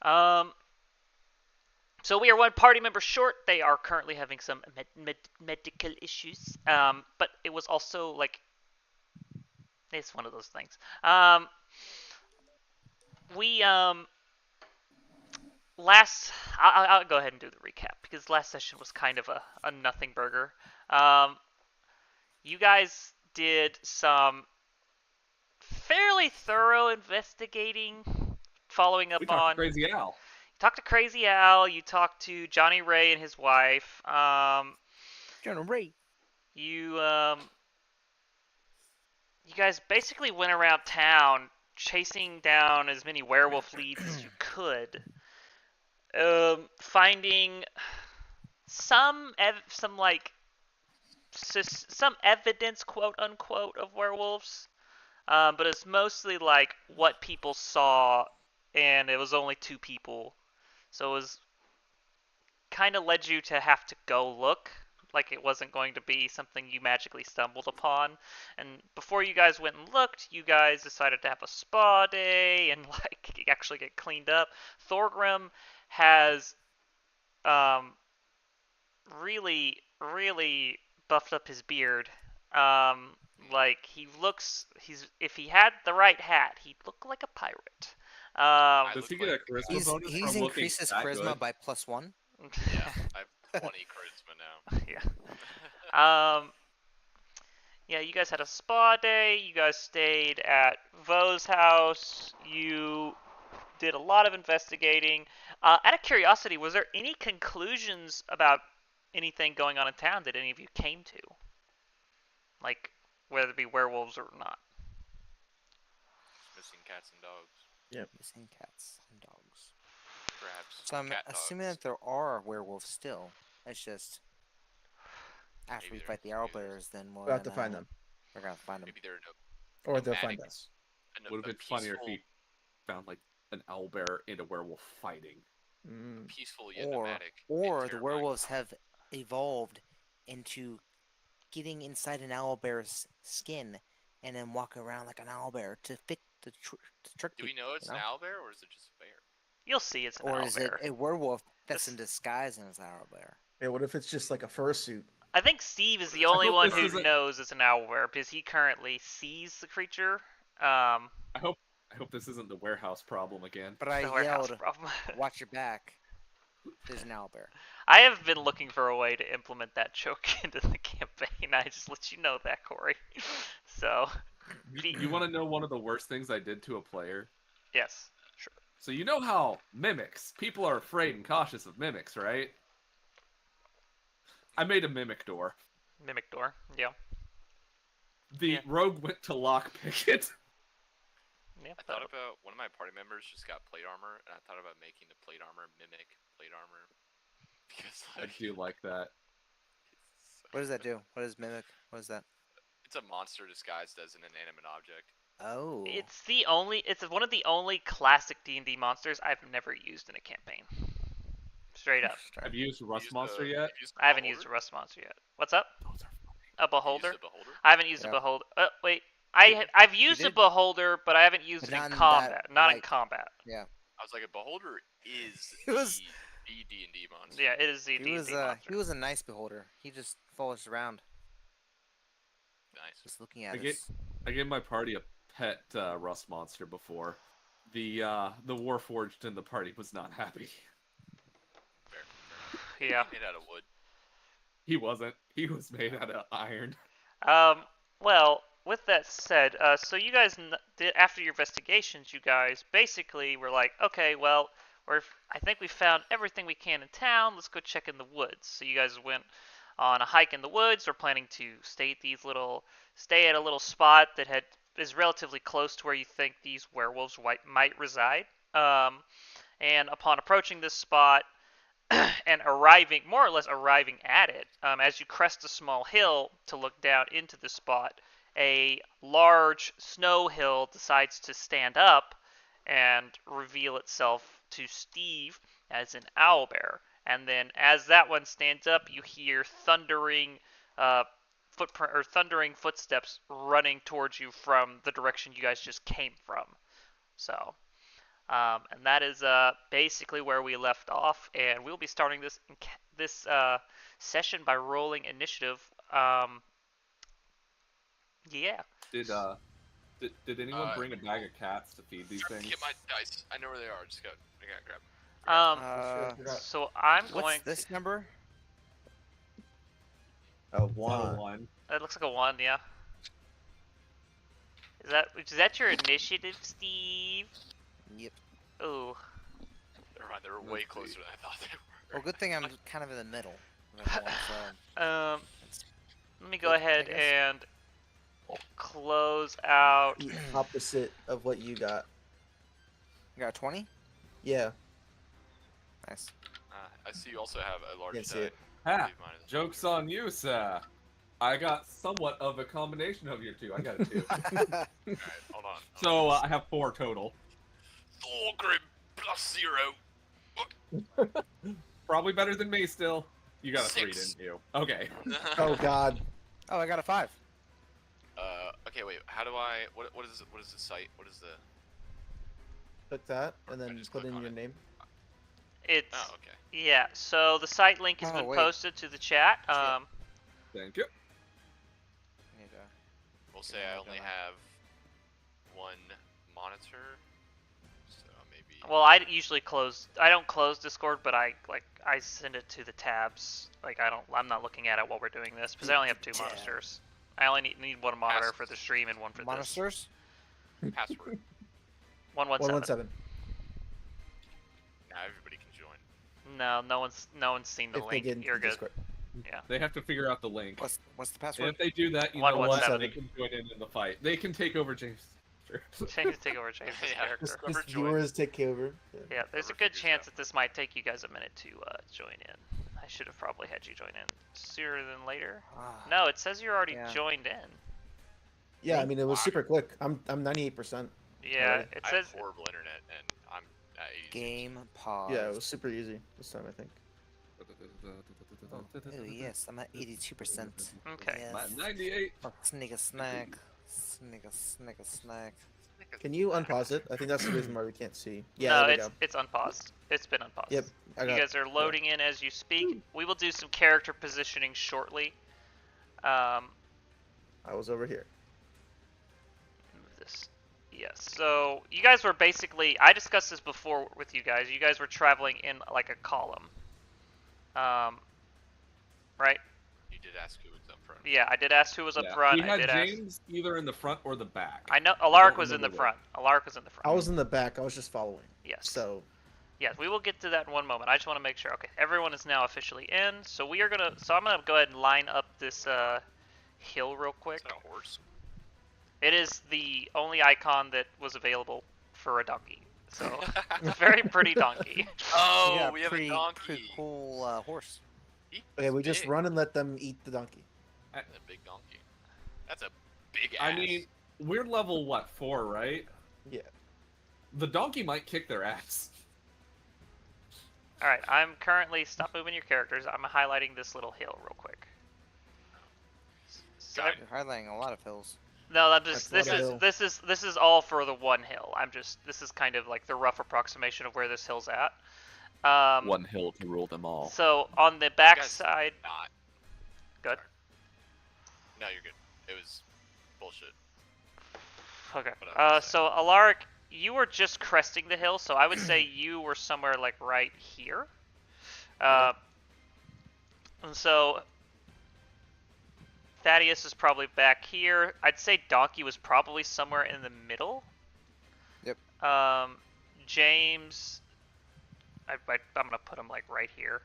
Um, so we are one party member short. They are currently having some medical issues. But it was also like it's one of those things. We last I'll go ahead and do the recap because last session was kind of a nothing burger. Um, you guys did some fairly thorough investigating, following We up talked to on. Crazy Al. You talked to Crazy Al. You talked to Johnny Ray and his wife. General Ray. You you guys basically went around town chasing down as many werewolf leads as you could. Finding some like some evidence, quote unquote, of werewolves. But it's mostly like what people saw, and it was only two people, so it was kind of led you to have to go look. Like it wasn't going to be something you magically stumbled upon. And before you guys went and looked, you guys decided to have a spa day and like actually get cleaned up. Thorgrim has um, really buffed up his beard. Um, like he's if he had the right hat, he'd look like a pirate. Does he get a charisma bonus He's from looking increased his that charisma good? by +1. Yeah, I have 20 charisma now. Yeah. Yeah, you guys had a spa day. You guys stayed at Vo's house. You did a lot of investigating. Out of curiosity, was there any conclusions about anything going on in town that any of you came to? Like, whether it be werewolves or not? Just missing cats and dogs. Yep. Missing cats and dogs. Perhaps So I'm cat assuming dogs. that there are werewolves still. It's just after Maybe we they're- fight the maybe Owlbears, then We'll have to find them. we're gonna find them. Maybe they're Or they'll find us. Would have been funnier if he found like an owlbear and a werewolf fighting. peaceful yet Or nomadic. or the werewolves have evolved into getting inside an owlbear's skin and then walking around like an owlbear to fit the trick. Do we know it's an owlbear or is it just a bear? You'll see it's an Or is it owlbear. a werewolf that's in disguise and is an owlbear? Yeah, what if it's just like a fursuit? I think Steve is the I only hope one this who isn't- knows it's an owlbear because he currently sees the creature. I hope this isn't the warehouse problem again. But I the warehouse yelled, problem. "Watch your back! There's an owlbear." I have been looking for a way to implement that joke into the campaign. I just let you know that, Corey. So, You want to know one of the worst things I did to a player? yes, sure. So you know how mimics, people are afraid and cautious of mimics, right? I made a mimic door. Mimic door, yeah. The rogue went to lockpick it. Yeah, I thought about one of my party members just got plate armor, and I thought about making the plate armor mimic plate armor. Because I do like that. What does that do? What is mimic? What is that? It's a monster disguised as an inanimate object. Oh. It's one of the only classic D&D monsters I've never used in a campaign. Straight up. Have you used Rust Monster yet? I haven't used a Rust Monster yet. What's up? Those are funny. A beholder? You used a beholder? I haven't used a beholder. Wait. I've used a beholder, but I haven't used But it not in in combat. that, Not in like- combat. Yeah. I was like, a beholder is It was- the D&D monster. Yeah, it is the He D&D was monster. he was a nice beholder. He just follows around, Nice. just looking at I us. I gave my party a pet Rust Monster before. The Warforged in the party was not happy. Fair. Yeah. Made out of wood. He wasn't. He was made out of iron. Well, with that said, so you guys did after your investigations, you guys basically were like, okay, well, I think we found everything we can in town. Let's go check in the woods. So you guys went on a hike in the woods. We're planning to stay at a little spot that is relatively close to where you think these werewolves might reside. And upon approaching this spot and more or less arriving at it, as you crest a small hill to look down into the spot, a large snow hill decides to stand up and reveal itself to Steve as an owlbear. And then as that one stands up, you hear thundering footsteps running towards you from the direction you guys just came from. So, And that is basically where we left off, and we'll be starting this session by rolling initiative. Yeah. Did anyone bring a bag of cats to feed these Sorry, things? Get my dice. I know where they are. I gotta grab them. So I'm What's going. this number? Oh, Not a one. one. It looks like a 1, yeah. Is that your initiative, Steve? Yep. Ooh. Never mind. They were way closer than I thought they were. Well, good thing I'm kind of in the middle of everyone, so it's Let me go good, I ahead guess. and close out. The opposite of what you got. You got a 20? Yeah. Nice. I see you also have a large Can't see die. it. I Ha! believe mine is Joke's on you, sir. I got somewhat of a combination of your two. I got a 2. Alright, hold on. So I have 4 total. Thorgrim plus 0. Probably better than me still. You got a 3, 6. didn't you? Okay. Oh God. Oh, I got a 5. Okay, wait. How do I? What is the site? What is the? Click that and then just put click in on your it. name. It's Oh, okay. yeah. So the site link has Oh, been wait. posted to the chat. Thank you. Need to- We'll say Yeah, I only don't have one monitor, so maybe. Well, I usually close. I don't close Discord, but I send it to the tabs. I'm not looking at it while we're doing this because I only have 2 Tab. monitors. I only need one monitor for the stream and one for this. Monsters? Password. 117. 117. Now everybody can join. No one's seen the If they link. get into You're good. Discord. They have to figure out the link. What's the And password? if they do that, you One know one what? seven. They can join in the fight. They can take over James. Change take over James' Yeah. character. Just, Whoever just joins. viewers take over. Yeah, there's a Whoever good figures it chance out. that this might take you guys a minute to join in. I should have probably had you join in sooner than later. Ah, No, it says you're already Yeah. joined in. Yeah, I mean it was Wow. super quick. I'm 98%. Yeah, Alright. it I says have horrible internet, and I'm at 86. game pause. Yeah, it was super easy this time I think. Oh yes, I'm at 82%. okay. Yes. 98. Oh, sneak a snack. Sneak a snack. Can you unpause it? I think that's the reason why we can't see. Yeah, No, there we it's go. it's unpaused. It's been unpaused. Yep, I You got guys are loading in as you speak. We will do some character positioning shortly. I was over here. Move this. Yes. So you guys were basically. I discussed this before with you guys. You guys were traveling in like a column. Right? You did ask who was up front. Yeah, I did ask who was up front. We I had did ask. James either in the front or the back. I know don't Alaric was in the remember front. Alaric was in the front. I was in the back, I was just following. Yes. So Yes, we will get to that in one moment. I just want to make sure. Okay, everyone is now officially in. So we are gonna. So I'm gonna go ahead and line up this hill real quick. Is that a horse? It is the only icon that was available for a donkey. So it's a very pretty donkey. Oh, Yeah, we have pretty, a donkey. Pretty cool horse. okay, we just big. run and let them eat the donkey. A big donkey. That's a big ass. I mean, we're level what, 4, right? Yeah. The donkey might kick their ass. All right, I'm currently stop moving your characters. I'm highlighting this little hill real quick. So, Got it. You're highlighting a lot of hills. no, I'm just That's this not a is hill. this is all for the one hill. This is kind of like the rough approximation of where this hill's at. One hill to rule them all. So on the back guys- side, Not. good. No, you're good. It was bullshit. Okay. What I was So Alaric, you were just cresting the hill, so I would say you were somewhere like right here. And so Thaddeus is probably back here. I'd say Donkey was probably somewhere in the middle. Yep. James, I'm gonna put him like right here.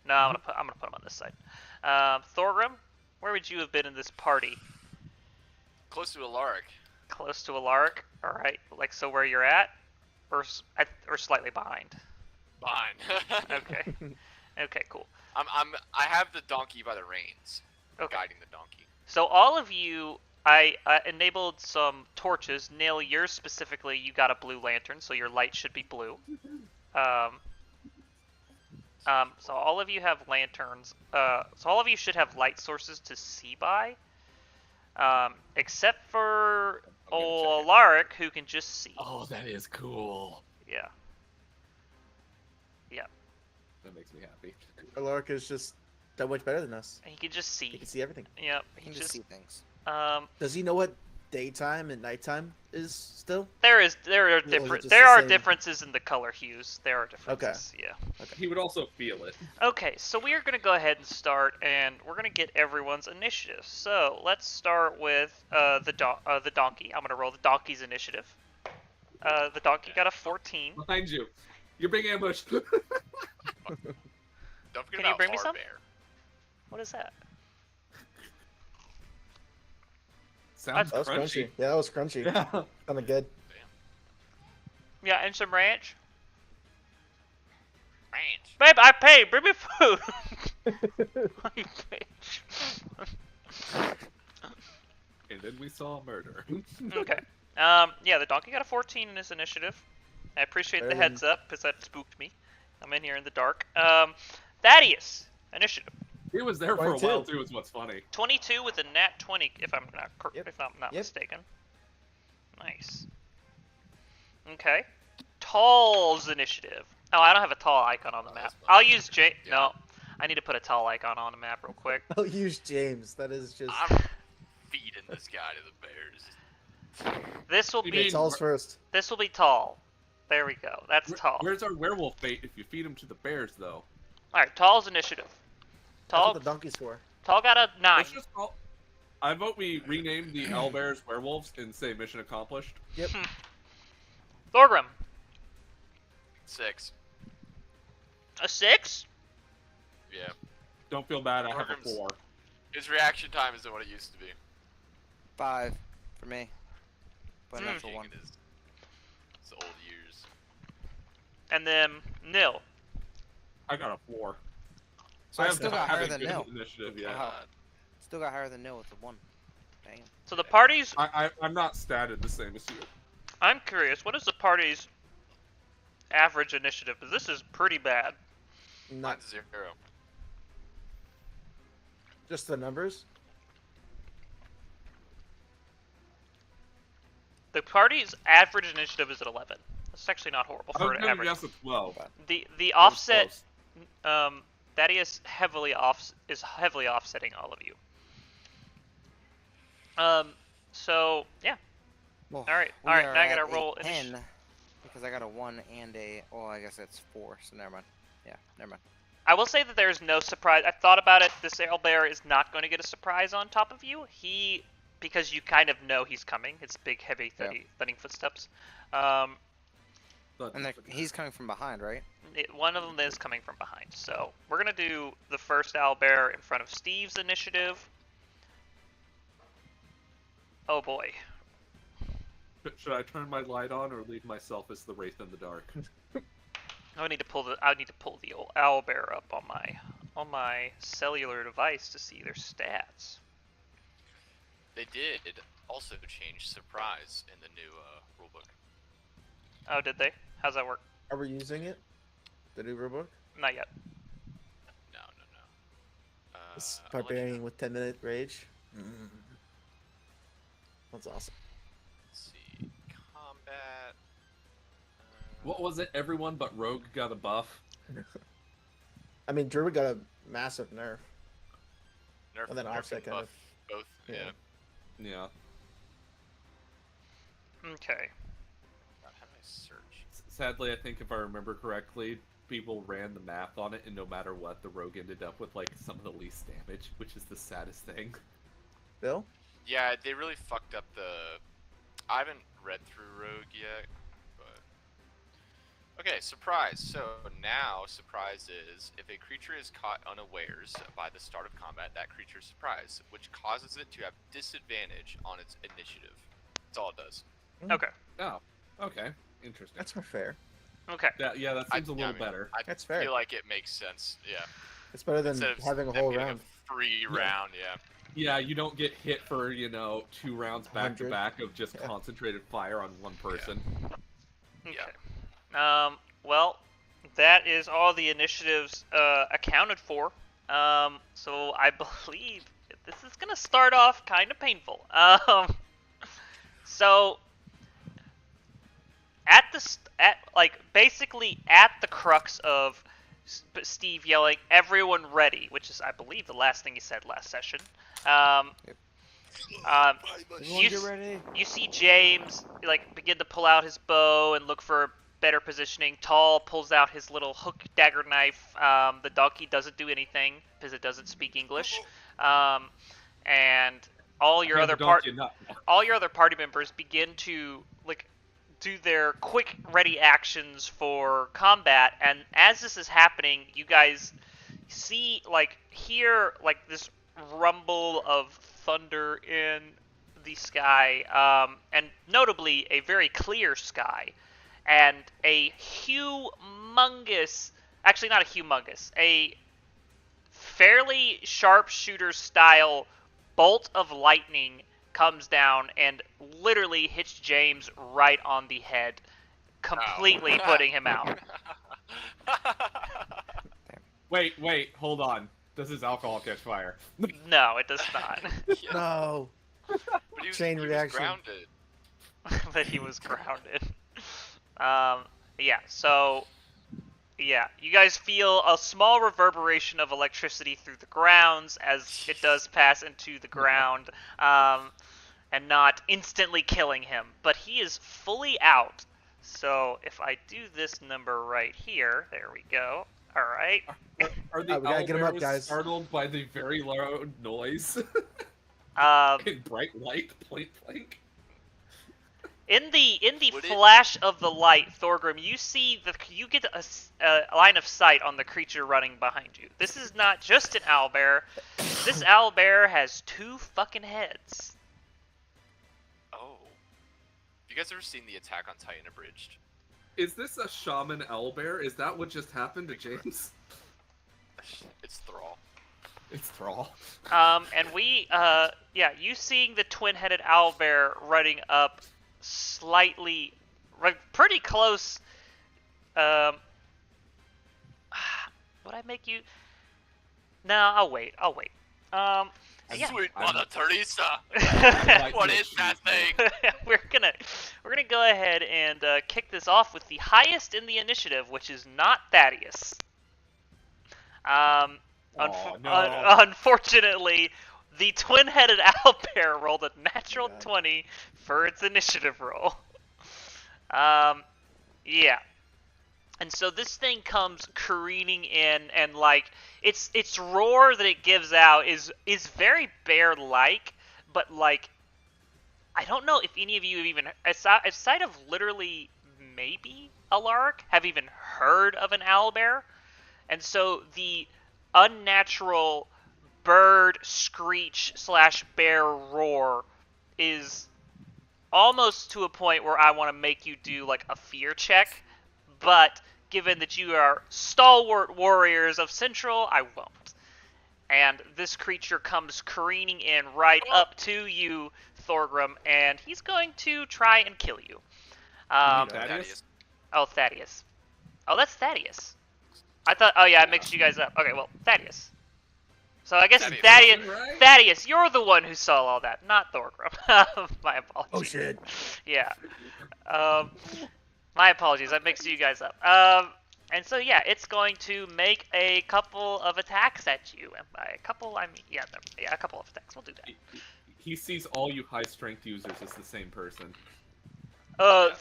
No, I'm gonna put him on this side. Thorgrim, where would you have been in this party? Close to Alaric. Close to Alaric. All right, like so where you're at, or slightly behind. Behind. Okay. Okay, cool. I have the donkey by the reins. Okay. Guiding the donkey. So all of you, I enabled some torches. Nail, yours specifically, you got a blue lantern, so your light should be blue. So all of you have lanterns. So all of you should have light sources to see by. Except for I'm gonna check it. Alaric, who can just see. Oh, that is cool. Yeah. That makes me happy. Alaric is just that much better than us. And he can just see. He can see everything. Yep. I He can just see things. Does he know what daytime and nighttime is still? there are Or is it different just there the are same? differences in the color hues. There are differences. Yeah. He would also feel it. Okay, so we are going to go ahead and start, and we're going to get everyone's initiative. So let's start with the donkey. I'm going to roll the donkey's initiative. The donkey got a 14. Behind you. You're being ambushed. Don't forget Can you about bring me Bar some? Bear. What is that? Sounds That was crunchy. crunchy. Yeah, that was crunchy. Yeah. Kind of good. Yeah, and some ranch. Ranch. Babe, I paid. Bring me food. You bitch. And then we saw murder. Okay. Yeah, the donkey got a 14 in his initiative. I appreciate the Better heads up, because that spooked me. I'm in here in the dark. Thaddeus, initiative. He was there for a 22. while too. Is what's funny. 22 with a nat 20, if I'm not Yep. if I'm not Yep. mistaken. Nice. Okay. Tall's initiative. Oh, I don't have a tall icon on the Oh, map. that's fine. I'll use J. Yeah. No, I need to put a tall icon on the map real quick. I'll use James. That is just. I'm feeding this guy to the bears. This will You be mean- Tall's first. this will be tall. There we go. That's tall. Where's our werewolf bait if you feed him to the bears, though? All right, tall's initiative. That's Tall what the donkey's for. tall got a 9. Let's just call. I vote we rename the owlbears werewolves and say mission accomplished. Thorgrim, 6. a 6. Yeah. Don't feel bad. I have a Thorgrim's- 4. His reaction time isn't what it used to be. 5 for me. But Hmm. natural one. King is his old years. And then Nil. I got a 4. So I have still got have higher a than good Nil. Initiative, yeah. Wow. Still got higher than Nil with the 1. Dang. So the party's. I'm not statted the same as you. I'm curious. What is the party's average initiative? Because this is pretty bad. Not Mine's 0. just the numbers. The party's average initiative is at 11. That's actually not horrible I for was an gonna average. guess a 12. The That was offset. close. Thaddeus heavily offsetting all of you. So yeah. Well, Alright, we alright, are now I at gotta a roll 10 because I got a 1 and a. Oh, I guess that's 4. So never mind. Yeah, never mind. I will say that there's no surprise. I thought about it. This owlbear is not going to get a surprise on top of you. Because you kind of know he's coming. It's big, heavy, thudding footsteps. But And he's coming from behind, right? One of them is coming from behind. So we're gonna do the first owlbear in front of Steve's initiative. Oh boy. should I turn my light on or leave myself as the wraith in the dark? I need to pull the old owlbear up on my cellular device to see their stats. They did also change surprise in the new rulebook. Oh, did they? How's that work? Are we using it? The new rulebook? Not yet. No. This I'll let you barbarian know. with 10-minute rage. That's awesome. Let's see. Combat. What was it? Everyone but Rogue got a buff. I mean, Druid got a massive nerf. Nerf, And then nerf offset and kind buff both. yeah. Yeah. Yeah. Okay. God, how do I search? Sadly, I think if I remember correctly, people ran the math on it, and no matter what, the Rogue ended up with like some of the least damage, which is the saddest thing. Bill? Yeah, they really fucked up the. I haven't read through Rogue yet, but. Okay, surprise. So now, surprise is if a creature is caught unawares by the start of combat, that creature is surprised, which causes it to have disadvantage on its initiative. That's all it does. Okay. Oh, okay, interesting. That's more fair. Okay. Yeah, that seems a little better. I That's fair. feel like it makes sense. Yeah. It's better than Instead of having a them whole getting round. A free round, yeah. Yeah, you don't get hit for 2 rounds back to 100. back of just Yeah. concentrated fire on one person. Okay. Well, that is all the initiatives accounted for. So I believe this is gonna start off kind of painful. So basically at the crux of Steve yelling, "Everyone ready," which is, I believe, the last thing he said last session. Everyone get ready. You see James begin to pull out his bow and look for better positioning. Tall pulls out his little hook dagger knife. The donkey doesn't do anything because it doesn't speak English. And all your other party members begin to do their quick ready actions for combat. And as this is happening, you guys see hear this rumble of thunder in the sky, and notably a very clear sky, and a fairly sharpshooter style bolt of lightning comes down and literally hits James right on the head, completely putting him out. Wait, hold on. Does his alcohol catch fire? No, it does not. Yeah. No. But Chain reaction. Grounded. But he was grounded. Yeah, so... Yeah, you guys feel a small reverberation of electricity through the grounds as it does pass into the ground, and not instantly killing him. But he is fully out. So if I do this number right here, there we go. Alright. Are the we gotta get 'em up, owlbears guys. startled by the very loud noise and bright light point blank? In the Would it- flash of the light, Thorgrim, you get a line of sight on the creature running behind you. This is not just an owlbear. This owlbear has 2 fucking heads. Oh. You guys ever seen the Attack on Titan abridged? Is this a shaman owlbear? Is that what just happened to James? It's Thrall. It's Thrall. And you seeing the twin-headed owlbear running up slightly, pretty close. Would I make you? No, I'll wait. Yeah. Sweet Mother Teresa! Like What to is that thing? we're gonna go ahead and kick this off with the highest in the initiative, which is not Thaddeus. No. Unfortunately, the twin-headed owlbear rolled a natural 20 for its initiative roll. Yeah. And so this thing comes careening in, and its roar that it gives out is very bear-like, but I don't know if any of you have even, aside of literally maybe Alaric, have even heard of an owlbear. And so the unnatural bird screech / bear roar is almost to a point where I want to make you do a fear check, but given that you are stalwart warriors of Central, I won't. And this creature comes careening in right up to you, Thorgrim, and he's going to try and kill you. Thaddeus? Oh, Thaddeus. Oh, that's Thaddeus. I thought, oh yeah, I mixed you guys up. Okay, well, Thaddeus. So I guess Thaddeus. Right? Thaddeus, you're the one who saw all that, not Thorgrim. My apologies. Oh shit. Yeah. My apologies, I mixed you guys up. And so yeah, it's going to make a couple of attacks at you. And by a couple, I mean, yeah, a couple of attacks. We'll do that. He sees all you high strength users as the same person. I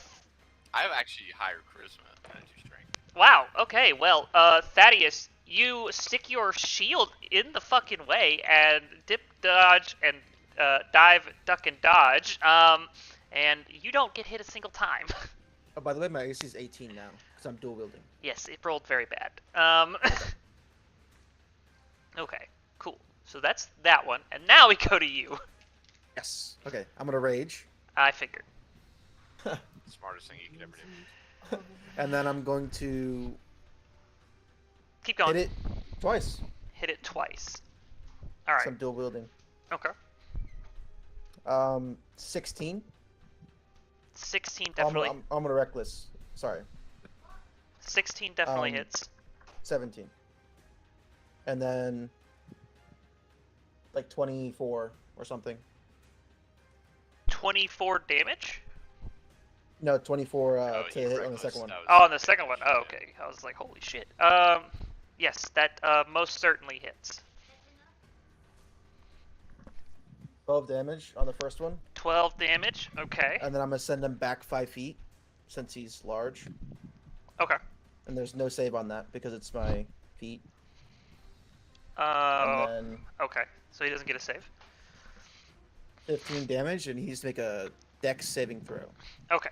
have actually higher charisma than I do strength. Wow, okay, well, Thaddeus, you stick your shield in the fucking way and dip, dodge, and dive, duck, and dodge, and you don't get hit a single time. Oh, by the way, my AC is 18 now, because I'm dual wielding. Yes, it rolled very bad. Okay, cool. So that's that one, and now we go to you. Yes. Okay, I'm gonna rage. I figured. Smartest thing you could ever do. And then I'm going to Keep going. hit it twice. Hit it twice. Alright, So I'm dual wielding. okay. 16. 16 definitely, I'm gonna reckless. Sorry. 16 definitely um, hits. 17. And then 24 or something. 24 damage? No, 24 Oh, to he hit on the reckless. second one. That was- Oh, on the second one. Oh, okay. I was like, holy shit. Yes, that most certainly hits. 12 damage on the first one, 12 damage. Okay. and then I'm gonna send him back 5 feet since he's large, Okay. and there's no save on that because it's my feet. Uh, And then okay. So he doesn't get a save. 15 damage, and he needs to make a Dex saving throw. Okay.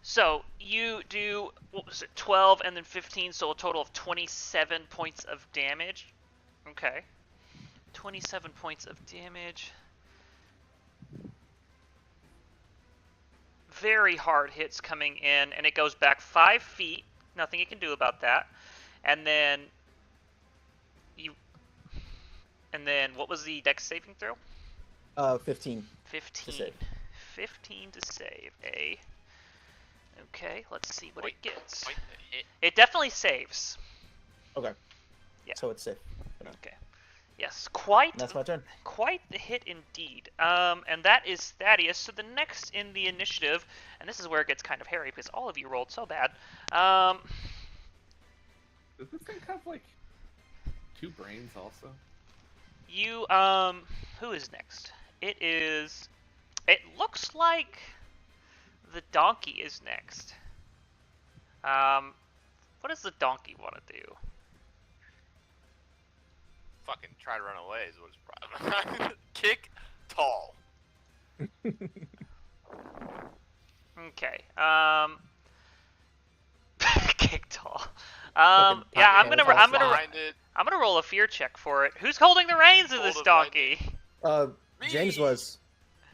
So you do, what was it, 12 and then 15, so a total of 27 points of damage. Okay. 27 points of damage. Very hard hits coming in, and it goes back 5 feet. Nothing you can do about that. And then what was the Dex saving throw? 15. 15. save. 15 to save. Okay, let's see what Wait, it gets. Wait, hit. It definitely saves. Okay. Yeah. So it's safe. Okay. Yes, quite And that's my turn. quite the hit indeed. And that is Thaddeus. So the next in the initiative, and this is where it gets kind of hairy because all of you rolled so bad. Does this thing have like 2 brains also? You who is next? It looks like the donkey is next. What does the donkey want to do? Fucking try to run away is what his problem. Kick tall. Okay. Kick tall. Fucking Yeah, pocket animals. I'm gonna roll a fear check for it. Who's holding the reins of Hold this it, donkey? James Me! was.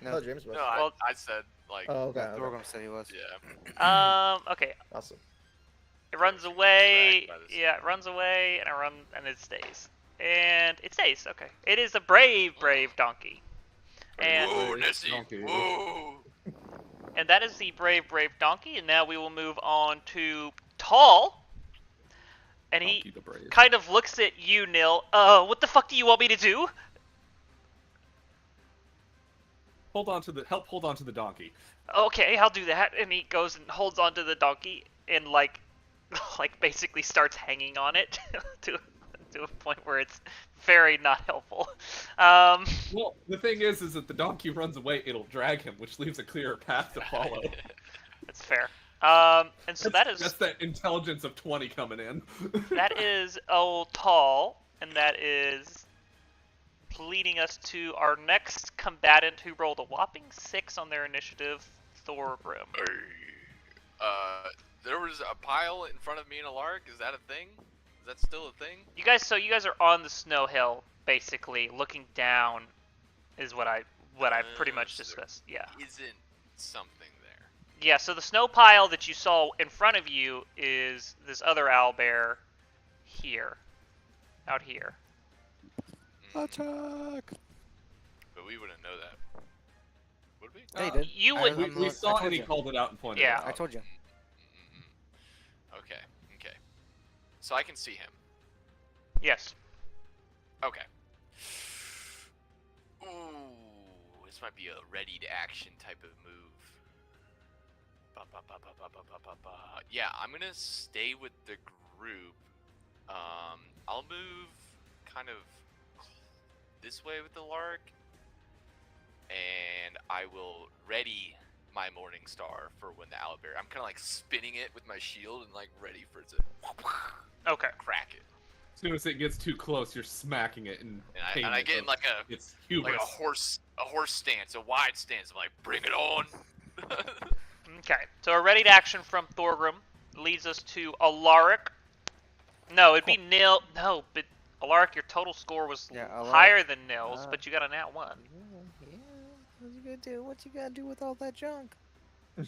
No, Oh, James was. No, Well- I said like Oh, okay. okay. Thorgrim said he was. yeah. Okay. Awesome. It runs away. Dragged by this. Yeah, it runs away, and it stays. And it stays. Okay. It is a brave donkey. And Woo, Nessie. Donkey. Woo. and that is the brave donkey. And now we will move on to Tall. And he Donkey the brave. kind of looks at you, Nil. What the fuck do you want me to do? Hold on to the donkey. Okay, I'll do that. And he goes and holds onto the donkey and like basically starts hanging on it to a point where it's very not helpful. Well, the thing is that the donkey runs away, it'll drag him, which leaves a clearer path to follow. That's fair. And so That's that intelligence of 20 coming in. that is old Tall, and that is leading us to our next combatant who rolled a whopping 6 on their initiative, Thorgrim. There was a pile in front of me in a lark. Is that a thing? Is that still a thing? You guys are on the snow hill, basically looking down, is what I've pretty much So there discussed. Yeah. Isn't something there? Yeah. So the snow pile that you saw in front of you is this other owlbear here, out here. Attack! But we wouldn't know that. Would we? Yeah, you did. You I- would. I'm we I saw it told and he you. called it out and pointed Yeah. it out. I told you. Okay. Okay. So I can see him. Yes. Okay. Ooh, this might be a ready to action type of move. Yeah, I'm gonna stay with the group. I'll move kind of this way with the lark, and I will ready my morning star for when the owlbear. I'm kind of like spinning it with my shield and like ready for it to Okay. crack it. As soon as it gets too close, you're smacking it and And I get in like a it's hubris. a horse stance, a wide stance. I'm like, bring it on. Okay. So a ready to action from Thorgrim leads us to Alaric. No, it'd be Nil. No, but Alaric, your total score was Yeah, Alaric. higher than Nil's, but you got a nat 1. Yeah. What you gonna do? What you gotta do with all that junk?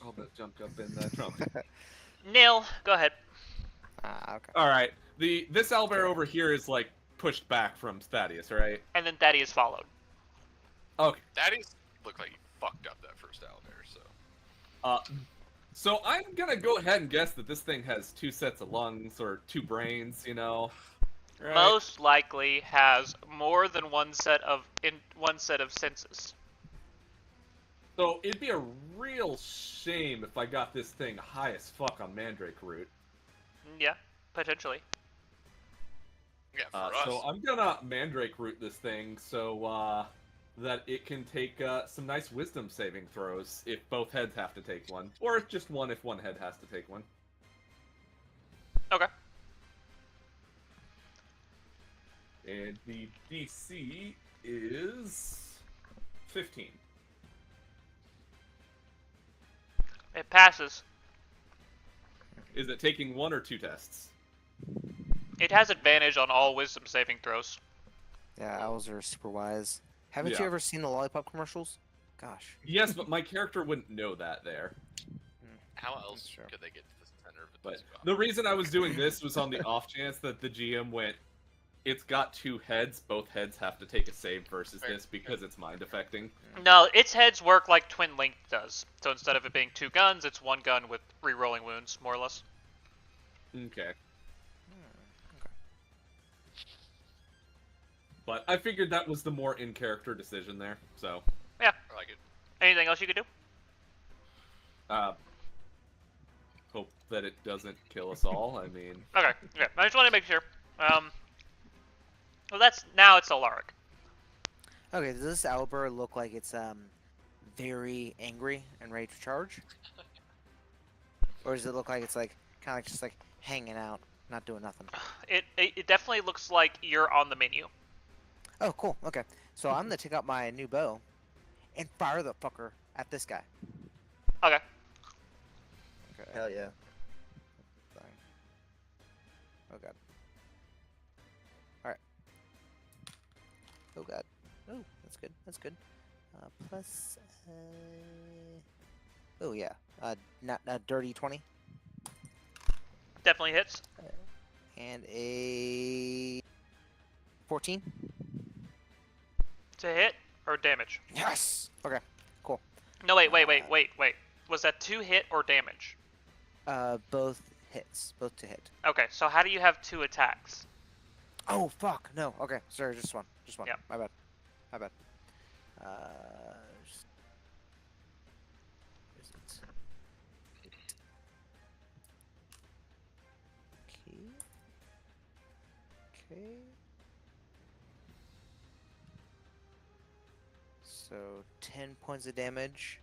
All that jumped up in that trunk. Nil, go ahead. Okay. All right, this owlbear over here is like pushed back from Thaddeus, right? And then Thaddeus followed. Okay. That is looked like he fucked up that first owlbear. So So I'm gonna go ahead and guess that this thing has 2 sets of lungs or 2 brains, you know. Right? Most likely has more than one set of senses. So it'd be a real shame if I got this thing high as fuck on Mandrake Root. Yeah, potentially. Yeah, for us. So I'm gonna Mandrake Root this thing so that it can take some nice Wisdom saving throws if both heads have to take one, or just one if one head has to take one. Okay. And the DC is 15. It passes. Is it taking one or two tests? It has advantage on all wisdom saving throws. Yeah, owls are super wise. Haven't Yeah. you ever seen the lollipop commercials? Gosh. Yes, but my character wouldn't know that there. How else Sure. could they get to the center of the But spot? the reason I was doing this was on the off chance that the GM went, it's got two heads, both heads have to take a save versus Fair. this because it's mind affecting. No, its heads work like Twin Link does. So instead of it being two guns, it's one gun with re-rolling wounds, more or less. Okay. Okay. But I figured that was the more in character decision there, so I like it. Anything else you could do? hope that it doesn't kill us all. I mean, Okay, yeah. I just want to make sure. Well, now it's Alaric. Okay, does this owlbear look like it's very angry and ready to charge? Or does it look like it's like kind of just like hanging out, not doing nothing? It definitely looks like you're on the menu. Oh, cool. Okay, so I'm gonna take out my new bow and fire the fucker at this guy. Okay. Okay. Hell yeah. Fine. Oh god. Alright. Oh god. Oh, that's good. That's good. Plus. Oh yeah. Not a dirty 20 Definitely hits. and a 14. To hit or damage? Yes. Okay. No, wait. Was that to hit or damage? Both hits. Both to hit. Okay, so how do you have 2 attacks? Oh fuck. No. Okay. Sorry. Just one. Just one. Yep. My bad. My bad. Just... Where is it? Okay. So 10 points of damage.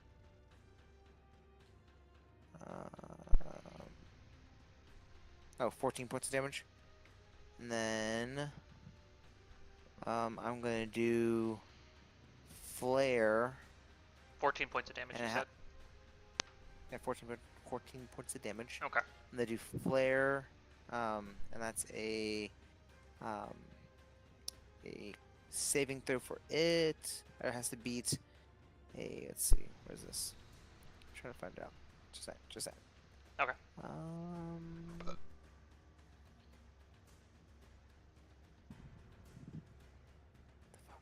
Oh, 14 points of damage. And then I'm gonna do flare. 14 points of damage, And you I said? ha- Yeah, 14 points of damage. Okay. I'm gonna do flare, and that's a saving throw for it. It has to beat a. Let's see, where's this? I'm trying to find it out. Just that. Okay. The fuck?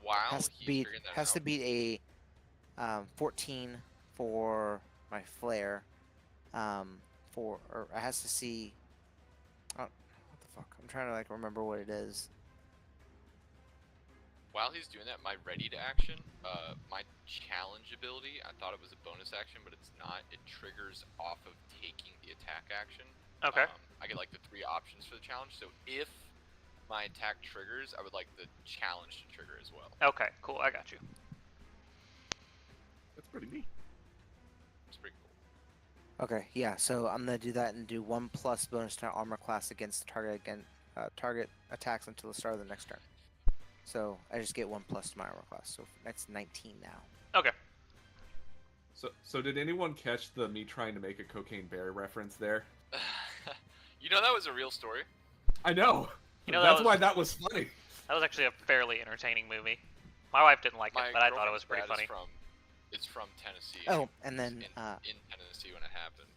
Wow, Has to he's beat figuring that has out. to beat a 14 for my flare. Or it has to see. Oh, what the fuck? I'm trying to like remember what it is. While he's doing that, my ready to action, my challenge ability, I thought it was a bonus action, but it's not. It triggers off of taking the attack action. Okay. I get like the 3 options for the challenge, so if my attack triggers, I would like the challenge to trigger as well. Okay, cool. I got you. that's pretty neat. It's pretty cool. Okay, yeah. So I'm gonna do that and do 1+ bonus to armor class against the target target attacks until the start of the next turn. So I just get 1+ to my armor class. So that's 19 now. Okay. So did anyone catch the me trying to make a Cocaine Bear reference there? You know that was a real story? I know. You know, That's why that was funny. That was actually a fairly entertaining movie. My wife didn't like My it, but I thought it was girlfriend's pretty dad funny. It's from Tennessee. Oh, and then in Tennessee when it happened.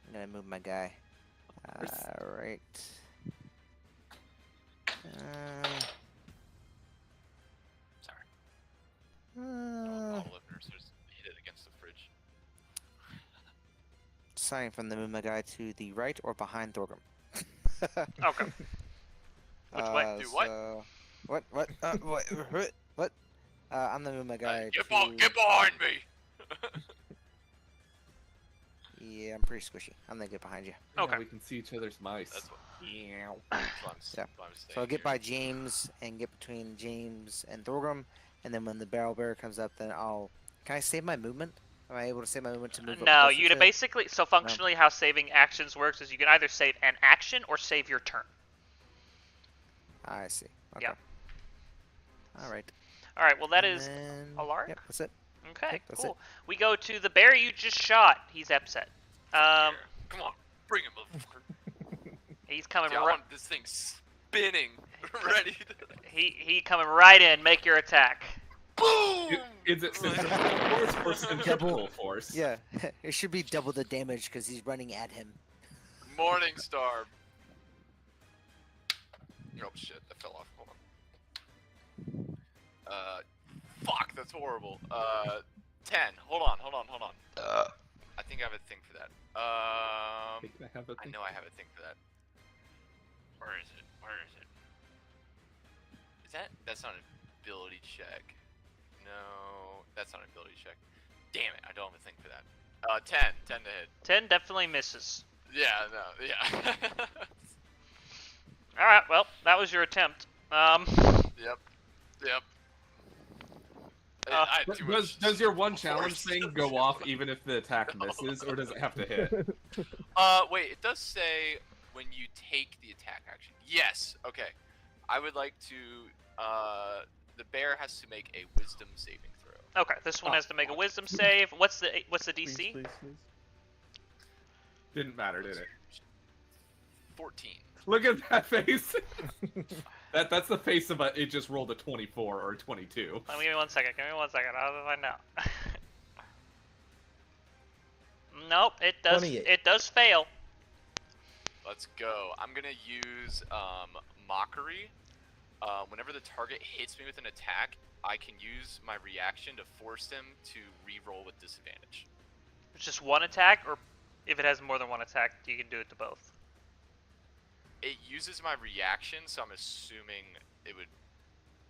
I'm gonna move my guy. Right. Sorry. Uh, Bottle openers, just hit it against the fridge. Signing from the move my guy to the right or behind Thorgrim. Okay. Which way? Do what? So... What? What? What? I'm gonna move my guy Get to... get behind me. Yeah, I'm pretty squishy. I'm gonna get behind you. Yeah, Okay. we can see each other's mice. That's what, Yeah. that's what I'm, Yeah. what I'm saying. So I'll get here. by James and get between James and Thorgrim, and then when the barrel bearer comes up, then I'll. Can I save my movement? Am I able to save my movement to move? up No, closer you to... basically so functionally how saving actions works is you can either save an action or save your turn. I see. Okay. Yep. All right. All right. Well, that And is then... Alark? Yep, that's it. okay. Yep, that's Cool. We go to the bear you just shot. He's upset. Here. Come on, bring him, motherfucker. He's coming. Dude, I want this thing spinning, ready to... He coming right in. Make your attack. Boom! Is it centrifugal force or centrifugal force? Yeah, it should be double the damage because he's running at him. Morning Star. Oh shit, that fell off. Hold on. Fuck, that's horrible. 10. Hold on. I think I have a thing for that. I think I have a I thing. know I have a thing for that. Where is it? Is that's not an ability check. No, that's not an ability check. Damn it, I don't have a thing for that. 10 to hit. 10 definitely misses. Yeah, no, yeah. All right. Well, that was your attempt. Yep. I had too much Does your one challenge force. thing go off even if the attack misses, or does it have to hit? Wait, it does say when you take the attack action. Yes, okay. I would like to, the bear has to make a wisdom saving throw. Okay. This one has to make a wisdom save. What's the DC? Please. Didn't matter, did it? 14. Look at that face. That's the face of it just rolled a 24 or a 22. Give me 1 second. I'll find out. Nope. It does. 28. It does fail. Let's go. I'm gonna use, Mockery. Whenever the target hits me with an attack, I can use my reaction to force them to re-roll with disadvantage. It's just one attack, or if it has more than one attack, you can do it to both. It uses my reaction, so I'm assuming it would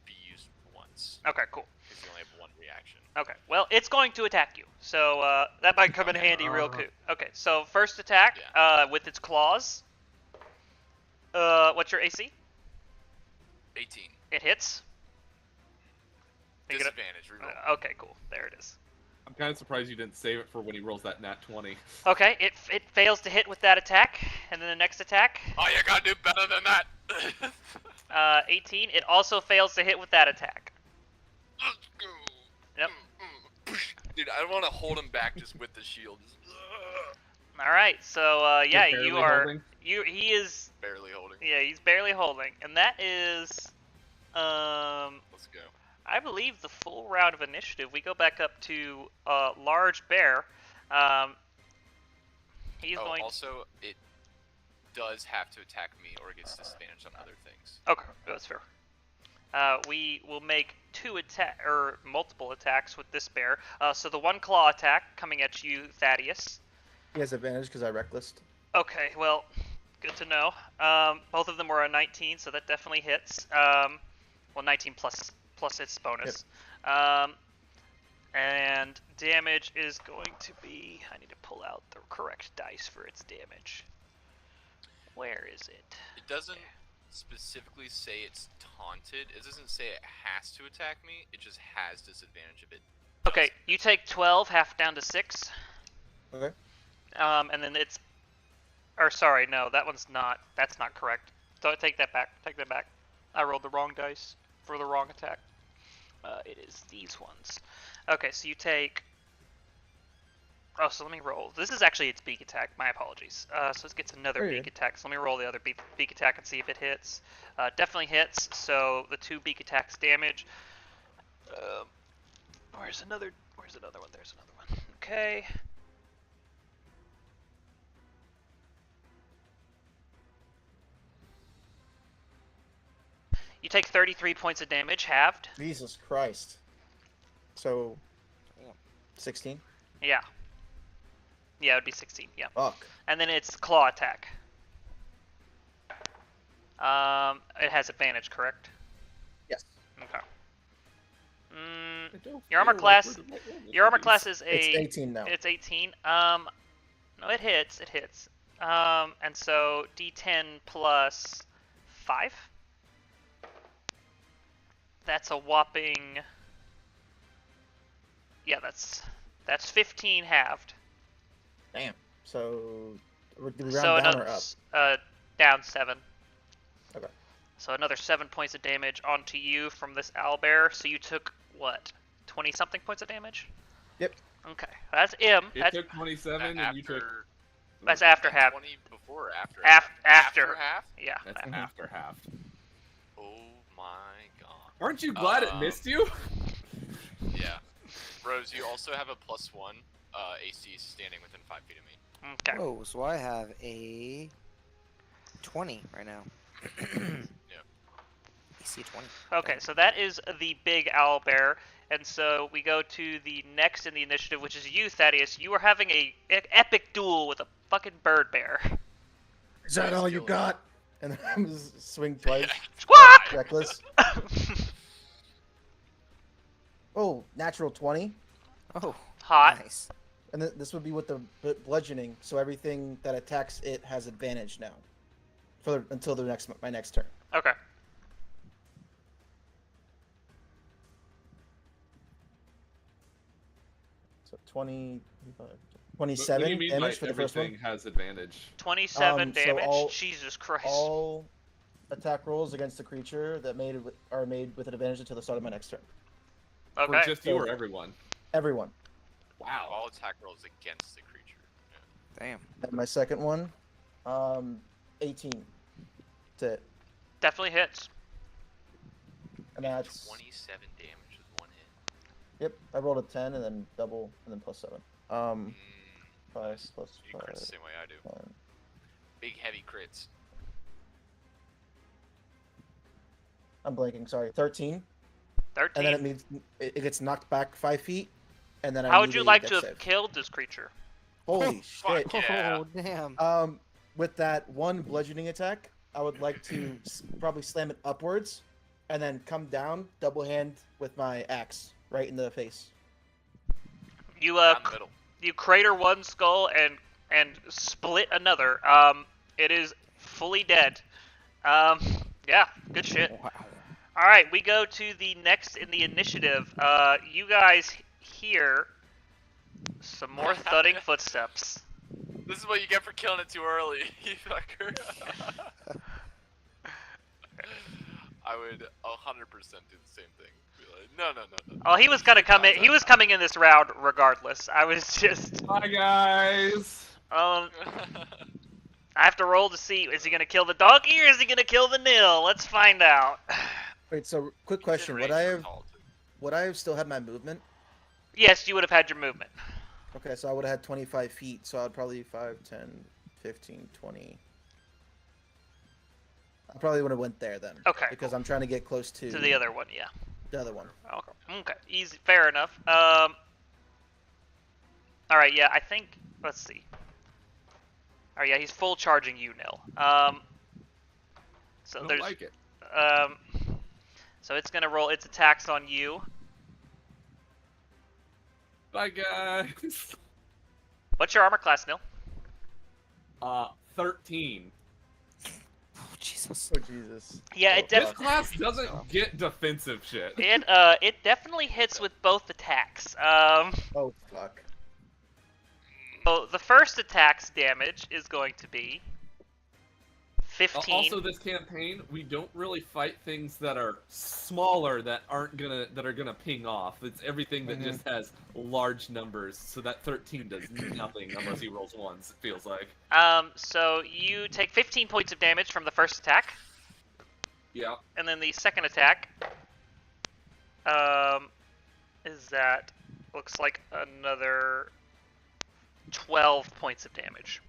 be used once. Okay. Cool. If you only have one reaction. Okay. Well, it's going to attack you, so that might come in handy real quick. Okay. So first attack, with its claws. What's your AC? 18. It hits. Are you gonna- Disadvantage, reroll. Okay, cool. There it is. I'm kind of surprised you didn't save it for when he rolls that nat 20. Okay, it fails to hit with that attack, and then the next attack, Oh, you gotta do better than that! 18. It also fails to hit with that attack. Yep. Dude, I want to hold him back just with the shield. Just, All right, so yeah, Barely you are. holding. He is. barely holding. Yeah, he's barely holding, and that is. Let's go. I believe the full round of initiative. We go back up to large bear. He's going. Also, it does have to attack me or it gets disadvantage on other things. Okay, that's fair. We will make multiple attacks with this bear. So the one claw attack coming at you, Thaddeus. He has advantage because I reckless. Okay, well, good to know. Both of them were a 19, so that definitely hits. Well, 19 plus its bonus. And damage is going to be... I need to pull out the correct dice for its damage. Where is it? It doesn't specifically say it's taunted. It doesn't say it has to attack me. It just has disadvantage if it does. Okay, you take 12, half down to 6. Okay. And then it's... Or sorry, no, that's not correct. So take that back. Take that back. I rolled the wrong dice for the wrong attack. It is these ones. Okay, so you take... Oh, so let me roll. This is actually its beak attack. My apologies. So it gets another Very beak good. attack. So let me roll the other beak attack and see if it hits. Definitely hits. So the 2 beak attacks damage. Where's another one? There's another one. Okay. You take 33 points of damage, halved. Jesus Christ. So, 16? Yeah. Yeah, it would be 16, yeah. Fuck. And then it's claw attack. It has advantage, correct? Yes. Okay. I don't Your armor feel like class- we're the right one with Your armor these. class is It's a 18 now. It's 18. No, it hits. It hits. And so D10 plus 5. That's a whopping. Yeah, that's 15 halved. Damn. So, do we round So down another or up? down 7. Okay. So another 7 points of damage onto you from this owlbear. So you took what? 20 something points of damage. Yep. Okay, that's M. It That's, took 27, and you took. that's after half. 20 before or after? After. half? Yeah. That's Mhm. after half. Oh my god. Aren't you glad it missed you? Yeah. Rose, you also have a +1 AC standing within 5 feet of me. Okay. Oh, so I have a 20 right now. Yeah. AC 20. Okay, so that is the big owl bear, and so we go to the next in the initiative, which is you, Thaddeus. You are having a epic duel with a fucking bird bear. Is that all you Still- got? And then I'm just swing twice. Squawk! Reckless. Oh, natural 20. Oh, Hot. nice. And this would be with the bludgeoning, so everything that attacks it has advantage now. Until my next turn. Okay. So 20, What do 27 you mean damage by for the first everything one. has advantage? 27 So damage. Jesus Christ. All attack rolls against the creature that are made with an advantage until the start of my next turn. Okay. For just you so- or everyone? Everyone. Wow. All attack rolls against the creature. Damn. And my second one, 18 to hit. Definitely hits. And that's 27 damage with 1 hit. yep. I rolled a 10 and then double and then plus 7. 5 plus You crit the 5. same way I do. 10. Big heavy crits. I'm blanking. Sorry, 13. 13. And then it means it gets knocked back 5 feet, and then I How would need you a like dex to have save. killed this creature? Holy Fuck shit! yeah. Oh, damn. With that one bludgeoning attack, I would like to probably slam it upwards, and then come down double hand with my axe right in the face. You Down the middle. you crater one skull and split another. It is fully dead. Yeah, good shit. Wow. All right, we go to the next in the initiative. You guys hear some more thudding footsteps. This is what you get for killing it too early, you fucker. I would 100% do the same thing. Be like, no. Oh, he was gonna come in. He was coming in this round regardless. I was just. Bye, guys. I have to roll to see. Is he gonna kill the donkey or is he gonna kill the nil? Let's find out. Wait, so quick question: Would I have still had my movement? Yes, you would have had your movement. Okay, so I would have had 25 feet, so I'd probably 5, 10, 15, 20. I probably would have went there then. Okay. Because I'm trying to get close to To the other one, yeah. the other one. Okay, easy, fair enough. All right, yeah, I think. Let's see. All right, yeah, he's full charging you, Nil. So I don't there's. like it. So it's gonna roll its attacks on you. Bye, guys. What's your armor class, Nil? 13. Oh, Jesus. Oh Jesus. Yeah, Oh, it This definitely. class doesn't get defensive shit. It definitely hits with both attacks. Oh fuck. So the first attack's damage is going to be 15. Also, this campaign, we don't really fight things that are smaller that are gonna ping off. It's everything that just has large numbers. So that 13 does nothing unless he rolls ones. It feels like. So you take 15 points of damage from the first attack, Yeah. and then the second attack, is that looks like another 12 points of damage.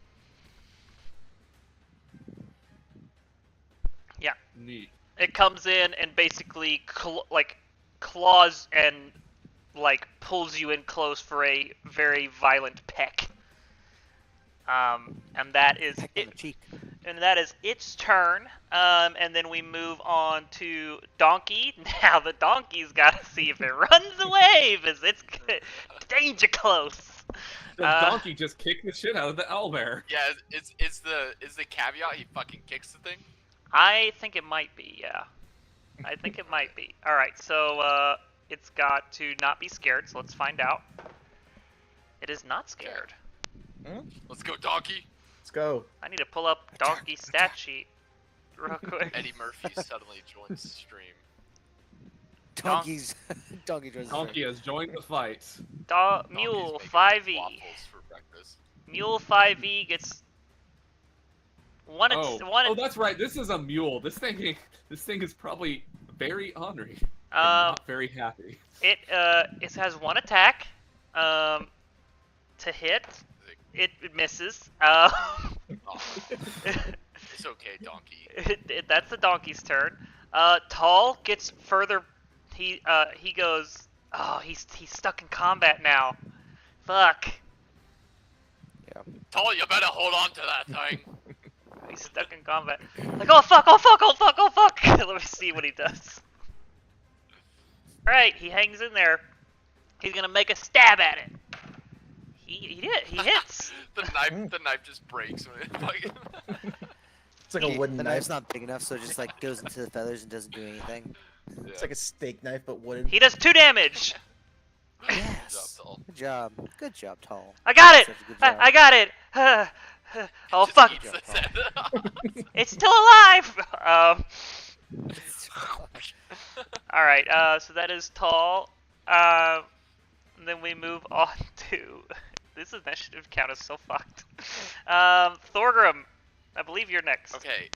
Yeah. Neat. It comes in and basically claws and pulls you in close for a very violent peck. And that is Peck on it. the cheek. and that is its turn. And then we move on to Donkey. Now the Donkey's got to see if it runs away, because it's danger close. The donkey just kicked the shit out of the owlbear. Yeah, is the caveat he fucking kicks the thing? I think it might be, yeah. I think it might be. Alright, so it's got to not be scared, so let's find out. It is not scared. Let's go, donkey. Let's go. I need to pull up Donkey stat sheet real quick. Eddie Murphy suddenly joins the stream. Donkey joins the Donkey has joined the fight. Mule Donkey's 5e. making waffles for breakfast. Mule 5e gets one. Oh, that's right. This is a mule. This thing is probably very ornery. And not very happy. It has one attack. To hit. It misses. Oh, it's okay, donkey. That's the donkey's turn. Tall gets further. He goes. Oh, he's stuck in combat now. Fuck. Tall, you better hold on to that thing. He's stuck in combat. Like, oh fuck, oh fuck, oh fuck, oh fuck. Let me see what he does. Alright, he hangs in there. He's gonna make a stab at it. He hits. the knife just breaks when it fucking. It's like a wooden The knife. knife's not big enough, so it just like goes into the feathers and doesn't do anything. It's like a steak knife, but wooden. He does 2 damage. Yes. Tall. Good job. Good job, Tall. I got it. Such a good job. I got it. Oh Just fuck. eats its head. It's still alive. All right. So that is Tall. And then we move on to this initiative count is so fucked. Thorgrim, I believe you're next. Okay.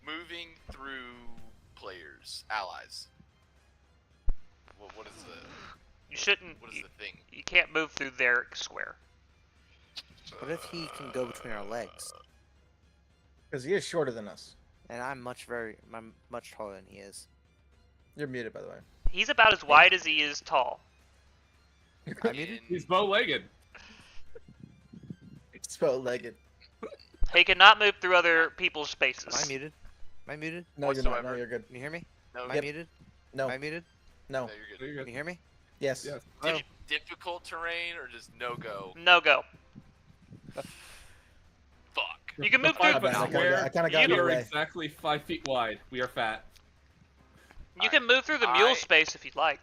Moving through players, allies. What is the You shouldn't. what is the thing? You can't move through their square. What if he can go between our legs? Because he is shorter than us. And I'm much taller than he is. You're muted, by the way. He's about as wide as he is tall. I'm muted? He's bow-legged. Spell-legged. He cannot move through other people's spaces. Am I muted? Am I muted? No, you're not. No, Whatsoever. you're good. Can you hear me? No, Am I Yep. muted? No, Am I muted? no. no, you're There good. you Can go. you hear me? Yes. Yes. Oh. Difficult terrain or just no go? No go. Fuck. You can move The through. 5 foot I square. kinda got in We the are way. exactly 5 feet wide. We are fat. You can move through the mule I- space if you'd like.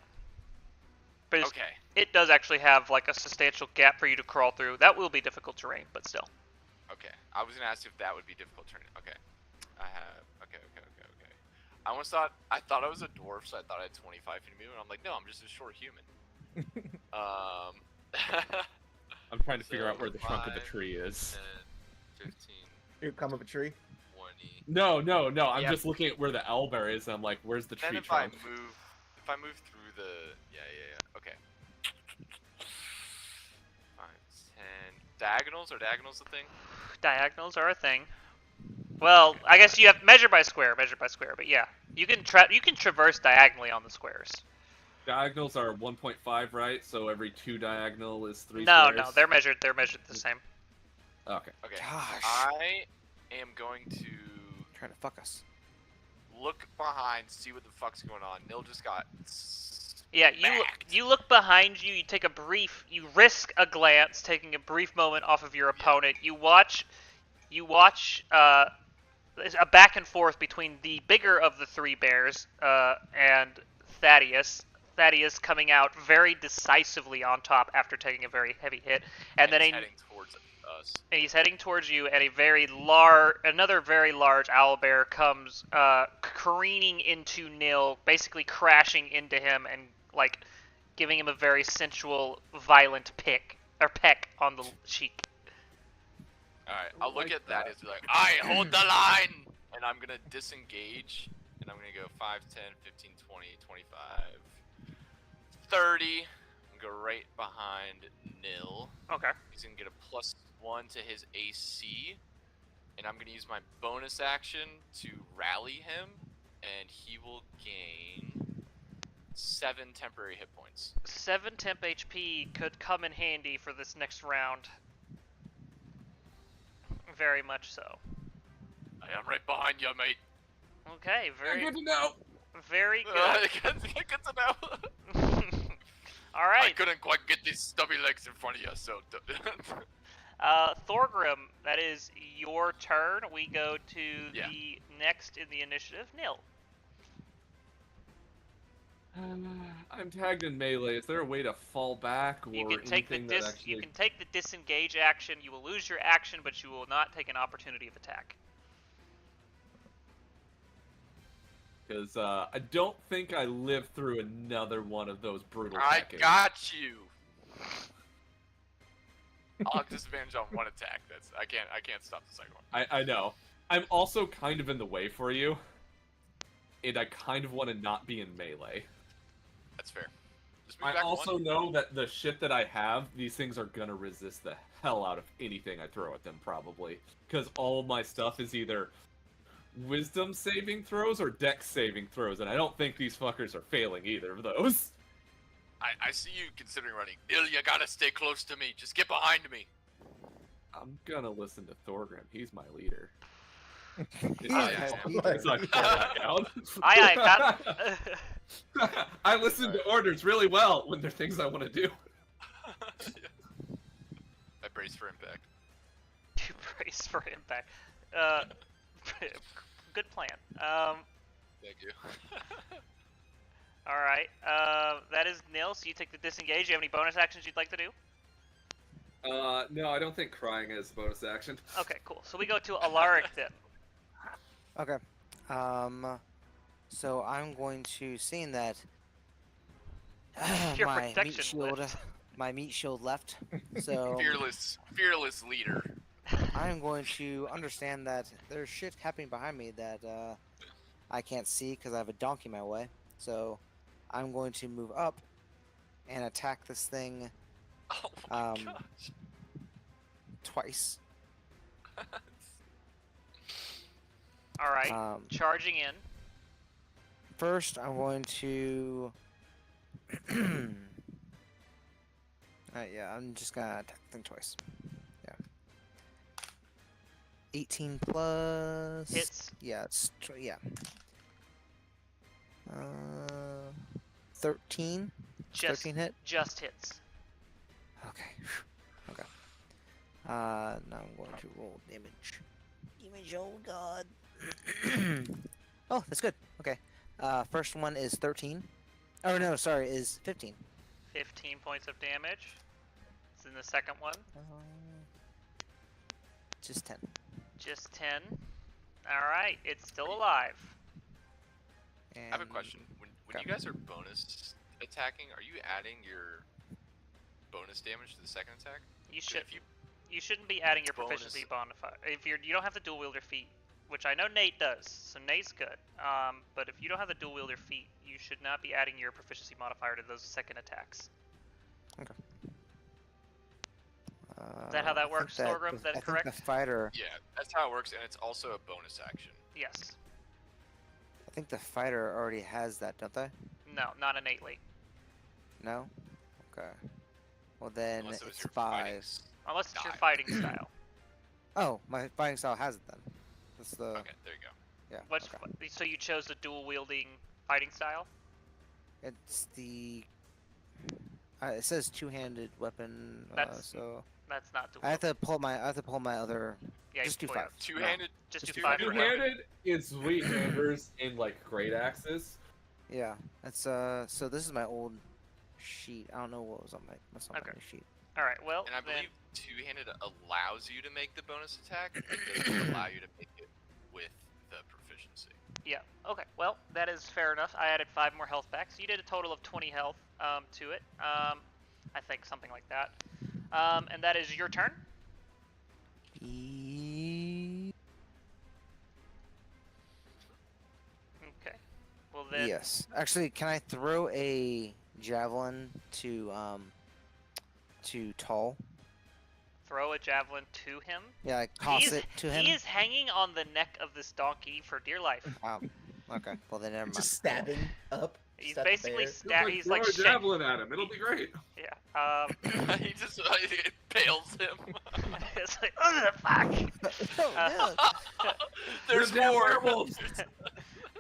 But Okay. it does actually have like a substantial gap for you to crawl through. That will be difficult terrain, but still. Okay. I was gonna ask if that would be difficult terrain. Okay. I have. Okay. I almost thought I was a dwarf, so I thought I had 25 feet of movement. I'm like, no, I'm just a short human. I'm trying to figure out where the trunk of the 5, tree is. 10, 15, You come up a tree. 20. No. I'm Yeah. just looking at where the owlbear is, and I'm like, where's the Then tree if trunk? I move through the yeah. Okay. 5, 10 diagonals. Are diagonals a thing? Diagonals are a thing. Well, I guess you have measure by square, but yeah, you can traverse diagonally on the squares. Diagonals are 1.5, right? So every 2 diagonal is 3 No, squares? they're measured the same. Okay. Okay. Gosh. I am going to Trying to fuck us. look behind, see what the fuck's going on. Nil just got. Yeah, smacked. you look behind you. You risk a glance, taking a brief moment off of your opponent. You watch a back and forth between the bigger of the 3 bears and Thaddeus. Thaddeus coming out very decisively on top after taking a very heavy hit, and then he's heading towards us. and he's heading towards you, and another very large owlbear comes careening into Nil, basically crashing into him and like giving him a very sensual, violent peck on the cheek. Alright, I'll look like at that. that. It's like, I hold the line! And I'm gonna disengage. And I'm gonna go 5, 10, 15, 20, 25, 30. And go right behind Nil. Okay. He's gonna get a +1 to his AC. And I'm gonna use my bonus action to rally him. And he will gain 7 temporary hit points. 7 temp HP could come in handy for this next round. Very much so. I am right behind you, mate. Okay, very, Good to know. very Good to know. good. All I right, couldn't quite get these stubby legs in front of you, so. Thorgrim, that is your turn. We go to Yeah. the next in the initiative, Nil. I'm tagged in melee. Is there a way to fall back or You can take the anything that actually? you can take the disengage action. You will lose your action, but you will not take an opportunity of attack. Because I don't think I lived through another one of those brutal. I tech got you. I'll have disadvantage on one attack. I can't stop the second one. I know. I'm also kind of in the way for you, and I kind of want to not be in melee. That's fair. Just move I back also one. know that the shit that I have, these things are gonna resist the hell out of anything I throw at them, probably. Because all of my stuff is either wisdom saving throws or dex saving throws, and I don't think these fuckers are failing either of those. I see you considering running. You gotta stay close to me. Just get behind me. I'm gonna listen to Thorgrim. He's my leader. yeah. It's not quite out. Aye, Cap. I listen to orders really well when they're things I want to do. I brace for impact. You brace for impact. Good plan. Thank you. All right. That is Nil. So you take the disengage. You have any bonus actions you'd like to do? No, I don't think crying is bonus action. Okay, cool. So we go to Alaric then. Okay. So I'm going to, seeing that Your my meat protection shield, lift. my meat shield left. So Fearless leader. I'm going to understand that there's shit happening behind me that I can't see because I have a donkey in my way. So I'm going to move up and attack this thing Oh my Um, gosh. twice. All right. Um, Charging in. First, I'm going to. Yeah, I'm just gonna attack the thing twice. Yeah. 18 plus. Hits. Yeah, yeah. 13. Just 13 hit. just hits. Okay. Okay. Now I'm going to roll damage. Damage, oh god. Oh, that's good. Okay. First one is 13. Oh no, sorry, is 15. 15 points of damage. It's in the second one. Just 10. Just 10. All right. It's still alive. And I have a question. When Okay. you guys are bonus attacking, are you adding your bonus damage to the second attack? You 'Cause should. If you, You shouldn't be adding your Bonus. proficiency modifier. If you don't have the dual wielder feat, which I know Nate does, so Nate's good. But if you don't have the dual wielder feat, you should not be adding your proficiency modifier to those second attacks. Is that how that I think works, Thorgrim? Is that I think correct? the fighter. yeah, that's how it works, and it's also a bonus action. Yes. I think the fighter already has that, don't they? No, not innately. No. Okay. Well then, Unless it was it's your fighting 5. s- Unless it's your style. fighting style. Oh, my fighting style has it then. That's the. Okay, there you go. Yeah. What's okay. so you chose the dual wielding fighting style? It's the. It says two-handed weapon, That's- so That's not dual. I have to pull my. I have to pull my other. Yeah, just you do pull 5. out. Two-handed. Just do Just do 5 for weapon. Two-handed is sweet hammers and like great axes. Yeah, that's so this is my old sheet. I don't know what's on my Okay. new sheet. All right. Well, And I then believe two-handed allows you to make the bonus attack, but doesn't allow you to make it with the proficiency. yeah. Okay. Well, that is fair enough. I added 5 more health back, so you did a total of 20 health to it. I think something like that. And that is your turn. Okay. Well then. Yes. Actually, can I throw a javelin to Tall? Throw a javelin to him. Yeah, I toss He's- it to him. He is hanging on the neck of this donkey for dear life. Wow. Okay. Well then, never mind. Just stabbing up. He's step basically there. he's throw like a shit. javelin at him. It'll be great. Yeah. He just it impales him. It's like, oh, fuck. Oh, yeah. There's Damn more. werewolves.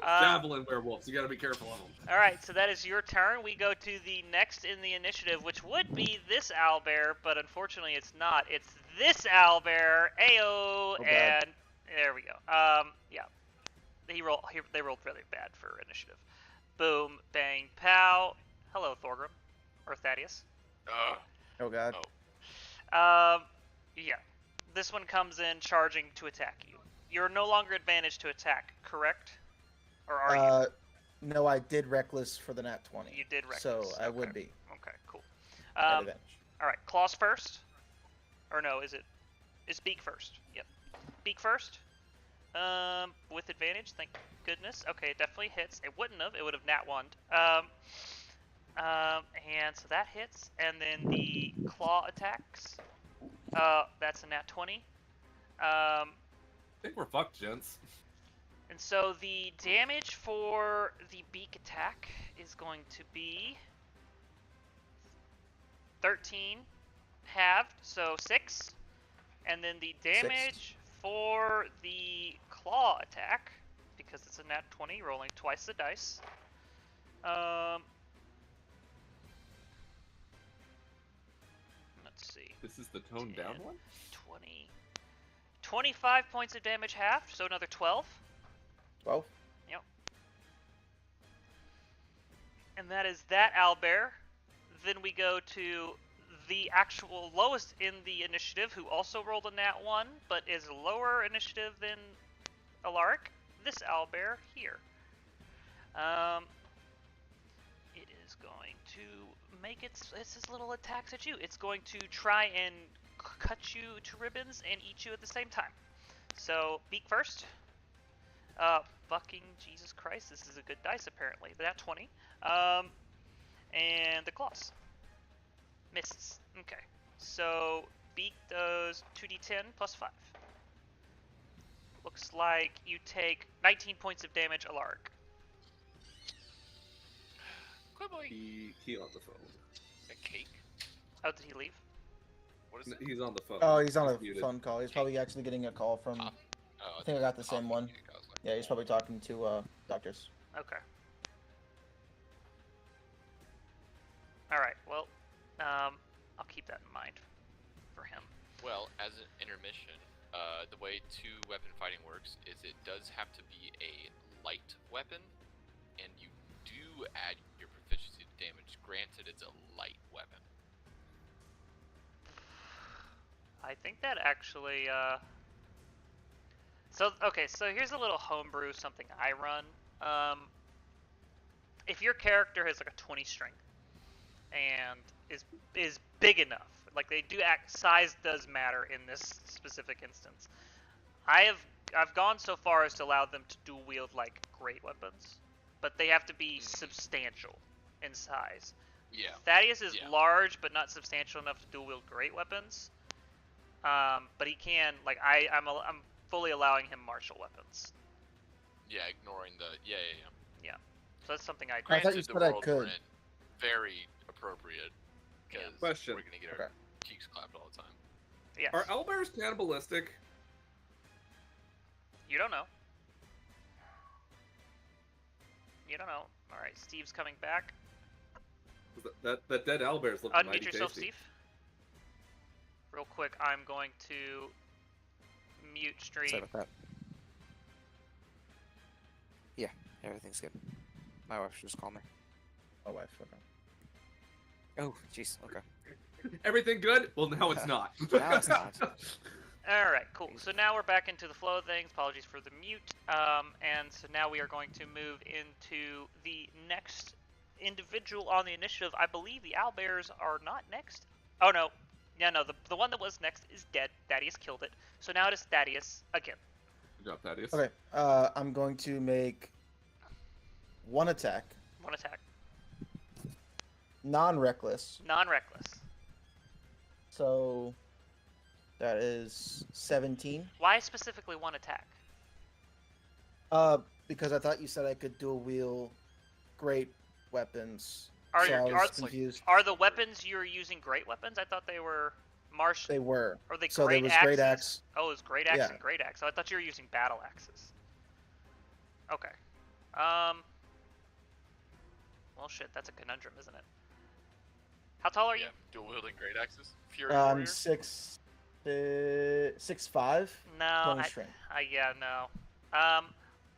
Um, Javelin werewolves. You gotta be careful of them. all right, so that is your turn. We go to the next in the initiative, which would be this owlbear, but unfortunately it's not. It's this owlbear. Ayo, Oh, God. and there we go. Yeah, they rolled really bad for initiative. Boom, bang, pow. Hello, Thorgrim, or Thaddeus. Ugh. Oh god. Yeah. This one comes in charging to attack you. You're no longer advantaged to attack, correct? Or are you? No, I did reckless for the nat 20. You did reckless. So I Okay. would be Okay, cool. at advantage. All right, claws first. Or no, is beak first? Yep. Beak first. With advantage. Thank goodness. Okay, it definitely hits. It wouldn't have. It would have nat 1'd. And so that hits, and then the claw attacks. That's a nat 20. I think we're fucked, gents. And so the damage for the beak attack is going to be 13 halved, so 6. And then the damage for the claw attack, because it's a nat 20, rolling twice the dice. Let's see. This is the toned down 10, one? 20. 25 points of damage halved, so another 12. 12. And that is that owlbear. Then we go to the actual lowest in the initiative, who also rolled a nat 1, but is lower initiative than Alaric. This owlbear here. It is going to make its little attacks at you. It's going to try and cut you to ribbons and eat you at the same time. So, beak first. Fucking Jesus Christ, this is a good dice apparently. That 20. And the claws. Misses. Okay. So, beak does 2d10 plus 5. Looks like you take 19 points of damage, Alaric. Quibbly. He on the phone. A cake? Oh, did he leave? What is it? He's on the phone. Oh, he's on a muted. phone call. He's probably actually getting a call from. Oh, I think I got the same one. cake. I was like, Yeah, he's probably talking to doctors. Okay. Alright, well, I'll keep that in mind for him. well, as an intermission, the way two-weapon fighting works is it does have to be a light weapon, and you do add your proficiency to damage. Granted, it's a light weapon. I think that actually, okay, so here's a little homebrew, something I run. If your character has like a 20 strength and is big enough, like they do size does matter in this specific instance. I've gone so far as to allow them to dual wield like great weapons, but they have to be substantial in size. Yeah. Thaddeus is Yeah. large but not substantial enough to dual wield great weapons. But he can, like, I'm fully allowing him martial weapons. Yeah, ignoring the yeah. So that's something I do. I thought you Granted, the said I world we're could. in, very appropriate because Question. we're gonna get Okay. our cheeks clapped all the time. Yes. Are owlbears cannibalistic? You don't know. You don't know. All right, Steve's coming back. That dead owlbear's looking mighty Unmute yourself, tasty. Steve. Real quick, I'm going to mute stream. Sorry about that. Yeah, everything's good. My wife just called me. My wife. Okay. Oh, jeez. Okay. Everything good? Well, now it's not. Now it's not. All right, cool. So now we're back into the flow of things. Apologies for the mute. And so now we are going to move into the next individual on the initiative. I believe the owlbears are not next. Oh no, yeah, no. The one that was next is dead. Thaddeus killed it. So now it is Thaddeus again. Good job, Thaddeus. Okay. I'm going to make one attack, One attack, non-reckless. non-reckless. So that is 17. Why specifically one attack? Because I thought you said I could dual wield great weapons. Are so your- I was are- confused. Are the weapons you're using great weapons? I thought they were Marsh They were. or they So great there was axes? great axe. Oh, it was great axe Yeah. and great axe. So I thought you were using battle axes. Okay. Well, shit, that's a conundrum, isn't it? How tall are you? Yeah, dual wielding great axes. Fury warrior. 6'5". No, 20 strength. yeah, no.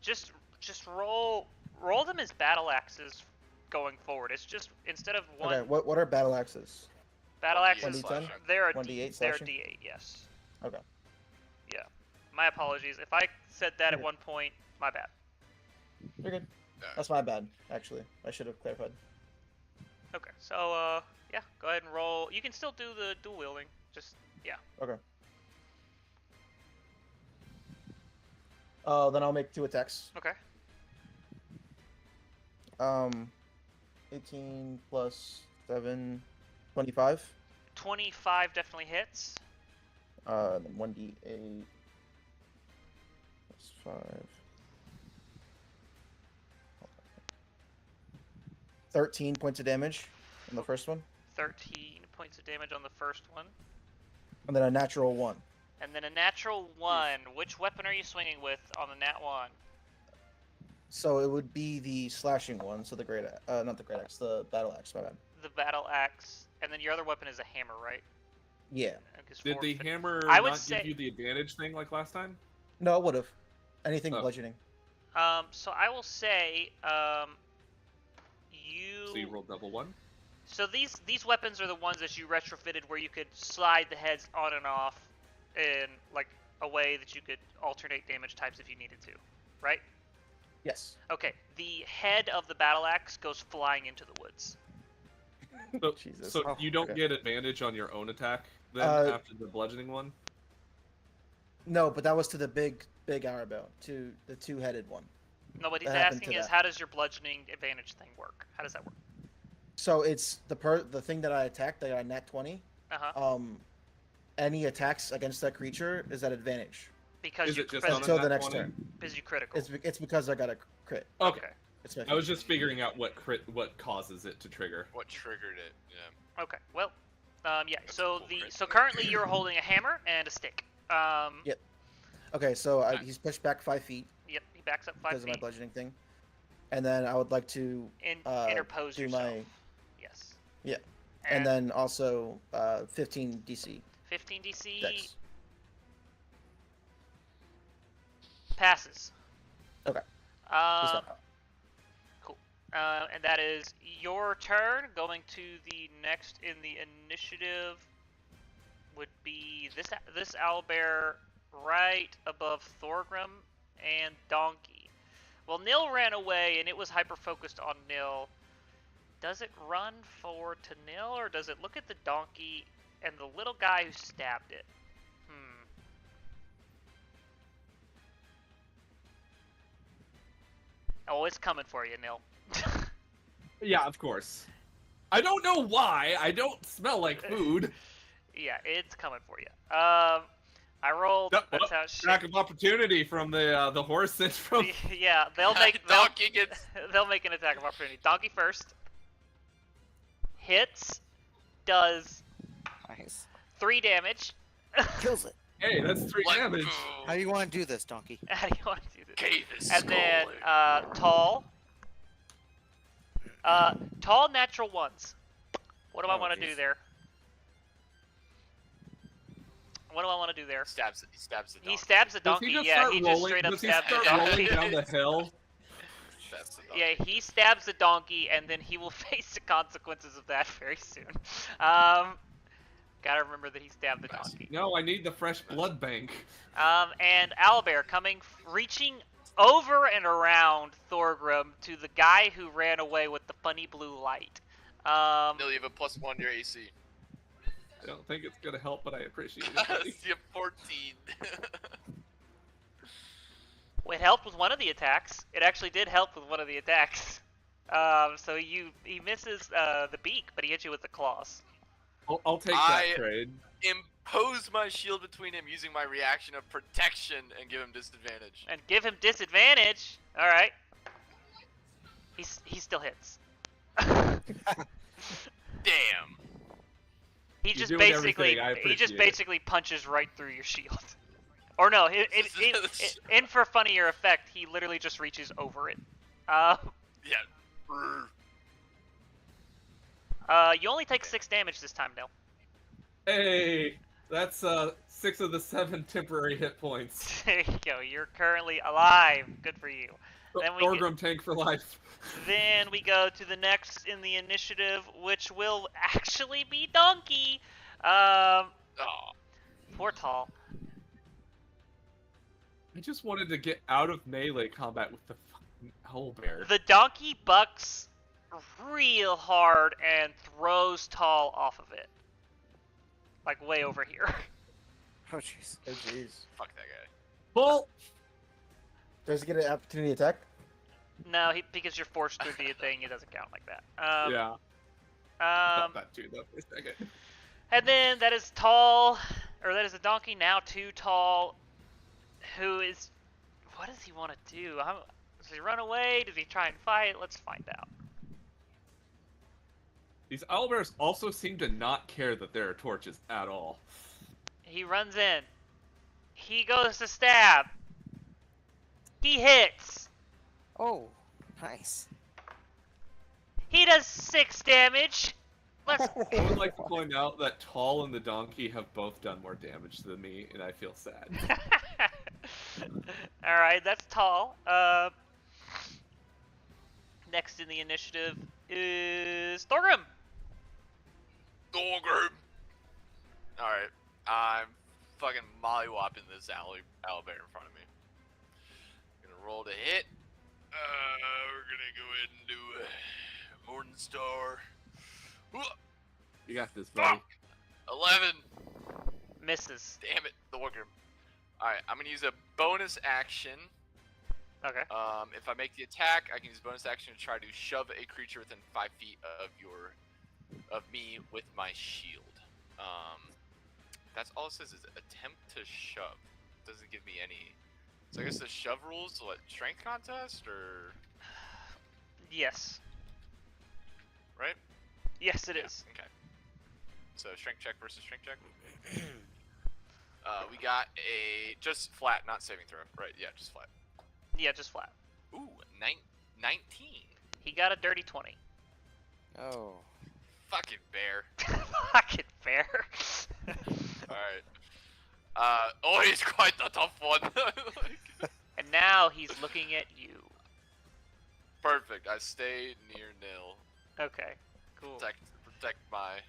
Just roll them as battle axes going forward. It's just instead of one Okay. What are battle axes? battle 1d8 axes, slashing. they're a 1d8 they're slashing? D8, yes. Okay. Yeah. My apologies. If I said that at Okay. one point, my bad. You're good. Alright. That's my bad. Actually, I should have clarified. Okay, so yeah, go ahead and roll. You can still do the dual wielding. Just yeah. Okay. Then I'll make 2 attacks. Okay. 18 plus 7, 25. 25 definitely hits. Then 1d8 plus 5. 13 points of damage on the first one, 13 points of damage on the first one. and then a natural 1. And then a natural 1. Which weapon are you swinging with on the nat 1? So it would be the slashing one. So the not the great axe, the battle axe. My bad. The battle axe. And then your other weapon is a hammer, right? Yeah. Did the hammer I would not say- give you the advantage thing like last time? No, it would have. Anything Oh. bludgeoning. So I will say, you... So you rolled double 1? So these weapons are the ones that you retrofitted where you could slide the heads on and off in, like, a way that you could alternate damage types if you needed to, right? Yes. Okay, the head of the battle axe goes flying into the woods. So, Jesus. so Oh, you don't okay. get advantage on your own attack then after the bludgeoning one? No, but that was to the big arrow, to the 2-headed one. No, what he's That happened asking to is that. how does your bludgeoning advantage thing work? How does that work? So it's the thing that I attacked, that I nat 20. Uh-huh. Any attacks against that creature is at advantage Because Is you it just crit- on a until the nat next 20? turn. because you critical. It's because I got a crit. Okay. It's my I was just figuring out what causes it to trigger. What triggered it? Yeah. Okay. Well, yeah. That's So a cool crit. so currently you're holding a hammer and a stick. Yep. Okay, so Okay. he's pushed back 5 feet Yep. He backs up 5 because of my feet. bludgeoning thing, and then I would like to Interpose do yourself. my Yes. Yeah. and then also 15 DC 15 DC dex. passes. Okay. Um, and that is your turn. Going to the next in the initiative would be this owlbear right above Thorgrim and Donkey. Well, Nil ran away, and it was hyper-focused on Nil. Does it run forward to Nil, or does it look at the donkey and the little guy who stabbed it? Oh, it's coming for you, Nil. Yeah, of course. I don't know why. I don't smell like food. Yeah, it's coming for you. I rolled. Yep, That's how Lack of opportunity from the horse and from. Yeah, they'll make Donkey gets. they'll make an attack of opportunity. Donkey first. Hits. Does Nice. 3 damage. Kills it. Hey, that's 3 Like, damage. How do you want to do this, Donkey? How do you want to do this? Cave is And then calling. tall. Tall natural ones. What do I Oh, want to do jeez. there? What do I want to do there? He stabs the donkey. He stabs the Does donkey. he just Yeah, start he rolling? just straight up Does he stabs the start donkey. rolling down the hill? Stabs the donkey. Yeah, he stabs the donkey, and then he will face the consequences of that very soon. Gotta remember that he stabbed the Nice. donkey. No, I need the fresh blood bank. And Owlbear reaching over and around Thorgrim to the guy who ran away with the funny blue light. Nil, you have a +1 to your AC. I don't think it's gonna help, but I appreciate it. buddy. You have 14. It helped with one of the attacks. It actually did help with one of the attacks. So he misses the beak, but he hits you with the claws. I'll take that I- trade. Impose my shield between him using my reaction of protection and give him disadvantage. And give him disadvantage. All right. He still hits. Damn. He You're just doing basically everything, I he just appreciate it. basically punches right through your shield. Or no, in for funnier effect, he literally just reaches over it. Yeah. You only take 6 damage this time, Nil. Hey, that's 6 of the 7 temporary hit points. There you go. You're currently alive. Good for you. Then we Thorgrim tank for life. Then we go to the next in the initiative, which will actually be Donkey. Oh. Poor Tall. I just wanted to get out of melee combat with the fucking owlbear. The Donkey bucks real hard and throws Tall off of it. Like way over here. Oh jeez. Oh jeez. Fuck that guy. Well, Does he get an opportunity attack? No, because you're forced through the thing, it doesn't count like that. yeah. I thought that too, though, for a second. And then that is Tall, or that is a Donkey, now 2 Tall, who is, what does he want to do? Does he run away? Does he try and fight? Let's find out. These owlbears also seem to not care that there are torches at all. He runs in. He goes to stab. He hits. Oh, nice. He does 6 damage. Let's. I would like to point out that Tall and the Donkey have both done more damage than me, and I feel sad. Alright, that's Tall. Next in the initiative is Thorgrim. Thorgrim. Alright, I'm fucking mollywopping this owlbear in front of me. Gonna roll to hit. We're gonna go ahead and do a Morning Star. You got this, buddy. Fuck! 11. Misses. Damn it, Thorgrim. Alright, I'm gonna use a bonus action. Okay. If I make the attack, I can use bonus action to try to shove a creature within 5 feet of me with my shield. That's all it says is attempt to shove. Doesn't give me any. So I guess the shove rules, what, strength contest or Yes. right? Yes, it Yeah, is. okay. So strength check versus strength check. We got a just flat, not saving throw. Right? Yeah, just flat. Yeah, just flat. Ooh, 19. He got a dirty 20. Oh. Fucking bear. Fucking fair. Alright. Oh, he's quite the tough one. And now he's looking at you. Perfect. I stay near nil. Okay, cool. Protect my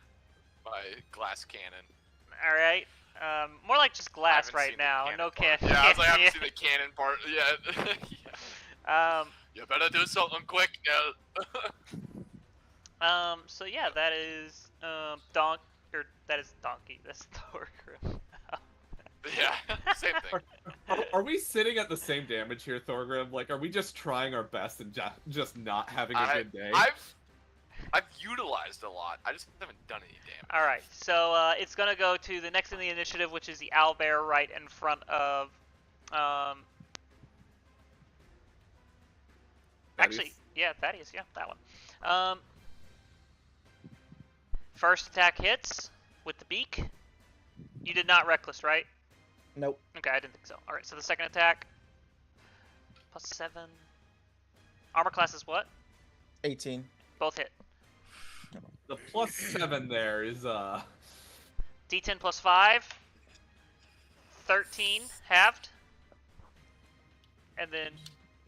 glass cannon. Alright. More like just I glass haven't right seen the now. cannon No part. can. Yeah, I was like, I haven't seen the cannon part yet. Yeah. Um. You better do something quick, Nil. So yeah, that is that is Donkey. That's Thorgrim. Yeah, same thing. Are we sitting at the same damage here, Thorgrim? Like, are we just trying our best and just not having a good day? I've utilized a lot. I just haven't done any damage. All right, so it's gonna go to the next in the initiative, which is the owlbear right in front of. Actually, yeah, Thaddeus. Yeah, that one. First attack hits with the beak. You did not reckless, right? Nope. Okay, I didn't think so. All right, so the second attack. +7. Armor class is what? 18. Both hit. The +7 there is D10 +5. 13 halved. And then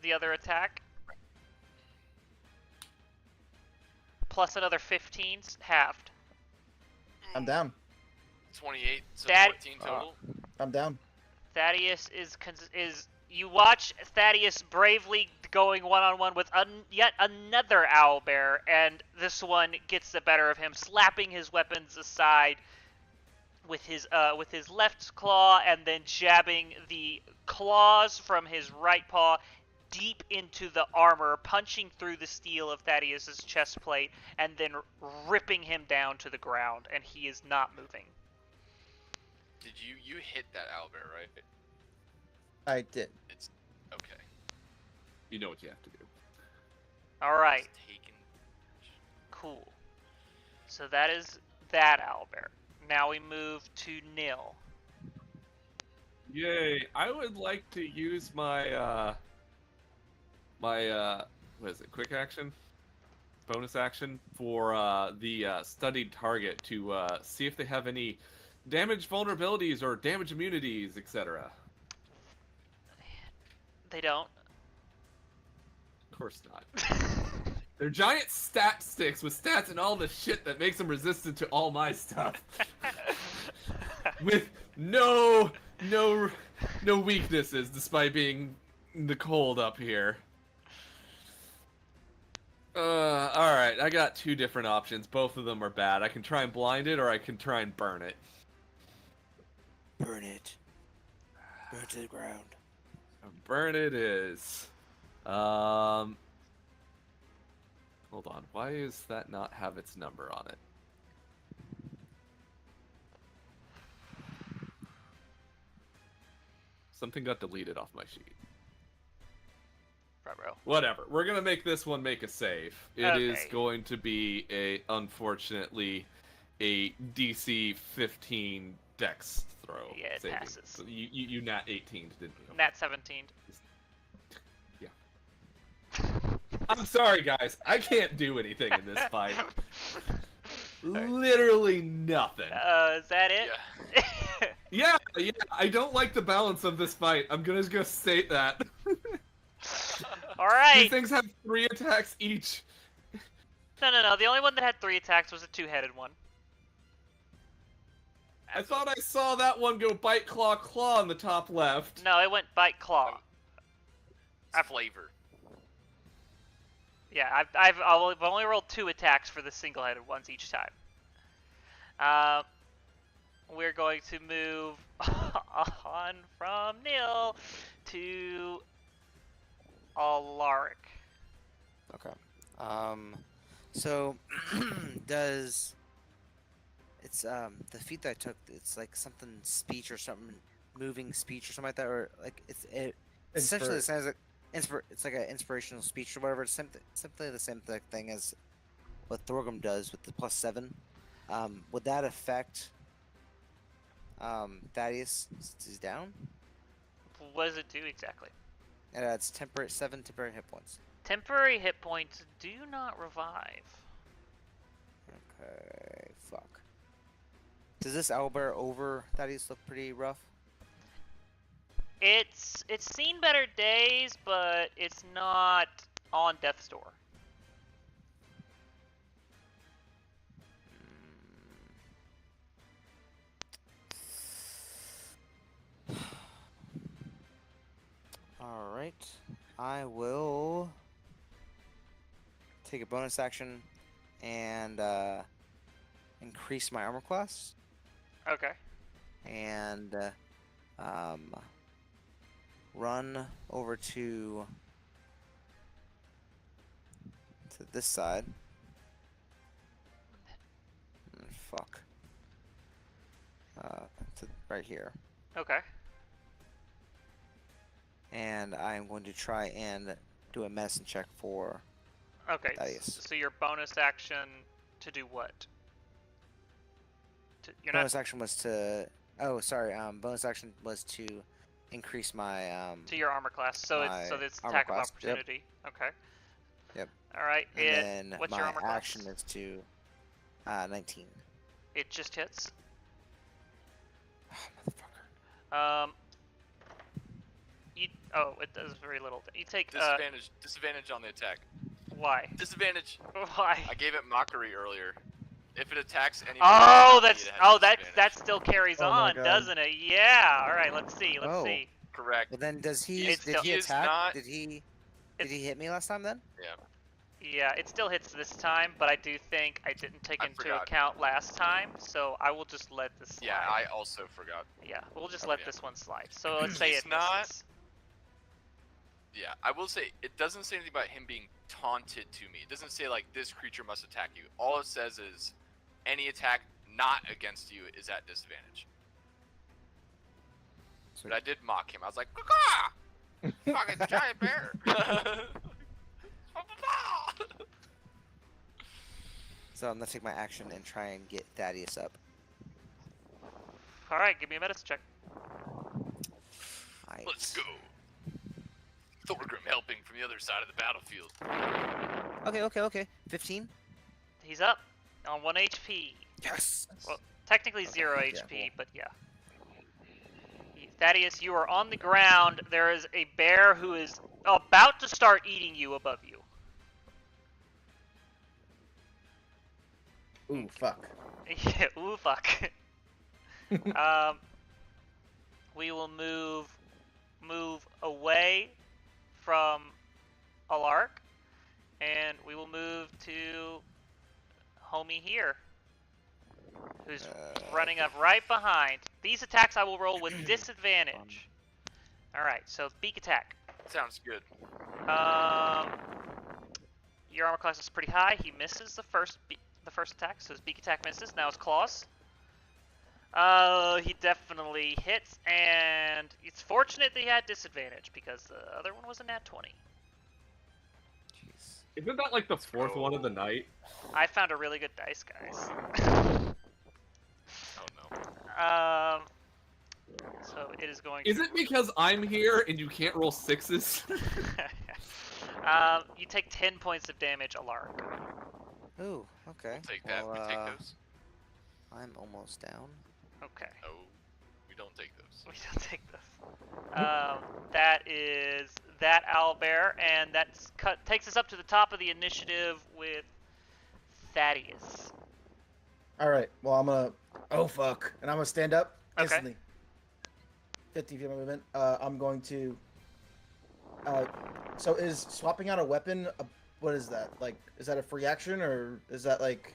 the other attack. Plus another 15 halved. I'm down. 28, so That- 14 total. I'm down. Thaddeus is you watch Thaddeus bravely going one-on-one with yet another owlbear, and this one gets the better of him, slapping his weapons aside with his left claw, and then jabbing the claws from his right paw deep into the armor, punching through the steel of Thaddeus's chest plate, and then ripping him down to the ground, and he is not moving. Did you hit that owlbear, right? I did. It's okay. you know what you have to do. All right. It's taken. Cool. So that is that owlbear. Now we move to nil. Yay! I would like to use my what is it? Quick action, bonus action for the studied target to see if they have any damage vulnerabilities or damage immunities, etc. They don't. Of course not. They're giant stat sticks with stats and all the shit that makes them resistant to all my stuff. With no weaknesses, despite being the cold up here. Alright, I got two different options. Both of them are bad. I can try and blind it, or I can try and burn it. Burn it. Burn to the ground. Burn it is. Hold on. Why does that not have its number on it? Something got deleted off my sheet. Ruh-roh. Whatever. We're gonna make this one make a save. It is Okay. going to be unfortunately, a DC 15 Dex throw. Yeah, it saving. passes. So you nat 18, didn't you? Nat 17. I'm sorry, guys. I can't do anything in this fight. Literally nothing. Is that it? Yeah, I don't like the balance of this fight. I'm gonna just go state that. All These right. things have 3 attacks each. No. The only one that had 3 attacks was a 2-headed one. I thought I saw that one go bite, claw, claw in the top left. No, it went bite claw. It's flavor. Yeah, I've only rolled 2 attacks for the single-headed ones each time. We're going to move on from nil to Alaric. Okay. So does it's the feat that I took? It's like something speech or something, moving speech or something like that, or like it's essentially the same as it's like an inspirational speech or whatever. It's simply the same thing as what Thorgrim does with the +7. Would that affect Thaddeus since he's down? What does it do exactly? It's 7 temporary hit points. Temporary hit points do not revive. Okay, fuck. Does this owlbear over Thaddeus look pretty rough? It's seen better days, but it's not on death's door. Alright. I will take a bonus action and increase my armor class Okay. and run over to this side. Fuck. To right here. Okay. And I'm going to try and do a medicine check for Okay. Thaddeus. So your bonus action to do what? You're bonus action was to bonus action was to increase my not to your armor class. So my it's armor attack of class, yep. opportunity. Okay. Yep. All right. and then what's my your armor action class? is to 19. It just hits. Motherfucker. It does very little. You take Disadvantage on the attack. why? Disadvantage. Why? I gave it mockery earlier. If it attacks anyone, Oh, it has that disadvantage. still carries Oh my on, God. doesn't it? Yeah. All right. Let's see. Let's Oh. see. Correct. But then does he It's did still- he He is attack? not- Did he It's- hit me last time then? Yeah, it still hits this time, but I do think I didn't take I into forgot. account last time, so I will just let this slide. Yeah, I also forgot. Yeah, we'll just Oh, let yeah. this one slide. So let's say He's it not- misses. Yeah, I will say it doesn't say anything about him being taunted to me. It doesn't say like this creature must attack you. All it says is any attack not against you is at disadvantage. So But I did mock him. I was like, "Caw-caw! Fucking giant bear!" So I'm gonna take my action and try and get Thaddeus up. All right, give me a medicine check. Let's go. Thorgrim helping from the other side of the battlefield. Okay. 15. He's up on 1 HP. Yes. Well, technically Okay, 0 yeah, HP, but yeah. Thaddeus, you are on the ground. There is a bear who is about to start eating you above you. Ooh, fuck. Yeah, ooh, fuck. We will move away from Alark, and we will move to homie here, who's running up right behind. These attacks I will roll with disadvantage. All right, so beak attack. Sounds good. Your armor class is pretty high. He misses the first attack, so his beak attack misses. Now his claws. He definitely hits, and it's fortunate that he had disadvantage because the other one was a nat 20. Jeez. Isn't that like the fourth one of the night? I found a really good dice, guys. Oh no. So it is going. Is it because I'm here and you can't roll sixes? You take 10 points of damage, Alark. Ooh, okay. We'll take that. Well, we take those. I'm almost down. Okay. Oh, we don't take those. We don't take this. That is that owlbear, and that's takes us up to the top of the initiative with Thaddeus. All right. Well, I'm gonna. Oh fuck! And I'm gonna stand up Okay. instantly. 15 feet of movement. I'm going to. So is swapping out a weapon? What is that? Like, is that a free action or is that like?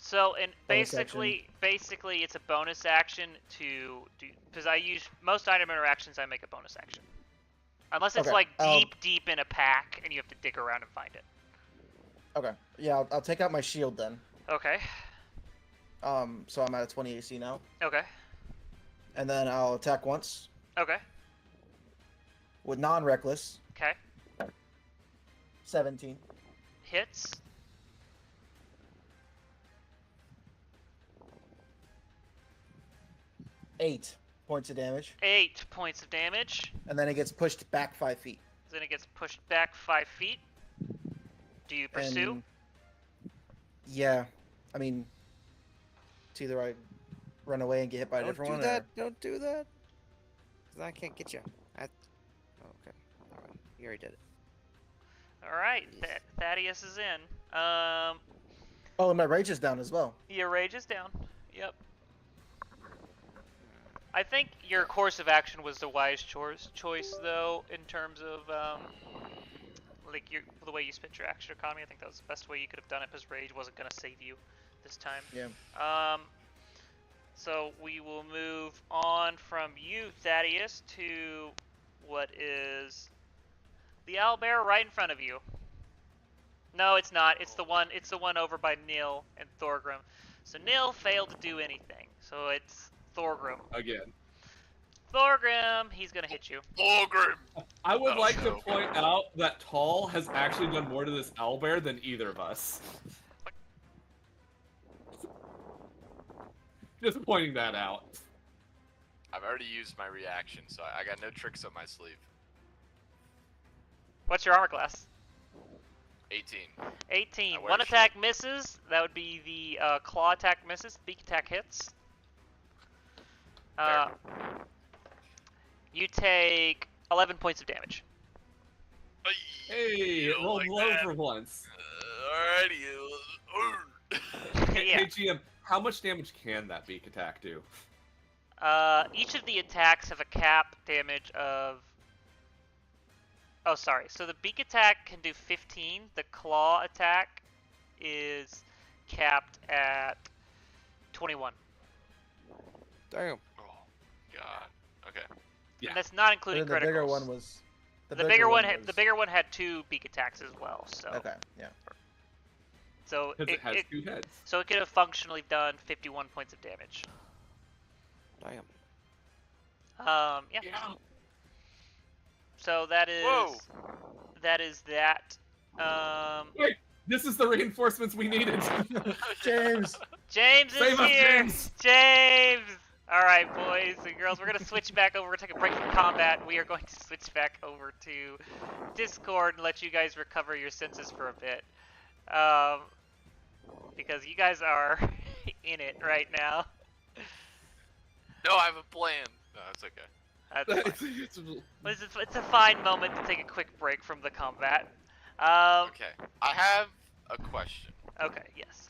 So, and Bonus basically, it's a bonus action to do, because I use most item interactions. I make a bonus action, unless it's Okay, like deep in a pack and you have to dig around and find it. Okay. Yeah, I'll take out my shield then. Okay. So I'm at a 20 AC now, Okay. and then I'll attack once Okay. with non-reckless. Okay. 17. Hits. Eight points of damage, 8 points of damage. and then it gets pushed back 5 feet. Then it gets pushed back 5 feet. Do you pursue? And, yeah, I mean, it's either I run away and get hit by a Don't different do one, that. Don't do that. Cause I can't get you. Okay. Alright. You already did it. All right. Thaddeus is in. or... Oh, and my rage is down as well. Your rage is down. Yep. I think your course of action was the wise choice, though, in terms of like the way you spent your action economy. I think that was the best way you could have done it, because rage wasn't gonna save you this time. Yeah. So we will move on from you, Thaddeus, to what is the owlbear right in front of you. No, it's not. It's the one. It's the one over by Nil and Thorgrim. So Nil failed to do anything. So it's Thorgrim. Again. Thorgrim, he's gonna hit you. Thorgrim! I would Oh, like to no. point out that Tall has actually done more to this owlbear than either of us. Just pointing that out. I've already used my reaction, so I got no tricks up my sleeve. What's your armor class? 18. 18. I wear One a attack misses. That would be the claw attack misses. Beak attack hits. You take 11 points of damage. Hey, it rolled low for once. Alrighty. Yeah. Hey GM, how much damage can that beak attack do? Each of the attacks have a cap damage of... Oh, sorry. So the beak attack can do 15. The claw attack is capped at 21. Damn. Oh, God. Okay. Yeah. And that's not And including then the bigger criticals. one was. The bigger one was... the bigger one had 2 beak attacks as well. So Okay. Yeah. so Because it has 2 heads. so it could have functionally done 51 points of damage. Damn. Yeah. Yeah. So that is Whoa. that. Wait, this is the reinforcements we needed. James. James is Save us, here. James. James. All right, boys and girls, we're gonna switch back over. We're gonna take a break from combat. We are going to switch back over to Discord and let you guys recover your senses for a bit, because you guys are in it right now. No, I have a plan. No, it's okay. That's fine. It's a fine moment to take a quick break from the combat. Okay, I have a question. Okay. Yes.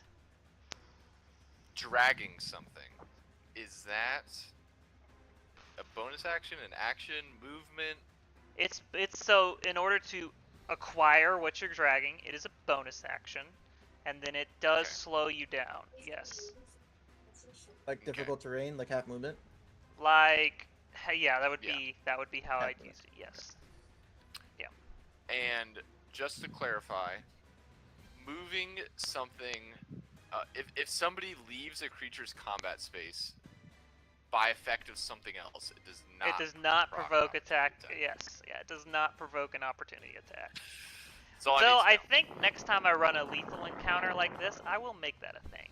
Dragging something, is that a bonus action, an action, movement? It's so in order to acquire what you're dragging, it is a bonus action, and then it does Okay. slow you down. Yes. Like Okay. difficult terrain, like half movement. Like, yeah, that would Yeah. be how Yeah. I'd use it. Yes. And just to clarify, moving something, if somebody leaves a creature's combat space by effect of something else, it does not. It does not provoke attack. attack. Yes. Yeah. It does not provoke an opportunity attack. That's all So I I need to know. think next time I run a lethal encounter like this, I will make that a thing.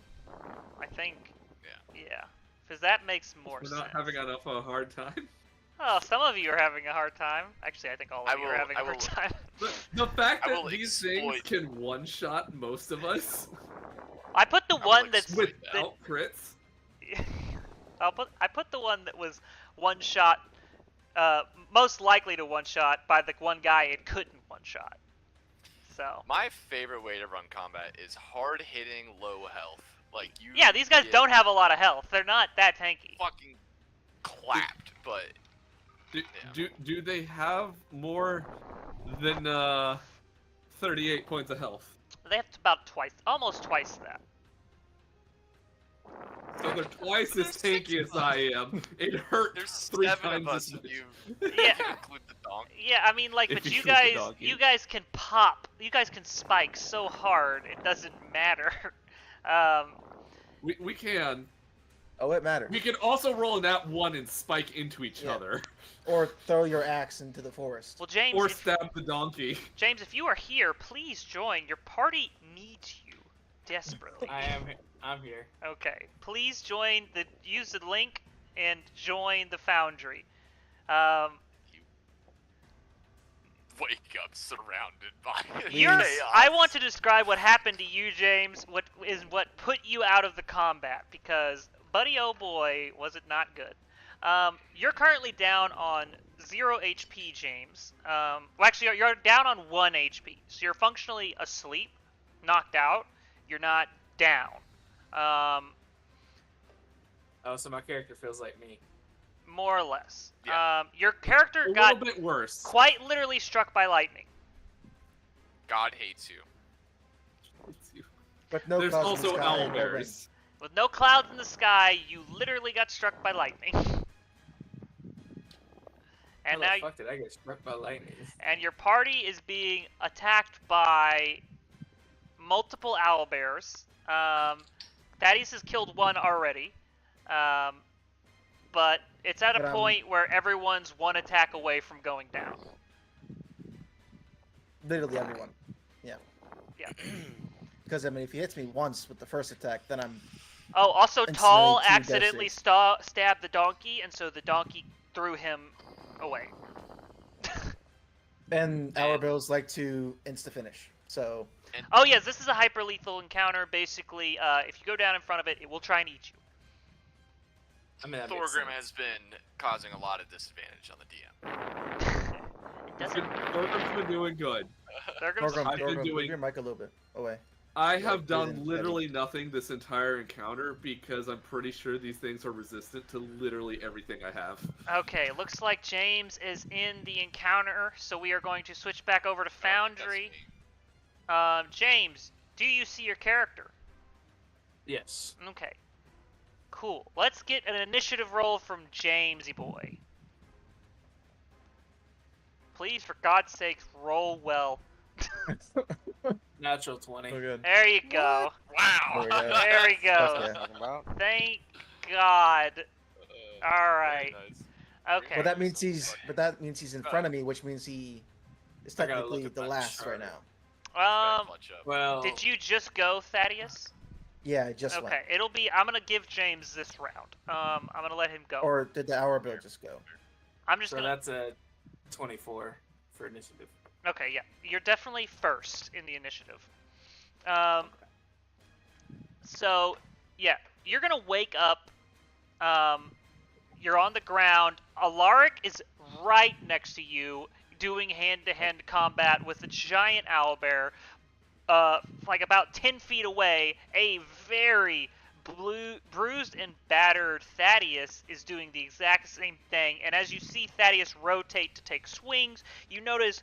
I think. Yeah. Because that makes more We're sense. not having enough of a hard time. Oh, some of you are having a hard time. Actually, I think all of you are having a I hard will- time. The fact I that will these things exploit- can one-shot most of us I put the I will one that's exploit without crits. I put the one that was one shot, most likely to one shot by the one guy it couldn't one shot. So My favorite way to run combat is hard hitting, low health. Like you. yeah, these guys get don't have a lot of health. They're not that tanky. fucking clapped, but Do they have more than 38 points of health? They have about almost twice that. So they're twice as There's six tanky of as I am. It hurt there's 3 7 times of us. as And much. you Yeah. include the donkey. Yeah, I mean, like, If but you you shoot the guys, donkey. you guys can pop. You guys can spike so hard it doesn't matter. We can. Oh, it matters. We can also roll a nat 1 and spike into each Yeah. other. Or throw your axe into the forest. Well, James, Or if, stab the donkey. James, if you are here, please join. Your party needs you desperately. I'm here. Okay, please join use the link and join the Foundry. Wake up surrounded by You're, chaos. I want to describe what happened to you, James. What put you out of the combat, because Buddy Oh Boy was it not good. You're currently down on 0 HP, James. Well, actually, you're down on 1 HP, so you're functionally asleep, knocked out. You're not down. Oh, so my character feels like me. More or less. Yeah. Your character A got little bit worse. quite literally struck by lightning. God hates you. But no There's clouds in the also sky, owl no bears. With no clouds in the sky, you literally got struck by lightning. And How now, the fuck did I get struck by lightning? and your party is being attacked by multiple owlbears. Thaddeus has killed one already, but it's at a But, point where everyone's one attack away from going down. Literally everyone. Yeah. Yeah. Because I mean, if he hits me once with the first attack, then I'm Oh, also, Instantly Tall two accidentally doses. stabbed the donkey, and so the donkey threw him away. and our bills like to insta finish. So Oh yes, this is a hyper lethal encounter. Basically, if you go down in front of it, it will try and eat you. I mean, that makes Thorgrim sense. has been causing a lot of disadvantage on the DM. It doesn't. Thorgrim's been doing good. Thorgrim's- Torgrim, I've been Torgrim, doing- move your mic a little bit away. I Yeah, have done breathing literally nothing this entire encounter because I'm pretty sure these things are resistant to literally everything I have. Okay, looks like James is in the encounter, so we are going to switch back over to Foundry. That's me. James, do you see your character? Yes. Okay. Cool. Let's get an initiative roll from Jamesy boy. Please, for God's sake, roll well. Natural 20. So good. There you go. Wow. There we go. There we go. Okay. Talking about. Thank God. All Very right. nice. Okay. But that means he's in front of me, which means he is I gotta technically look at the my last chart. right now. Better Um, clutch up. Well, did you just go, Thaddeus? Yeah, I just Okay, it'll be. I'm gonna give James this round. I'm gonna let him go. went. Or did the hour bill just go? I'm just So gonna. that's a 24 for initiative. Okay, yeah, you're definitely first in the initiative. Um, so yeah, you're gonna wake up. You're on the ground. Alaric is right next to you, doing hand-to-hand combat with a giant owlbear. Like about 10 feet away, a very bruised and battered Thaddeus is doing the exact same thing. And as you see Thaddeus rotate to take swings, you notice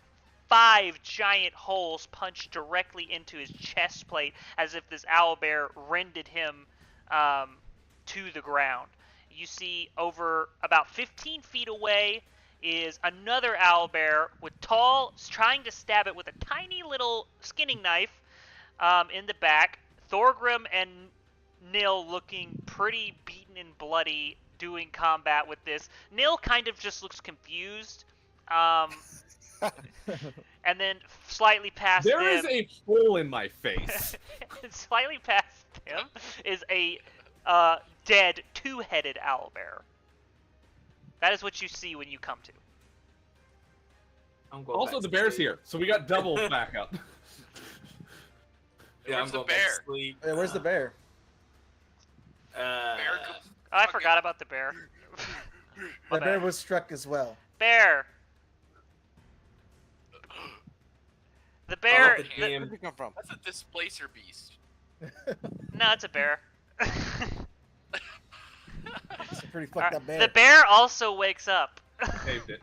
5 giant holes punched directly into his chest plate, as if this owlbear rended him to the ground. You see over about 15 feet away is another owlbear with trying to stab it with a tiny little skinning knife in the back. Thorgrim and Nil looking pretty beaten and bloody doing combat with this. Nil kind of just looks confused. And then slightly past There them, is a hole in my face. slightly past him is a dead two-headed owlbear. That is what you see when you come to. I'm going Also, back the to bear's sleep. here, so we got double backup. Yeah, Where's I'm the going back bear? to sleep. Hey, where's the bear? Uh, Bear I forgot about the bear. My The bear bad. was struck as well. Bear. The oh, bear. the the- Where'd DM. it come from? That's a displacer beast. no, it's a bear. It's a pretty fucked up bear. The bear also wakes up. Shaved it.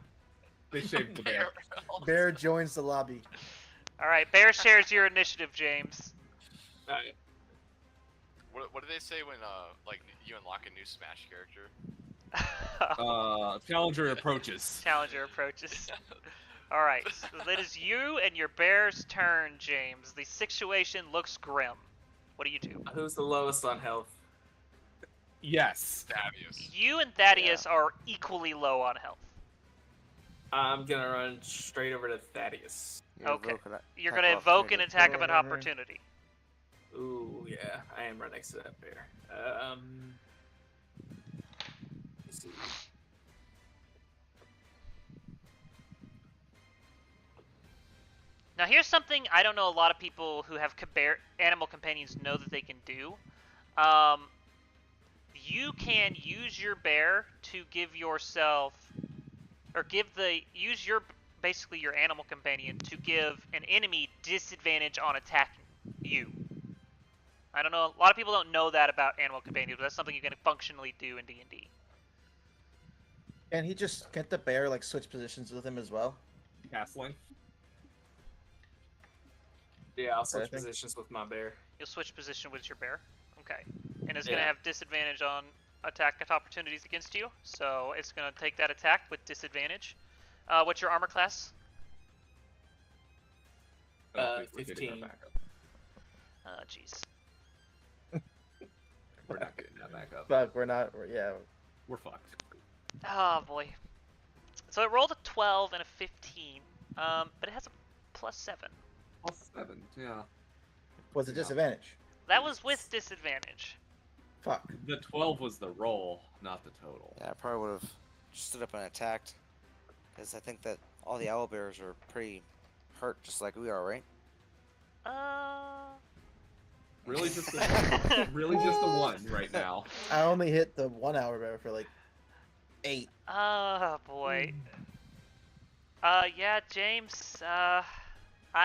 They shaved the bear. Bear joins the lobby. All right, bear shares your initiative, James. Alright. What do they say when like you unlock a new Smash character? Challenger approaches. Challenger approaches. All right, so that is you and your bear's turn, James. The situation looks grim. What do you do? Who's the lowest on health? Yes. Thaddeus. You and Thaddeus are equally low on health. I'm gonna run straight over to Thaddeus. Okay. You're attack going to of invoke an opportunity. attack of an Right. opportunity. Ooh, yeah, I am right next to that bear. Let's see. Now, here's something I don't know a lot of people who have animal companions know that they can do. You can use your bear to give yourself, or use basically your animal companion to give an enemy disadvantage on attacking you. I don't know, a lot of people don't know that about animal companions, but that's something you can functionally do in D&D. And he just get the bear like switch positions with him as well. Castling. Yeah, I'll switch I think- positions with my bear. You'll switch position with your bear. Okay. And it's Yeah. going to have disadvantage on attack opportunities against you, so it's going to take that attack with disadvantage. What's your armor class? I don't think we're getting 15. that backup. Oh, jeez. We're not getting that back up. But yeah. We're fucked. Oh, boy. So it rolled a 12 and a 15, but it has a +7. +7, yeah. Was it Yeah. disadvantage? That was with disadvantage. Fuck. The 12 was the roll, not the total. Yeah, I probably would have stood up and attacked. Because I think that all the owlbears are pretty hurt, just like we are, right? Really just the one right now. I only hit the 1 hour bear for like 8. Oh, boy. Yeah, James, I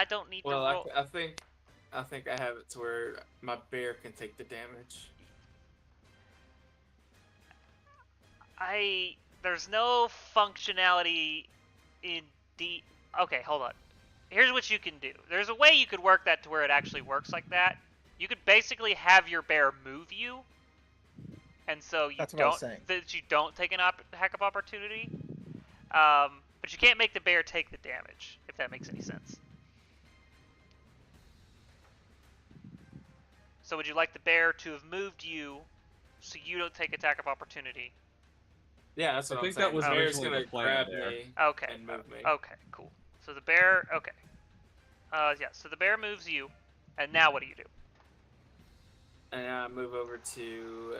don't need Well, to roll. I think I have it to where my bear can take the damage. There's no functionality in D. Okay, hold on. Here's what you can do. There's a way you could work that to where it actually works like that. You could basically have your bear move you, and so That's what I was saying. you don't take an attack of opportunity. But you can't make the bear take the damage, if that makes any sense. So would you like the bear to have moved you, so you don't take attack of opportunity? Yeah, that's what I I'm think saying. that was the bear's originally gonna the plan grab there. me Okay. and move me. Okay, cool. So the bear, okay. Yeah, so the bear moves you, and now what do you do? And I move over to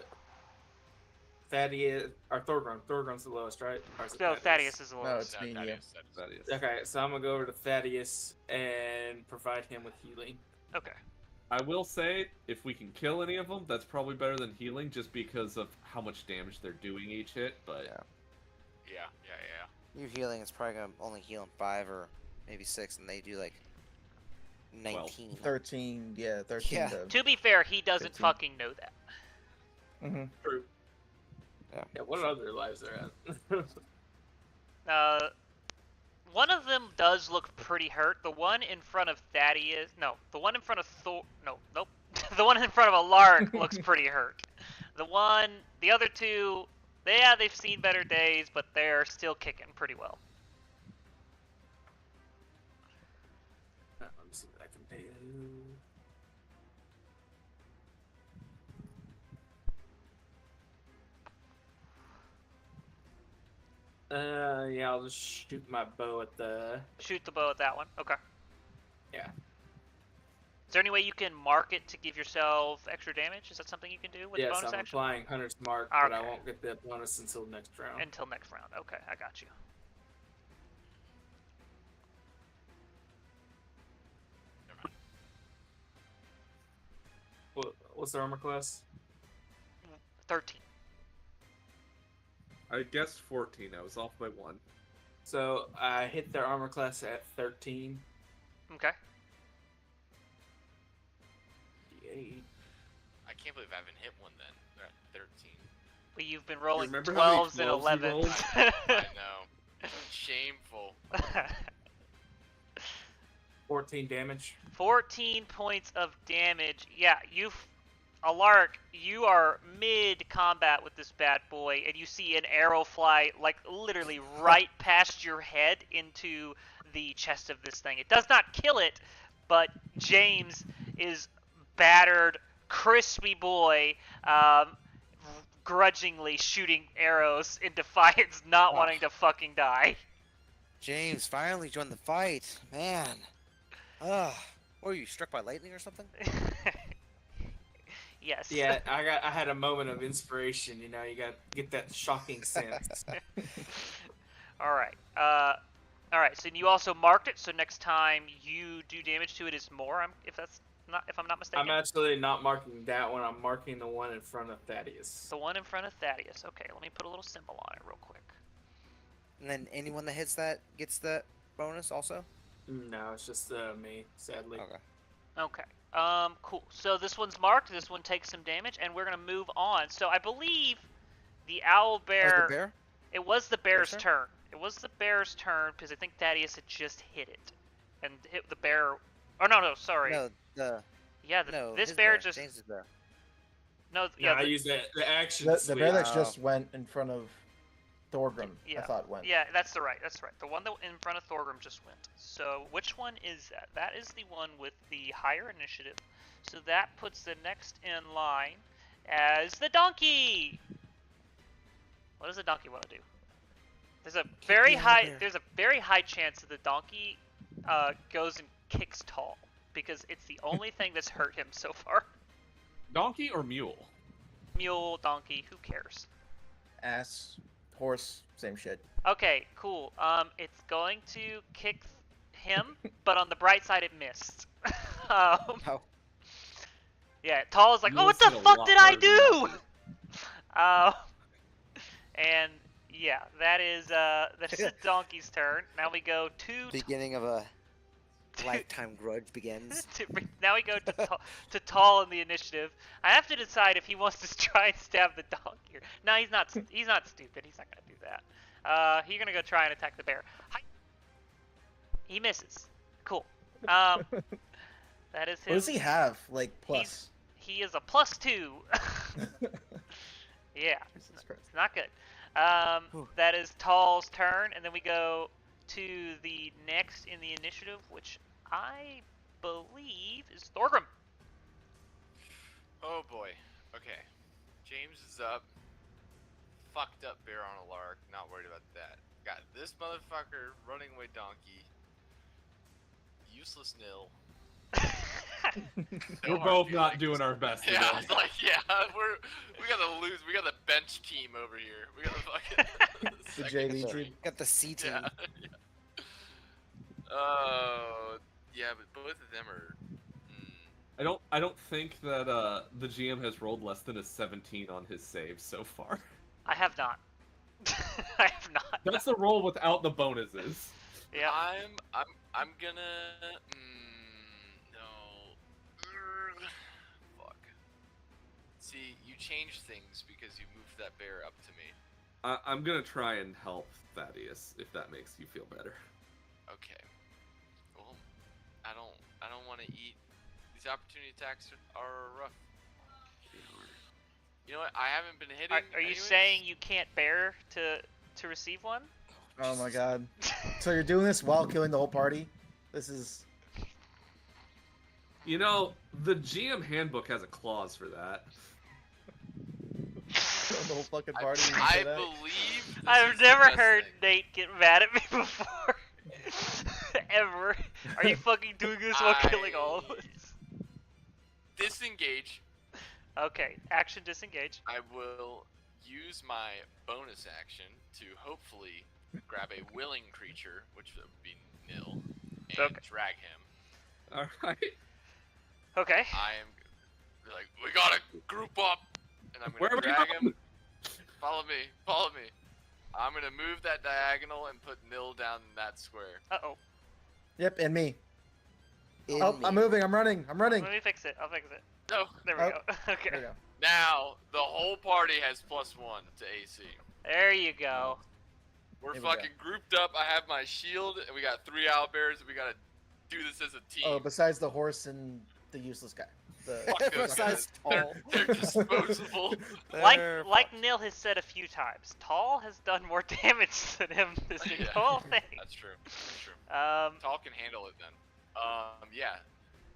Thaddeus or Thorgrim. Thorgrim's the lowest, right? Or is it No, Thaddeus is the No, lowest. it's me and you. That is. Okay, so I'm gonna go over to Thaddeus and provide him with healing. Okay. I will say, if we can kill any of them, that's probably better than healing, just because of how much damage they're doing each hit. But Yeah. Yeah. You healing is probably gonna only heal in 5 or maybe 6, and they do like 19. 13, yeah, 13. Yeah. To be fair, he doesn't 15. fucking know that. Mm-hmm. True. Yeah. Yeah. What other lives are at? One of them does look pretty hurt. The one in front of Thaddeus, no, the one in front of nope. The one in front of Alaric looks pretty hurt. The other two, they've seen better days, but they're still kicking pretty well. Let me see what I can pay. Yeah, I'll just shoot my bow at the. Shoot the bow at that one. Okay. Yeah. Is there any way you can mark it to give yourself extra damage? Is that something you can do with the Yes, bonus I'm action? applying Hunter's Mark, but I Okay. won't get that bonus until next round. Until next round. Okay, I got you. What's the armor class? 13. I guessed 14. I was off by 1. So I hit their armor class at 13. Okay. D8. I can't believe I haven't hit one then. They're at 13. Well, you've been rolling remember how many 12s and 12s you 11s. I know. Shameful. 14 damage. 14 points of damage. Yeah, Alaric, you are mid-combat with this bad boy, and you see an arrow fly, like, literally right past your head into the chest of this thing. It does not kill it, but James is battered, crispy boy, grudgingly shooting arrows in defiance, not wanting to fucking die. James finally joined the fight, man. Ugh. What, were you struck by lightning or something? Yes. Yeah, I had a moment of inspiration. You know, you got get that shocking sense. All right. All right. So you also marked it. So next time you do damage to it is more. If I'm not mistaken. I'm actually not marking that one. I'm marking the one in front of Thaddeus. The one in front of Thaddeus. Okay. Let me put a little symbol on it real quick. And then anyone that hits that gets that bonus also? No, it's just me, sadly. Okay. Okay. Cool. So this one's marked. This one takes some damage, and we're gonna move on. So I believe the owl bear. Oh, the bear? It was the bear's turn? turn. It was the bear's turn because I think Thaddeus had just hit it, and hit the bear. Oh no, sorry. No, Yeah, this his bear just. James's bear. No, Yeah, yeah, I used the action. The bear that Wow. just went in front of Thorgrim, Yeah. I thought went. yeah, that's right. That's right. The one that in front of Thorgrim just went. So which one is that? That is the one with the higher initiative. So that puts the next in line as the donkey. What does the donkey want to do? There's a very the high. bear. There's a very high chance that the donkey goes and kicks Tall because it's the only thing that's hurt him so far. Donkey or mule? Mule, donkey, who cares? Ass, horse, same shit. Okay, cool. It's going to kick him, but on the bright side, it missed. Oh. Yeah, Tall is like, Mule's oh, what the hit a fuck lot did I harder than do? And yeah, that's the donkey's turn. Now we go to Beginning of a lifetime grudge begins. now we go to Tall in the initiative. I have to decide if he wants to try and stab the donkey. No, he's not. He's not stupid. He's not gonna do that. He's gonna go try and attack the bear. Hi. He misses. Cool. That is his. What does he have? Like plus? He is a +2. Yeah, Jesus Christ. it's not good. Whew. That is Tall's turn, and then we go to the next in the initiative, which I believe is Thorgrim. Oh boy. Okay. James is up. Fucked up bear on a lark. Not worried about that. Got this motherfucker running away donkey. Useless nil. We're both not doing our best. Yeah, today. I was like, yeah, we gotta lose. We got the bench team over here. We got the fucking The second JV string. team. Got the C team. Yeah. Oh, yeah, but both of them are. I don't think that the GM has rolled less than a 17 on his saves so far. I have not. I have not. That's the roll without the bonuses. Yeah. I'm gonna. No. Fuck. See, you changed things because you moved that bear up to me. I'm gonna try and help Thaddeus if that makes you feel better. Okay. Well, I don't want to eat. These opportunity attacks are rough. You know what? I haven't been hitting. Are you anyways. saying you can't bear to receive one? Oh my god. So you're doing this while killing the whole party? This is. You know, the GM handbook has a clause for that. Killing the whole fucking party. when you I say that? believe. This I've is the never best heard thing. Nate get mad at me before. Ever. Are you fucking doing this while killing all of us? Disengage. Okay, action disengage. I will use my bonus action to hopefully grab a willing creature, which would be Nil, and Okay. drag him. Alright. Okay. I am like, we gotta group up, and I'm Where gonna are we drag going? him. Follow me, follow me. I'm gonna move that diagonal and put Nil down in that square. Uh-oh. Yep, and me. In Oh, me. I'm moving. I'm running. I'm running. Let me fix it. I'll fix it. No. There we Oh. go. Okay. There we go. Now the whole party has +1 to AC. There you go. We're Here we go. fucking grouped up. I have my shield, and we got 3 owlbears, and we gotta do this as a team. Oh, besides the horse and the useless guy. The Fuck those Besides guys. Tall. They're disposable. Like They're like fucked. Nil has said a few times, Tall has done more damage than him this Yeah. whole thing. That's true. That's true. Tall Can handle it then. Yeah.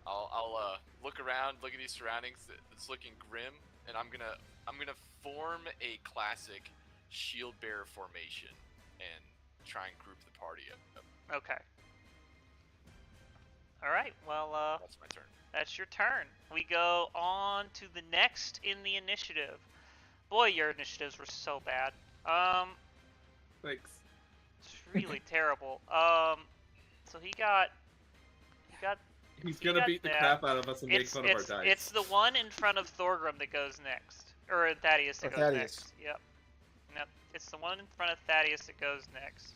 I'll look around, look at these surroundings. It's looking grim, and I'm gonna form a classic shield bearer formation and try and group the party up. Okay. All right. Well, That's my turn. that's your turn. We go on to the next in the initiative. Boy, your initiatives were so bad. Thanks. It's really terrible. So he got He's You gonna got beat the that. crap out of us and make it's fun of our dice. it's the one in front of Thorgrim that goes next, or Thaddeus that Or goes Thaddeus. next. Yep. It's the one in front of Thaddeus that goes next.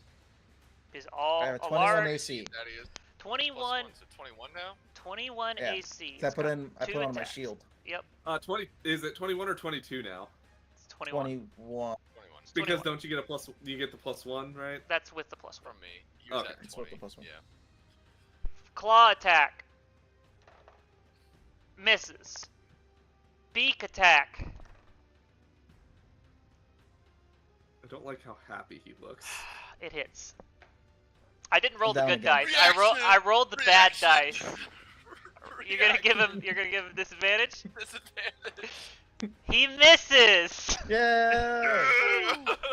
Is all I have a 21 large AC. That is 21 +1, so 21 now. 21 Yeah. AC. I put Two on my attacks. shield. Yep, 20. Is it 21 or 22 now? it's 21. 21. 21 Because 21. don't you get a plus? You get the +1, right? That's with the +1. from me. Use Okay. that It's worth 20. the +1. Yeah. Claw attack. Misses. Beak attack. I don't like how happy he looks. It hits. I didn't roll the Down good again. dice. I rolled the bad dice. Reaction. You're gonna give him disadvantage? Disadvantage. He misses. Yeah.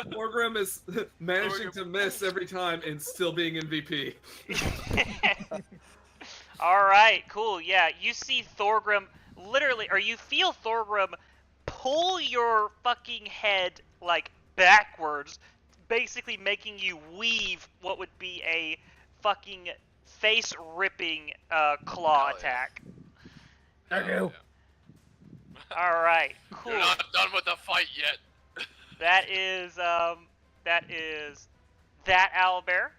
Morgrim is managing Morgrim. to miss every time and still being MVP. All right, cool. Yeah, you see Thorgrim literally, or you feel Thorgrim pull your fucking head like backwards, basically making you weave what would be a fucking face-ripping claw Hell yeah. attack. Thank you. All right, cool. You're not done with the fight yet. That is that owlbear.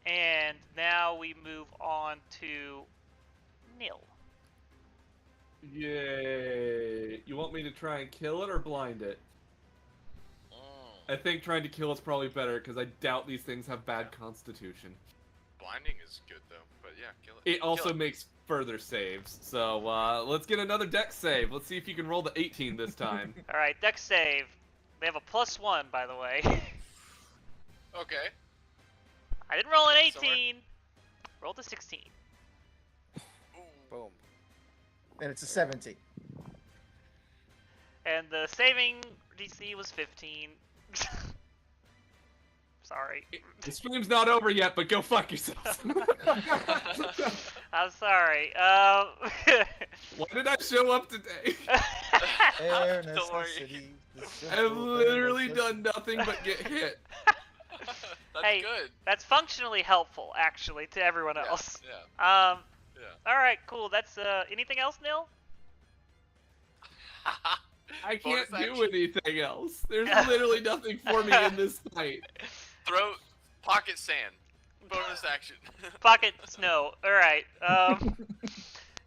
And now we move on to Nil. Yay! You want me to try and kill it or blind it? I think trying to kill is probably better because I doubt these things have bad constitution. Blinding is good though, but yeah, kill it. It also Kill makes further saves. So let's get another dex save. Let's see if you can roll the 18 this time. All right, dex save. They have a +1, by the way. Okay. I didn't roll an Okay, so 18. Rolled a 16. Boom. And it's a 17. And the saving DC was 15. Sorry. The stream's not over yet, but go fuck yourself. I'm sorry. Why did I show up today? Air Don't worry. necessity. the I've simple air literally necessity. done nothing but get hit. That's Hey. good. That's functionally helpful, actually, to everyone Yeah, else. yeah. Yeah. All right, cool. That's anything else, Nil? I Bonus can't do action. anything else. There's literally nothing for me in this fight. Throw pocket sand. Bonus action. Pocket snow. All right.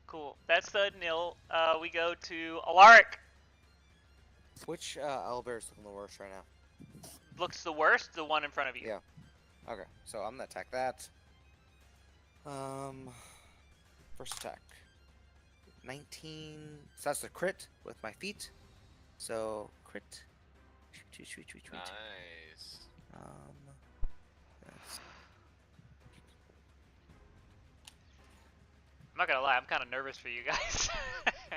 Cool. That's the Nil. We go to Alaric. Which owlbear is looking the worst right now? Looks the worst. The one in front of you. Yeah. Okay, so I'm gonna attack that. First attack. 19. So that's a crit with my feet. So crit. Sweet. Nice. That's- I'm not gonna lie. I'm kind of nervous for you guys.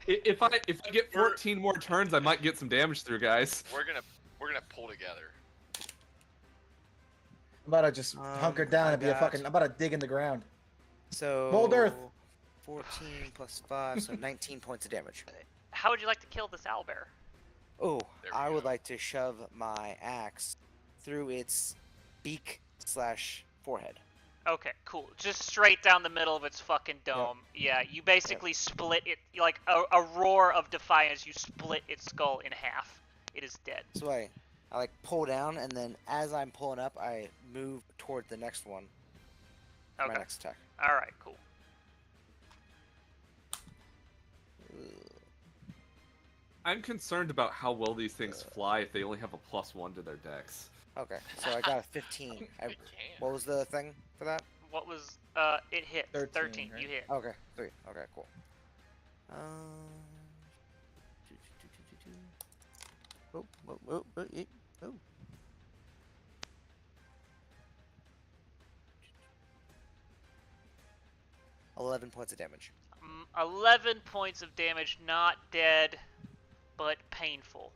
If I get 14 more turns, I might get some damage through, guys. We're gonna pull together. I'm about to just hunker down I and be a got- fucking. I'm about to dig in the ground. So Mold Earth. 14 plus 5, so 19 points of damage. How would you like to kill this owlbear? Oh, There we I would go. like to shove my axe through its beak / forehead. Okay, cool. Just straight down the middle of its fucking dome. Yeah, you basically split it like a roar of defiance. You split its skull in half. It is dead. So I like pull down, and then as I'm pulling up, I move toward the next one. For Okay. My next attack. All right, cool. I'm concerned about how well these things fly if they only have a +1 to their dex. Okay, so I got a 15. They can. What was the thing for that? What was it hit 13, right? You hit. Okay, 3. Okay, cool. Oh. 11 points of damage. 11 points of damage, not dead, but painful.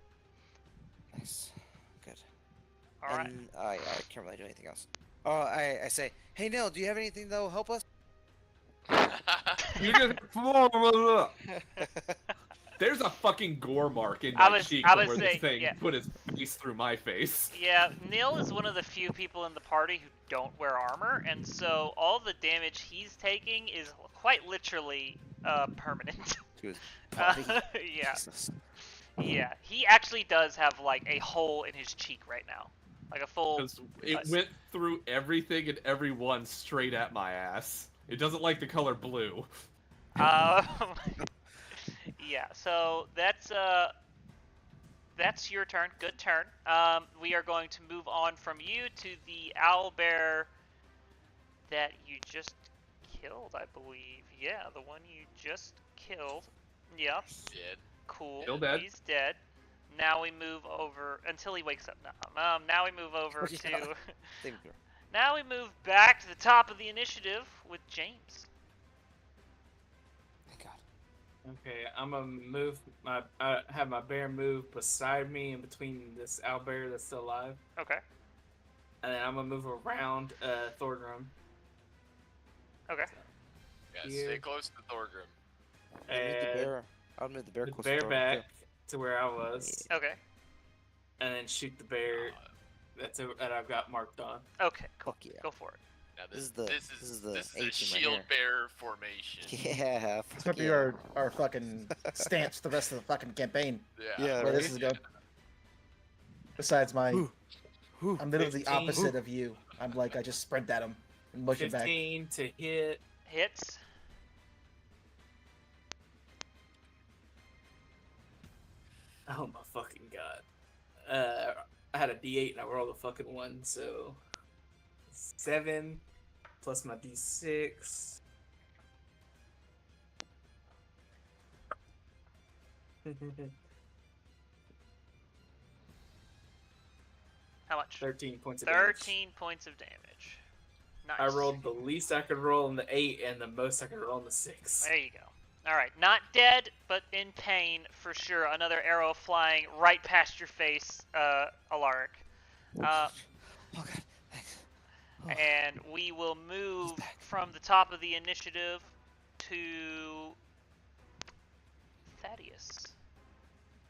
Nice. Good. All right. And I can't really do anything else. Oh, I say, hey Neil, do you have anything that'll help us? You just There's a fucking gore mark in I my was- cheek I from was where saying, this thing yeah. put his face through my face. Yeah, Neil is one of the few people in the party who don't wear armor, and so all the damage he's taking is quite literally permanent. To his body. Yeah, Jesus. yeah. He actually does have like a hole in his cheek right now, like a full. 'Cause it Nice. went through everything and everyone straight at my ass. It doesn't like the color blue. Um, yeah. So that's your turn. Good turn. We are going to move on from you to the owlbear that you just killed, I believe. Yeah, the one you just killed. Yep. Dead. Cool. Still dead. He's dead. Now we move over until he wakes up. No. Now we move over Yeah. to. Same here. Now we move back to the top of the initiative with James. Thank God. Okay, I'm gonna move have my bear move beside me in between this owlbear that's still alive, Okay. and then I'm gonna move around Thorgrim. Okay. Yeah, Here. stay close to Thorgrim. I'll move the And bear. I'll move the bear the closer bear to back to where I was, Okay. and then shoot the bear that I've got marked on. Okay. Cool. Fuck yeah. Go for it. Now This is the- this this is is the the H in my shield hair. bear formation. Yeah. This Fuck might be yeah. our fucking stance the rest of the fucking campaign. Yeah. Yeah, Where this right? is going. Besides my, Whew. I'm literally the 15. opposite of you. I'm like I just sprint at him and mush it back. 15 to hit. Hits. Oh my fucking god. I had a D8 and I rolled a fucking 1, so 7 plus my D6. How much? 13 points of damage. 13 points of damage. Nice. I rolled the least I could roll in the 8 and the most I could roll in the 6. There you go. All right, not dead, but in pain for sure. Another arrow flying right past your face, Alaric. Oh God. Thanks. Oh. And we will move from the top of the initiative to Thaddeus.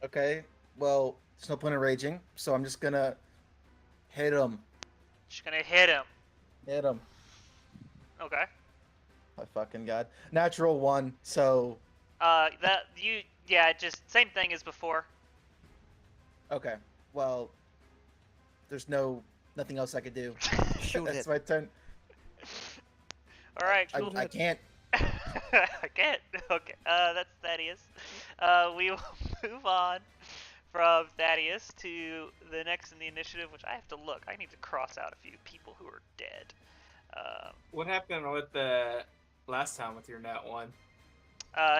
Okay. Well, there's no point in raging, so I'm just gonna hit him. Just gonna hit him. Hit him. Okay. My fucking god. Natural 1. So Just same thing as before. okay. Well, there's nothing else I could do. Shoot That's it. my turn. All right, I, cool. I can't. I can't. Okay. That's Thaddeus. We will move on from Thaddeus to the next in the initiative, which I have to look. I need to cross out a few people who are dead. What happened with the last time with your nat 1?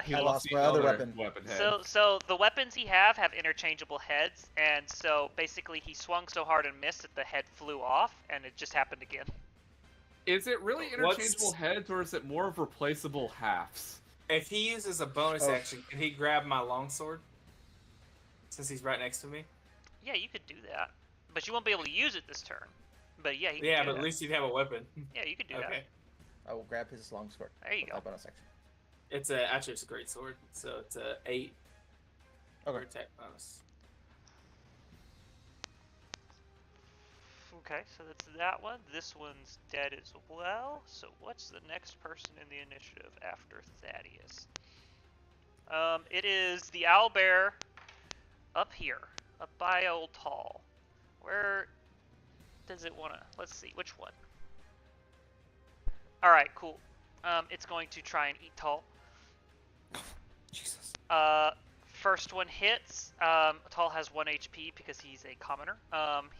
He I lost the my other other weapon. head. So the weapons he have interchangeable heads, and so basically he swung so hard and missed that the head flew off, and it just happened again. Is it really What's- interchangeable heads, or is it more of replaceable halves? If he uses a bonus Oh. action, can he grab my longsword? Since he's right next to me? Yeah, you could do that, but you won't be able to use it this turn. But yeah, he can Yeah, do but that. at least he'd have a weapon. Yeah, you could do Okay. I will grab his longsword. There you with go. my bonus action. Actually it's a great sword, so it's a 8 Okay. attack bonus. Okay, so that's that one. This one's dead as well. So what's the next person in the initiative after Thaddeus? It is the owlbear up here, up by Old Tall. Where does it wanna? Let's see, which one? All right, cool. It's going to try and eat Tall. Jesus. First one hits. Tall has 1 HP because he's a commoner.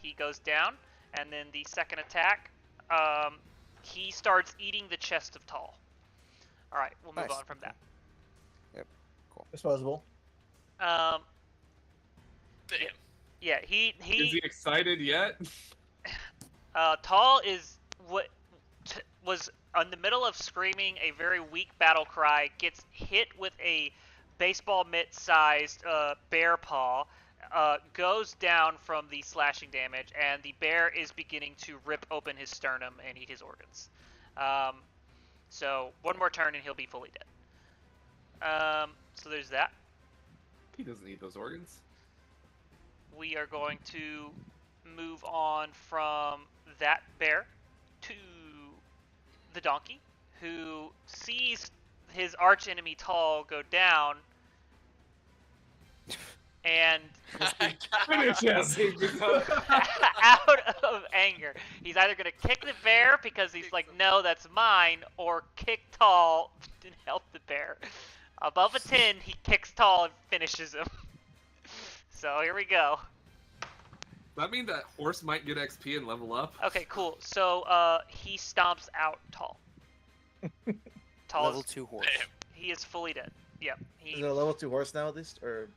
He goes down, and then the second attack, he starts eating the chest of Tall. All right, we'll move Nice. on from that. Disposable. Um, Damn. yeah, Is he excited yet? Tall is was in the middle of screaming a very weak battle cry, gets hit with a baseball mitt-sized bear paw, goes down from the slashing damage, and the bear is beginning to rip open his sternum and eat his organs. So one more turn and he'll be fully dead. So there's that. He doesn't need those organs. We are going to move on from that bear to the donkey, who sees his archenemy Tall go down, and Finish him! out of anger, he's either going to kick the bear because he's like, no, that's mine, or kick Tall and help the bear. Above a 10, he kicks Tall and finishes him. So here we go. That mean that horse might get XP and level up? Okay, cool. So he stomps out Tall. Tall Level is, 2 horse. Damn. he is fully dead. Yep. Is it a level 2 horse now at least? Or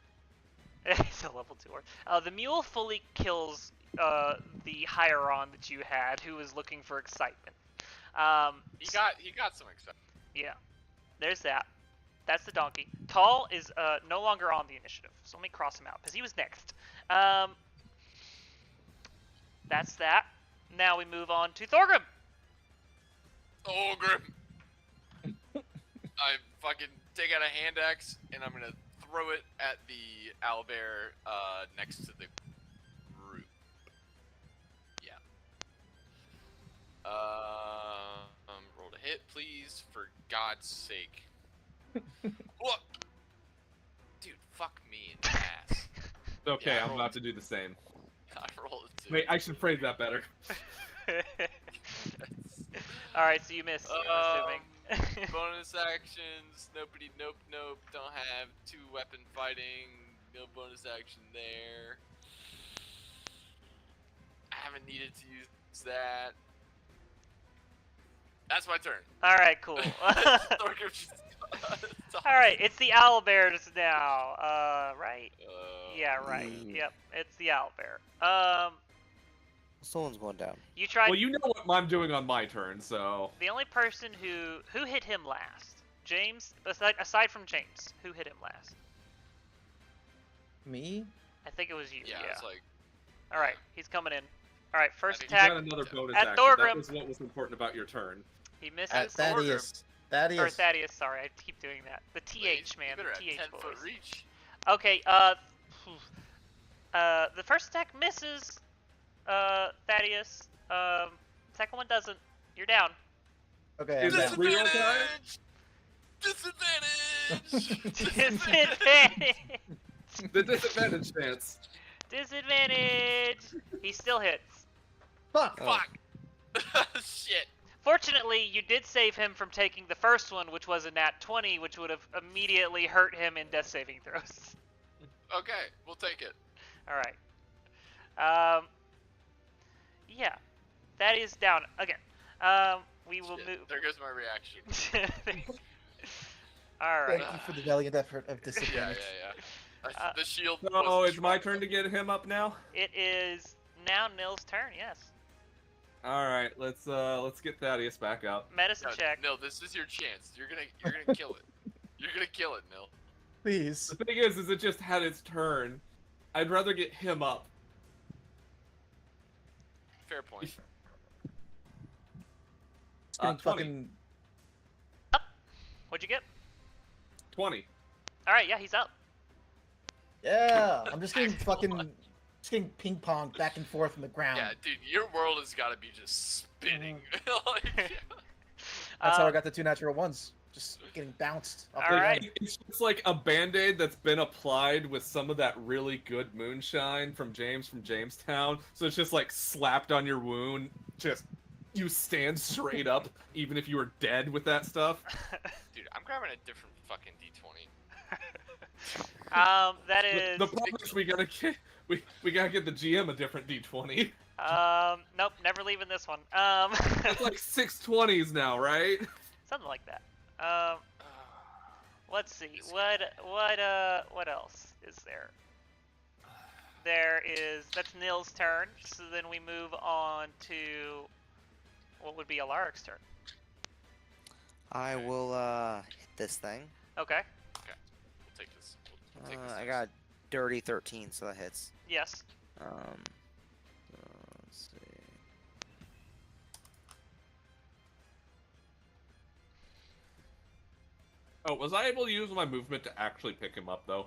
He's a level 2 horse. The mule fully kills the Hieron that you had, who was looking for excitement. He got some excitement. Yeah. There's that. That's the donkey. Tall is no longer on the initiative, so let me cross him out, because he was next. That's that. Now we move on to Thorgrim. Ogre. I fucking take out a hand axe and I'm gonna throw it at the owlbear next to the group. Yeah. Roll to hit, please, for God's sake. What? Dude, fuck me in the ass. Okay, Yeah, I'm roll. about to do the same. I rolled a 2. Wait, I should phrase that better. Alright, so you miss, I'm assuming. Bonus actions. Nobody. Nope. Don't have 2 weapon fighting. No bonus action there. I haven't needed to use that. That's my turn. Alright, cool. Thorgrim just- Alright, it's the owlbears now. Right? Yeah, right. Mm. Yep, it's the owlbear. Someone's going down. You tried. Well, you know what I'm doing on my turn, so... The only person who hit him last, James. Aside from James, who hit him last? me? I think it was you. Yeah, it's like All right, he's coming in. All right, first think You attack. got another bonus At action. Thorgrim. That was what was important about your turn. He misses. At Thaddeus. Thaddeus. Thaddeus, sorry, I keep doing that. The TH, man, You the better TH have 10 foot boys. reach. Okay, the first attack misses, Thaddeus. Second one doesn't. You're down. Okay, Is I'm this down. real time? Disadvantage! Disadvantage! The disadvantage stance. Disadvantage! He still hits. Fuck. Oh. Fuck! Shit. Fortunately, you did save him from taking the first one, which was a nat 20, which would have immediately hurt him in death saving throws. Okay, we'll take it. Alright. Yeah. That is down again. We will Shit, move. there goes my reaction. Alright. Thank you for the valiant effort of Yeah, disadvantage. yeah. The shield. So wasn't it's my strong turn to get him up now. It is now Nil's turn, yes. All right, let's get Thaddeus back up. Medicine enough. check. Nil, this is your chance. You're gonna kill it. You're gonna kill it, Nil. Please. The thing is it just had its turn. I'd rather get him up. Fair point. It's getting 20. fucking. What'd you get? 20. Alright, yeah, he's up. Yeah, I'm just getting fucking. Just getting ping pong back and forth on the ground. Yeah, dude, your world has got to be just spinning. Like, That's how I got the 2 natural ones. Just getting bounced. Off the Alright. ground. It's just like a band-aid that's been applied with some of that really good moonshine from Jamestown. So it's just like slapped on your wound. Just you stand straight up, even if you were dead with that stuff. dude, I'm grabbing a different fucking D20. That is. The problem is we gotta get the GM a different D20. Nope, never leaving this one. It's like 620s now, right? Something like that. Let's see. What else is there? That's Nil's turn. So then we move on to what would be Alaric's turn. I will hit this thing. Okay. We'll take this. We'll take this I next. got dirty 13, so that hits. Yes. Let's see. Oh, was I able to use my movement to actually pick him up though?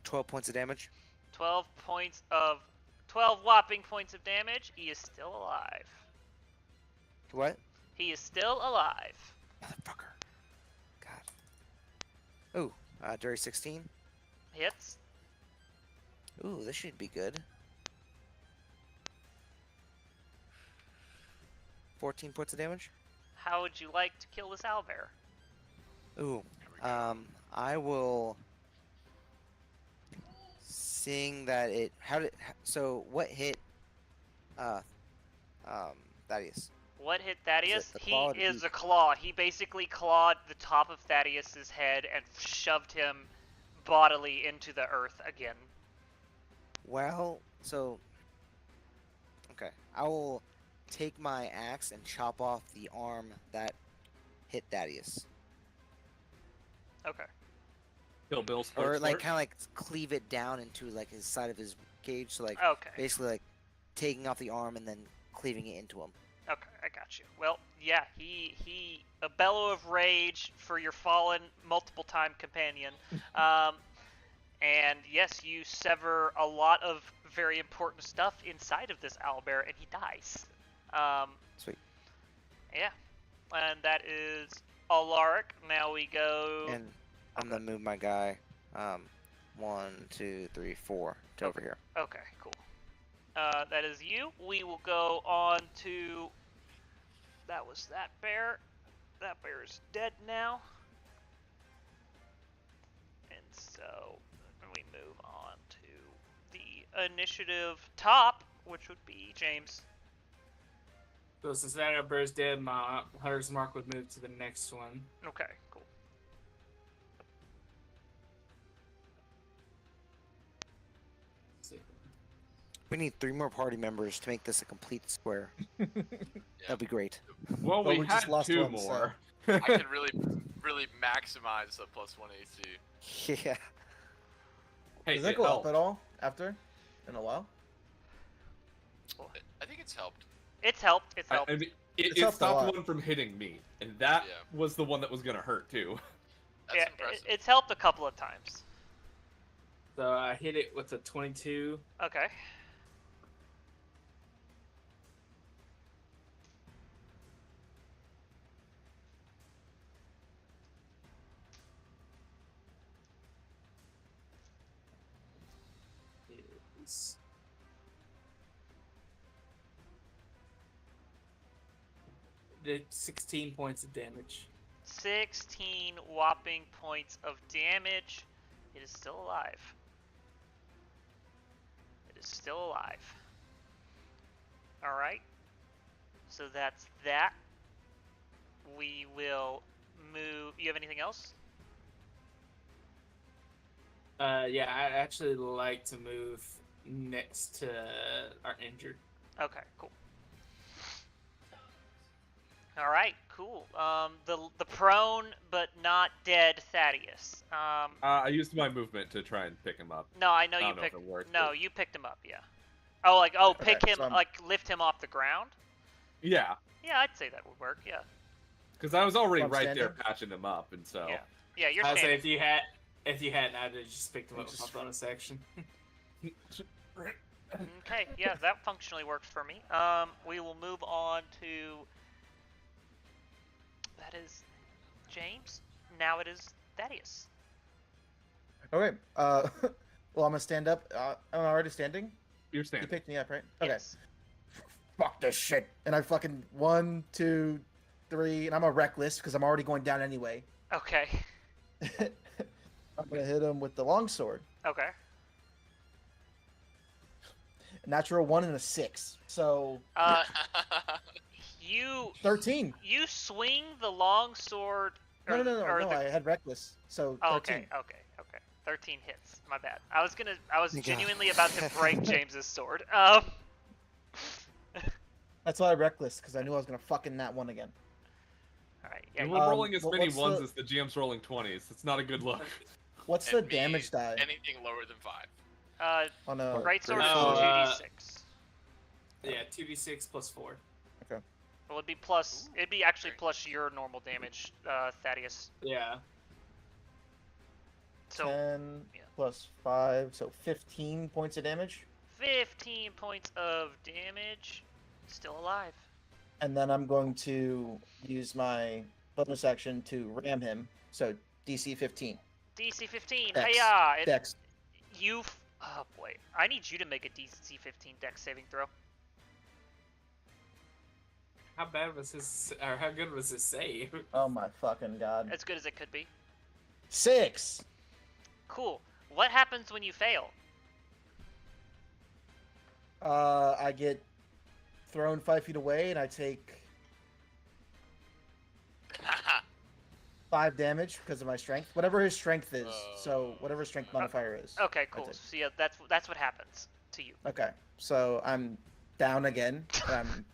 12 points of damage. 12 whopping points of damage. He is still alive. What? He is still alive. Motherfucker. God. Ooh, dirty 16. Hits. Ooh, this should be good. 14 points of damage. How would you like to kill this owlbear? Ooh, I will. Seeing that it, so what hit, Thaddeus? What hit Thaddeus? the He claw or the is beak? a claw. He basically clawed the top of Thaddeus's head and shoved him bodily into the earth again. Well, so, okay, I will take my axe and chop off the arm that hit Thaddeus, Okay. Kill Bill's or first like flirt? kind of like cleave it down into like his side of his cage, so like Okay. basically like taking off the arm and then cleaving it into him. Okay, I got you. Well, yeah, he a bellow of rage for your fallen multiple time companion. And yes, you sever a lot of very important stuff inside of this owlbear, and he dies. Sweet. Yeah, and that is Alaric. Now we go. And I'm gonna move my guy, 1, 2, 3, 4 to over here. Okay, cool. That is you. We will go on to. That was that bear. That bear is dead now. And so we move on to the initiative top, which would be James. So since that bear's dead, my hunter's mark would move to the next one. Okay, cool. Let's see. We need 3 more party members to make this a complete square. That'd be great. Well, Well, we we had just lost 2 one, so- more. I could really maximize the +1 AC. Yeah. Hey, Does that it go helped. up at all after? In a while? I think it's helped. It's helped. It's I helped. mean, It's it helped a stopped lot. one from hitting me, and that Yeah. was the one that was gonna hurt too. That's yeah, impressive. it's helped a couple of times. So I hit it with a 22. Okay. Is- Did 16 points of damage. 16 whopping points of damage. It is still alive. It is still alive. Alright. So that's that. We will move. You have anything else? Yeah, I'd actually like to move next to our injured. Okay, cool. Alright, cool. The prone but not dead Thaddeus. I used my movement to try and pick him up. No, I know I you don't know if picked. it worked, No, but- you picked him up. Yeah. Oh, like pick Okay, him, so I'm- like lift him off the ground. Yeah, Yeah, I'd say that would work. Yeah. because I was already I'm right there standing? patching him up, and so Yeah. Yeah, you're I would say standing. if you hadn't, I'd have just picked him up with Just- my bonus action. Okay, yeah, that functionally works for me. We will move on to. That is James. Now it is Thaddeus. Okay. Well, I'm gonna stand up. I'm already standing. you're You standing. picked me up, right? Okay. Yes. Fuck this shit. And I fucking 1, 2, 3, and I'm a reckless because I'm already going down anyway. Okay. I'm gonna hit him with the longsword. Okay. Natural 1 and a 6. So You 13. swing the long sword. No, no, or no. the- I had reckless. So 13. Oh, okay. 13 hits. My bad. I was Yeah. genuinely about to break James's sword. That's why I reckless because I knew I was gonna fucking nat 1 again. All right. Yeah. And You, we're rolling as many what's ones the- as the GM's rolling 20s. It's not a good look. What's And the me, damage die Anything lower than 5. on a great sword is No, 2d6. Yeah, 2d6 plus 4. Well, it'd be plus. It'd be actually plus your normal damage, Thaddeus. Yeah. So 10 yeah. plus 5, so 15 points of damage. 15 points of damage. Still alive. And then I'm going to use my bonus action to ram him. So DC 15. DC 15. Dex. Hiya! Dex. Oh boy, I need you to make a DC 15 Dex saving throw. How bad was his, or how good was his save? Oh my fucking god. As good as it could be. 6. Cool. What happens when you fail? I get thrown 5 feet away and I take 5 damage because of my strength. Whatever his strength is. So whatever his strength modifier is. Okay, cool. did. So yeah, that's what happens to you. Okay. So I'm down again. I'm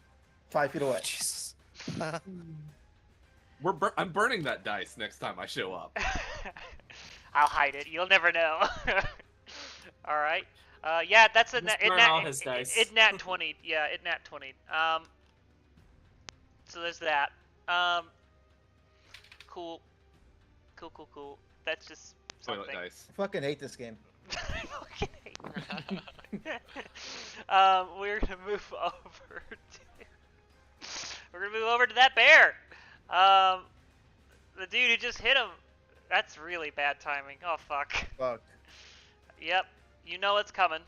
5 feet away. Jesus. I'm burning that dice next time I show up. I'll hide it. You'll never know. All right. Yeah, that's a Just it burn nat, all his dice. It nat 20. Yeah, it nat 20. So there's that. Cool. Cool. That's just Toilet something. dice. I fucking hate this game. I fucking hate it. We're gonna move over to that bear. The dude who just hit him. That's really bad timing. Oh fuck. Fuck. Yep. You know it's coming.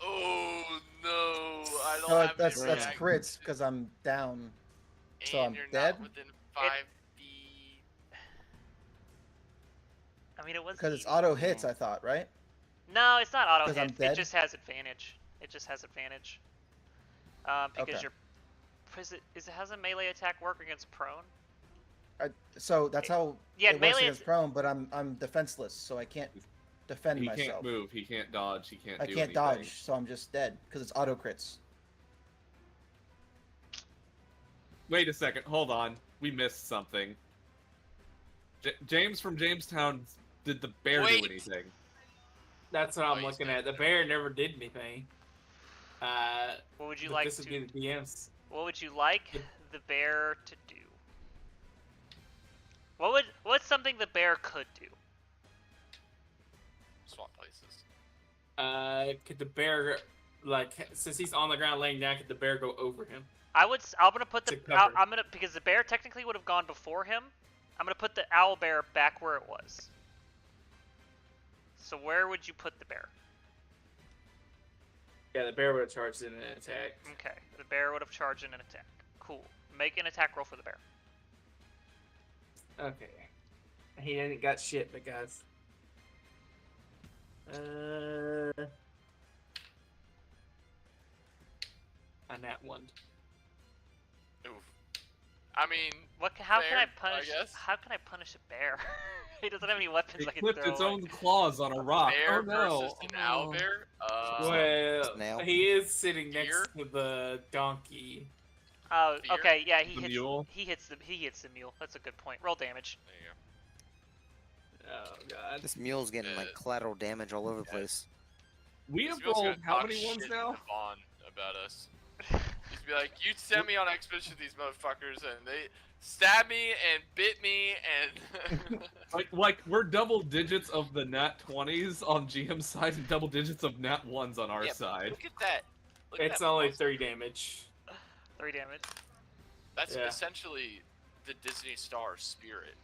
Oh no! I don't No, have that's any that's reaction. crits because I'm down. so And I'm you're dead? not within 5 feet. I mean, it was. Because it's auto hits, I thought, right? No, it's not auto 'Cause I'm hit. It dead? just has advantage. Because Okay. you're. Has a melee attack work against prone? So that's how Yeah, it works melee. against prone, but I'm defenseless, so I can't defend He myself. can't move. He can't dodge. He can't I do can't anything. dodge, so I'm just dead because it's auto crits. Wait a second. Hold on. We missed something. James from Jamestown. Did the bear Wait. do anything? That's what Oh, I'm he's looking dead. at. The bear never did anything. What would you but like this would be to? the DMs. What would you like Good. the bear to do? What's something the bear could do? Swap places. Could the bear, like, since he's on the ground laying down, could the bear go over him? I'm gonna put the To cover. I'm gonna because the bear technically would have gone before him. I'm gonna put the owl bear back where it was. So where would you put the bear? Yeah, the bear would have charged in an attack. Okay, the bear would have charged in an attack. Cool. Make an attack roll for the bear. Okay. He ain't got shit, but guys. On that one. Oof. I mean, How can I Fair, I punish? guess. How can I punish a bear? He doesn't have any weapons It I can clipped throw. its own claws on a rock. bear Oh no! versus an owl bear. Well, Snail. he is sitting next Deer? to the donkey. Oh, Deer? okay, yeah, The mule? He hits the mule. That's a good point. Roll damage. There you Oh god. This mule's getting like collateral damage all over the place. We go. have This girl's rolled gonna how talk many ones shit now? to Vaughn about us. He's be like, you sent me on expedition with these motherfuckers, and they stabbed me and bit me and. Like we're double digits of the nat 20s on GM's side and double digits of nat 1s on our Yeah, side. Look at that. Look at It's that only muscle. 3 damage. 3 damage. That's Yeah. essentially the Disney Star spirit.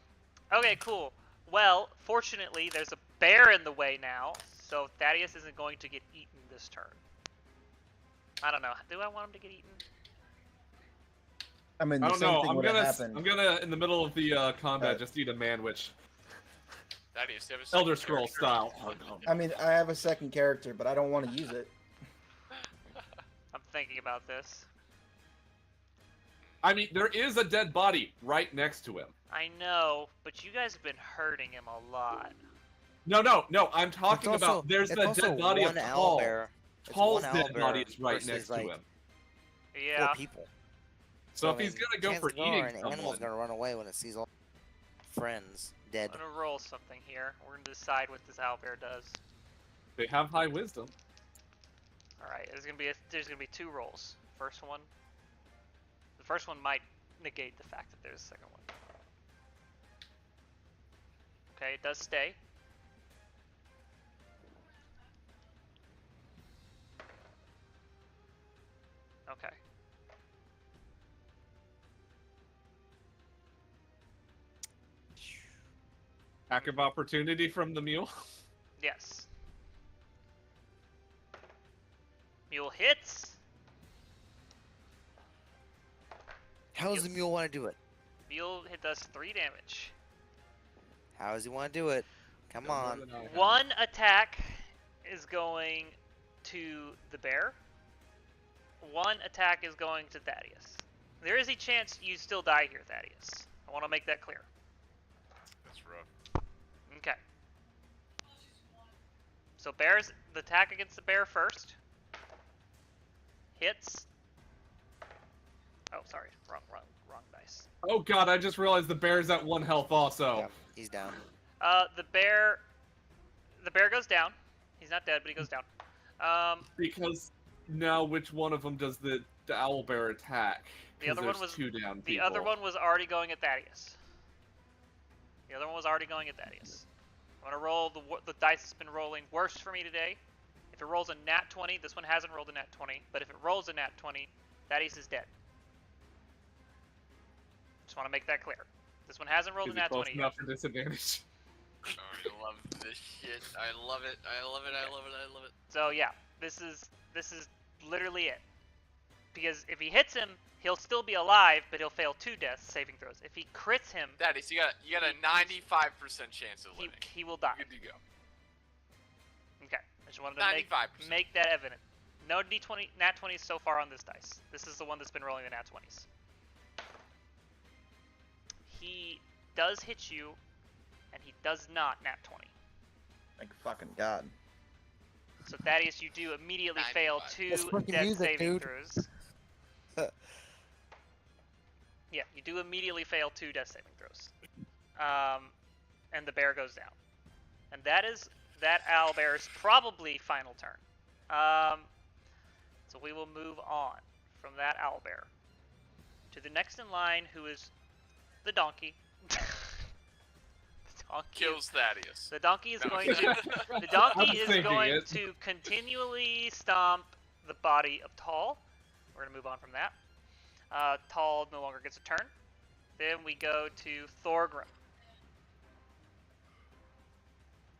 Okay, cool. Well, fortunately, there's a bear in the way now, so Thaddeus isn't going to get eaten this turn. I don't know. Do I want him to get eaten? I mean, I the don't same know. thing I'm would have gonna happened. I'm gonna in the middle of the combat Uh, just eat a manwich, That is you have a second Elder Scroll character. style. I mean, I have a second character, but I don't want to use it. I'm thinking about this. I mean, there is a dead body right next to him. I know, but you guys have been hurting him a lot. No. I'm talking It's also- about. There's it's the also dead body of one Paul. owlbear. It's Paul's one dead body owlbear is right versus, next like, to him. Yeah. 4 people. So I if he's mean, gonna go for chances are eating an animal's someone, gonna run away when it sees all friends dead. I'm gonna roll something here. We're gonna decide what this owlbear does. they have high wisdom. All right, there's gonna be 2 rolls. First one. The first one might negate the fact that there's a second one. Okay, it does stay. Okay. Attack of opportunity from the mule. Yes. Mule hits. How does the mule want to do it? Mule hit does 3 damage. How does he want to do it? Come on. One attack is going to the bear. One attack is going to Thaddeus. There is a chance you still die here, Thaddeus. I want to make that clear. That's rough. Okay. So bears, the attack against the bear first. Hits. Oh, sorry, wrong dice. Oh god, I just realized the bear's at 1 health also. Yeah, he's down. The bear goes down. He's not dead, but he goes down. Because now which one of them does the owl bear attack? The other 'Cause one there's was 2 down The people. other one was already going at Thaddeus. The other one was already going at Thaddeus. I'm gonna roll the dice that's been rolling worse for me today. If it rolls a nat 20, this one hasn't rolled a nat 20, but if it rolls a nat 20, Thaddeus is dead. Just want to make that clear. This one hasn't rolled Is a he nat close 20 yet. enough for disadvantage? I love this shit. I love it. I love it. I love it. I love it. So yeah, this is literally it. Because if he hits him, he'll still be alive, but he'll fail 2 death saving throws. If he crits him, That is, you got a 95% chance of living. he will die. Good to go. Okay, I just wanted to 95%. make that evident. No d20 nat 20s so far on this dice. This is the one that's been rolling the nat 20s. He does hit you, and he does not nat 20. Like fucking god. So Thaddeus, you do immediately fail 95. 2 That's fucking death music, saving dude. throws. Yeah, you do immediately fail 2 death saving throws. And the bear goes down. And that is that owlbear's probably final turn. So we will move on from that owlbear to the next in line, who is the donkey. The donkey Kills Thaddeus. The donkey is No. going to. The I'm donkey is thinking going it. to continually stomp the body of Tall. We're gonna move on from that. Tall no longer gets a turn. Then we go to Thorgrim.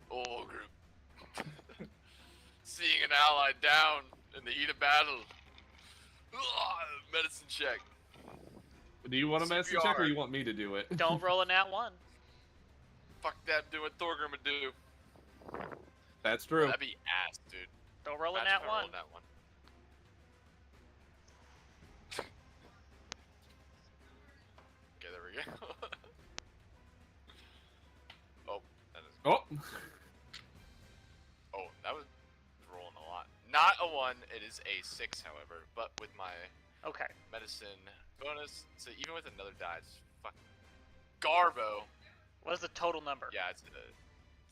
Oh, group. Seeing an ally down in the heat of battle. Medicine check. Do you want a medicine check, or CPR. you want me to do it? Don't roll a nat 1. Fuck that, do what Thorgrim would do. That's true. That'd be ass, dude. Don't roll a Imagine nat if I 1. rolled that one. Okay, there we go. Oh, that is. Oh, Oh, that was rolling a lot. Not a 1, it is a 6, however. But with my Okay. medicine bonus, so even with another die, it's fucking Garbo. What is the total number? Yeah, it's a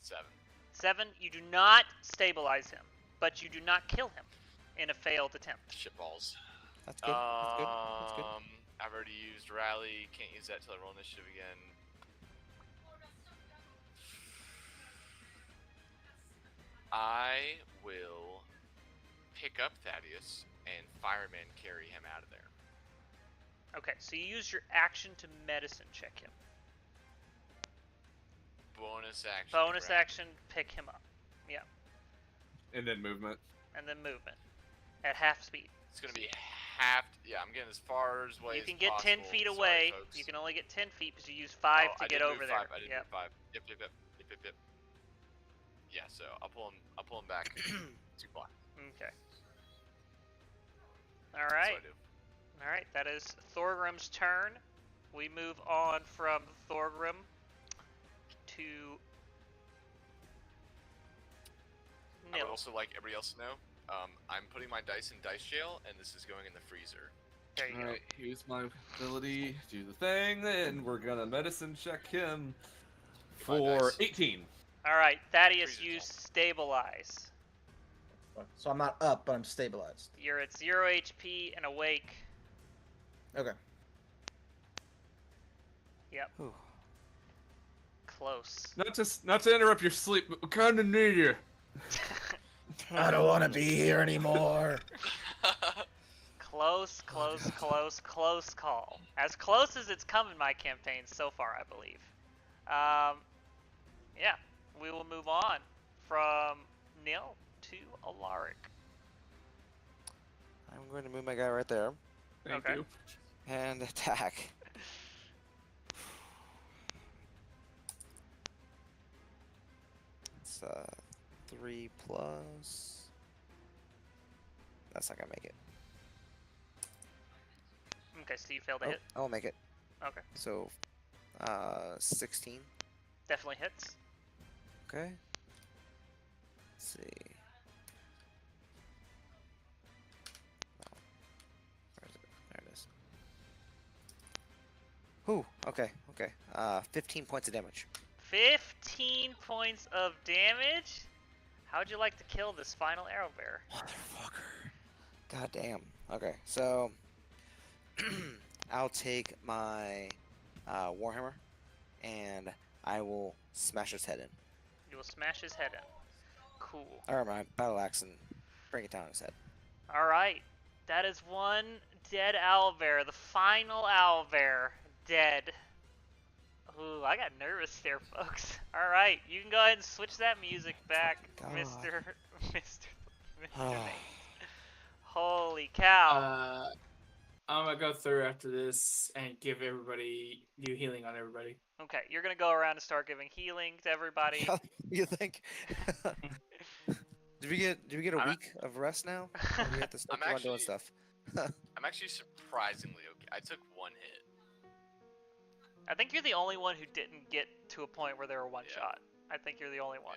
7. 7. You do not stabilize him, but you do not kill him in a failed attempt. Shitballs. That's good. That's good. That's good. I've already used rally. Can't use that till I roll initiative again. I will pick up Thaddeus and fireman carry him out of there. Okay, so you use your action to medicine check him. Bonus action. Bonus grab. action, pick him up. Yeah, and then movement. and then movement at half speed. It's gonna be half. Yeah, I'm getting as far away You as can get 10 possible. feet Sorry, away. folks. You can only get 10 feet because you use 5 Oh, to I get did move over 5. there. I did Yep. move 5. Yep. Yeah, so I'll pull him back 2 blocks. Okay. All That's right. what I do. All right. That is Thorgrim's turn. We move on from Thorgrim to I Nil. would also like everybody else to know, I'm putting my dice in dice jail, and this is going in the freezer. There you All go. right, use my ability, do the thing, and we're gonna medicine check him Goodbye, for dice. 18. All right. Thaddeus, Freeze use yourself. stabilize. So I'm not up, but I'm stabilized. You're at 0 HP and awake. Okay. Whew. Close. Not to interrupt your sleep, but we kinda need you. I don't want to be here anymore. Close call. As close as it's come in my campaign so far, I believe. Yeah, we will move on from Nil to Alaric. I'm going to move my guy right there Thank Okay. you. and attack. It's 3 plus. That's not gonna make it. Okay, so you failed to Oh, hit. I'll make it. Okay, So, 16. definitely hits. Okay. Let's see. Oh. Where is it? There it is. Ooh, okay, okay. 15 points of damage. 15 points of damage. How'd you like to kill this final arrow bear? Motherfucker. God damn. Okay, so I'll take my Warhammer and I will smash his head in. You will smash his head in. Cool. Or my battle axe and bring it down his head. All right, that is one dead owlbear. The final owlbear dead. Ooh, I got nervous there, folks. All right, you can go ahead and switch that music back, God. Mr. Nate. Holy cow! I'm gonna go through after this and give everybody new healing on everybody. Okay, you're gonna go around and start giving healing to everybody. You think? Did we get a I'm- week of rest now? Or do we have to stick I'm around doing actually- stuff? I'm actually surprisingly okay. I took 1 hit. I think you're the only one who didn't get to a point where they were one Yeah. shot. I think you're the only one.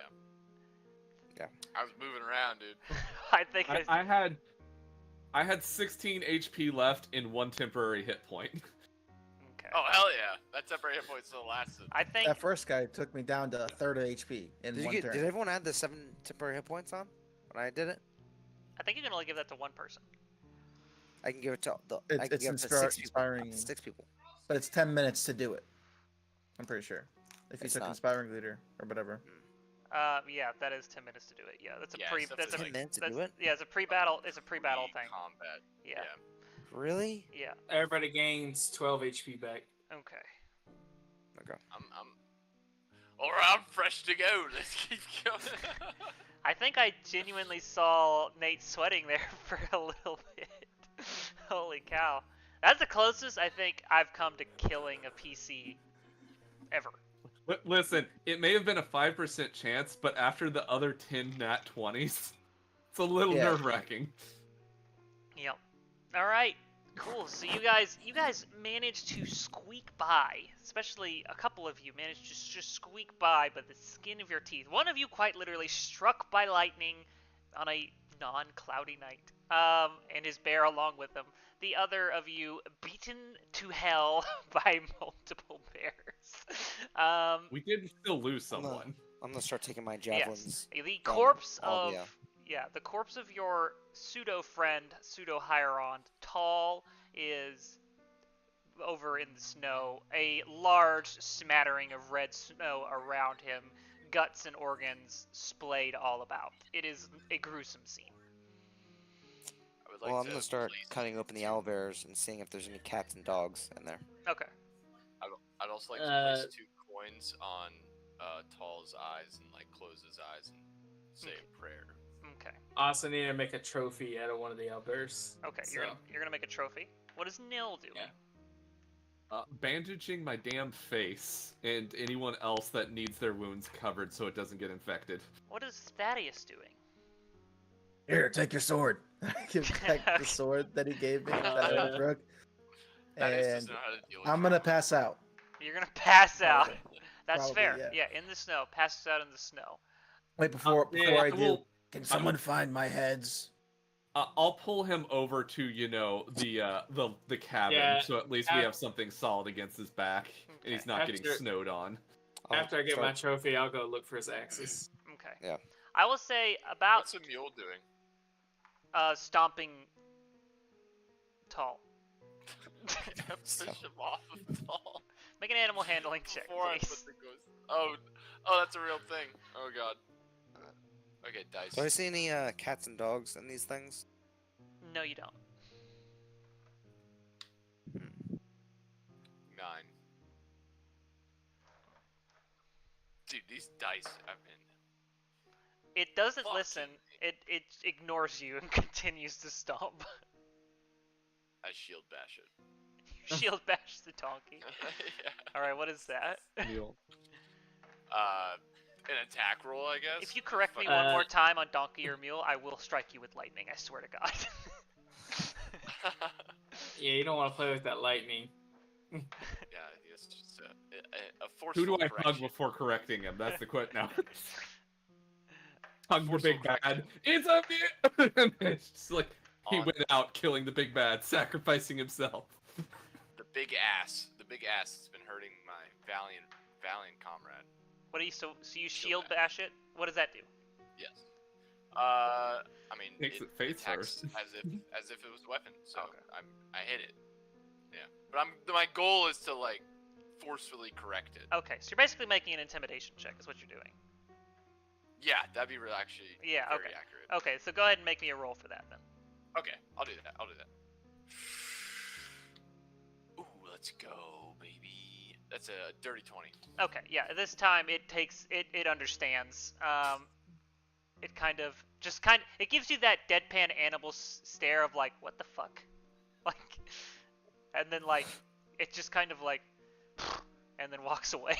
I was moving around, dude. I think I had 16 HP left in 1 temporary hit point. Okay. Oh hell yeah! That temporary hit point still lasted. I think That first guy took me down to a third of HP in one turn. Did everyone add the 7 temporary hit points on when I did it? you can only give that to one person. I can give it to the. It's- I can it's give it to inspir- 6 people. inspiring- 6 people. But it's 10 minutes to do it. I'm pretty sure. If you It's took not. inspiring leader or whatever. Yeah, that is 10 minutes to do it. Yeah, that's a Yeah, pre. stuff That's a that's 10 minutes to that's, do it. Yeah, it's a pre-battle. It's a pre-battle thing. Combat. Yeah. Really? Yeah. Everybody gains 12 HP back. Okay. I'm. Alright, I'm fresh to go. Let's keep going. I think I genuinely saw Nate sweating there for a little bit. Holy cow. That's the closest I think I've come to killing a PC ever. Listen, it may have been a 5% chance, but after the other 10 nat 20s, it's a little Yeah. nerve-wracking. Yep. All right. Cool. So you guys managed to squeak by. Especially a couple of you managed to just squeak by the skin of your teeth. One of you quite literally struck by lightning on a non-cloudy night, and his bear along with him. The other of you beaten to hell by multiple bears. We did still lose I'm gonna- someone. I'm gonna start taking my Yes. javelins. The corpse all of the, the corpse of your pseudo friend, pseudo Hierond, Tall, is over in the snow. A large smattering of red snow around him, guts and organs splayed all about. It is a gruesome scene. I would like Well, I'm to gonna start place cutting open the owlbears and seeing if there's any cats and dogs in there. Okay. I'd also like to place 2 coins on Tall's eyes and like close his eyes and say a prayer. Okay. Also need to make a trophy out of one of the outbursts. Okay. So, You're gonna make a trophy. What is Nil doing? Yeah. Bandaging my damn face and anyone else that needs their wounds covered so it doesn't get infected. What is Thaddeus doing? Here, take your sword. I give back the sword that he gave me that I broke. Thaddeus And doesn't know how to deal with I'm it. gonna pass out. You're gonna pass out. Probably. That's Probably, fair. yeah. In the snow. Passes out in the snow. Wait, before I do, well, can someone find my heads? I'll pull him over to the cabin, Yeah, so at least we af- have something solid against his back, and he's not getting After- snowed on. I'll After I get my start- trophy, I'll go look for his axes. Okay. Yeah. I will say about What's a mule doing? stomping Tall. Push him off of Tall. Make an animal handling check, Before I please. put the ghost. Oh, that's a real thing. Oh god. Okay, dice. Do I see any cats and dogs in these things? No, you don't. 9. Dude, these dice. I mean, It doesn't Fuck. listen. It ignores you and continues to stomp. I shield bash it. You shield bash the donkey. Yeah. All right, what is that? An attack roll, I guess. If you correct me Fuck. one more time on donkey or mule, I will strike you with lightning. I swear to God. Yeah, you don't want to play with that lightning. Yeah, it's just a forceful Who do I hug correction. before correcting him? That's the quote now. Hug the Forceful big bad. correction. It's a me. It's just like he On- went out killing the big bad, sacrificing himself. The big ass. The big ass has been hurting my valiant comrade. What do you so you Shield shield bash it? What does that do? Yes. I mean, Makes it face attacks first. as if it was a weapon. So Okay. I hit it. Yeah, but my goal is to like forcefully correct it. Okay, so you're basically making an intimidation check. Is what you're doing. Yeah, that'd be really actually Yeah, very okay. accurate. Okay, so go ahead and make me a roll for that then. Okay, I'll do that. Ooh, let's go, baby. That's a dirty 20. Okay, yeah. This time it takes it understands. It kind of it gives you that deadpan animal stare of like, what the fuck, like, and then like it just kind of like, and then walks away.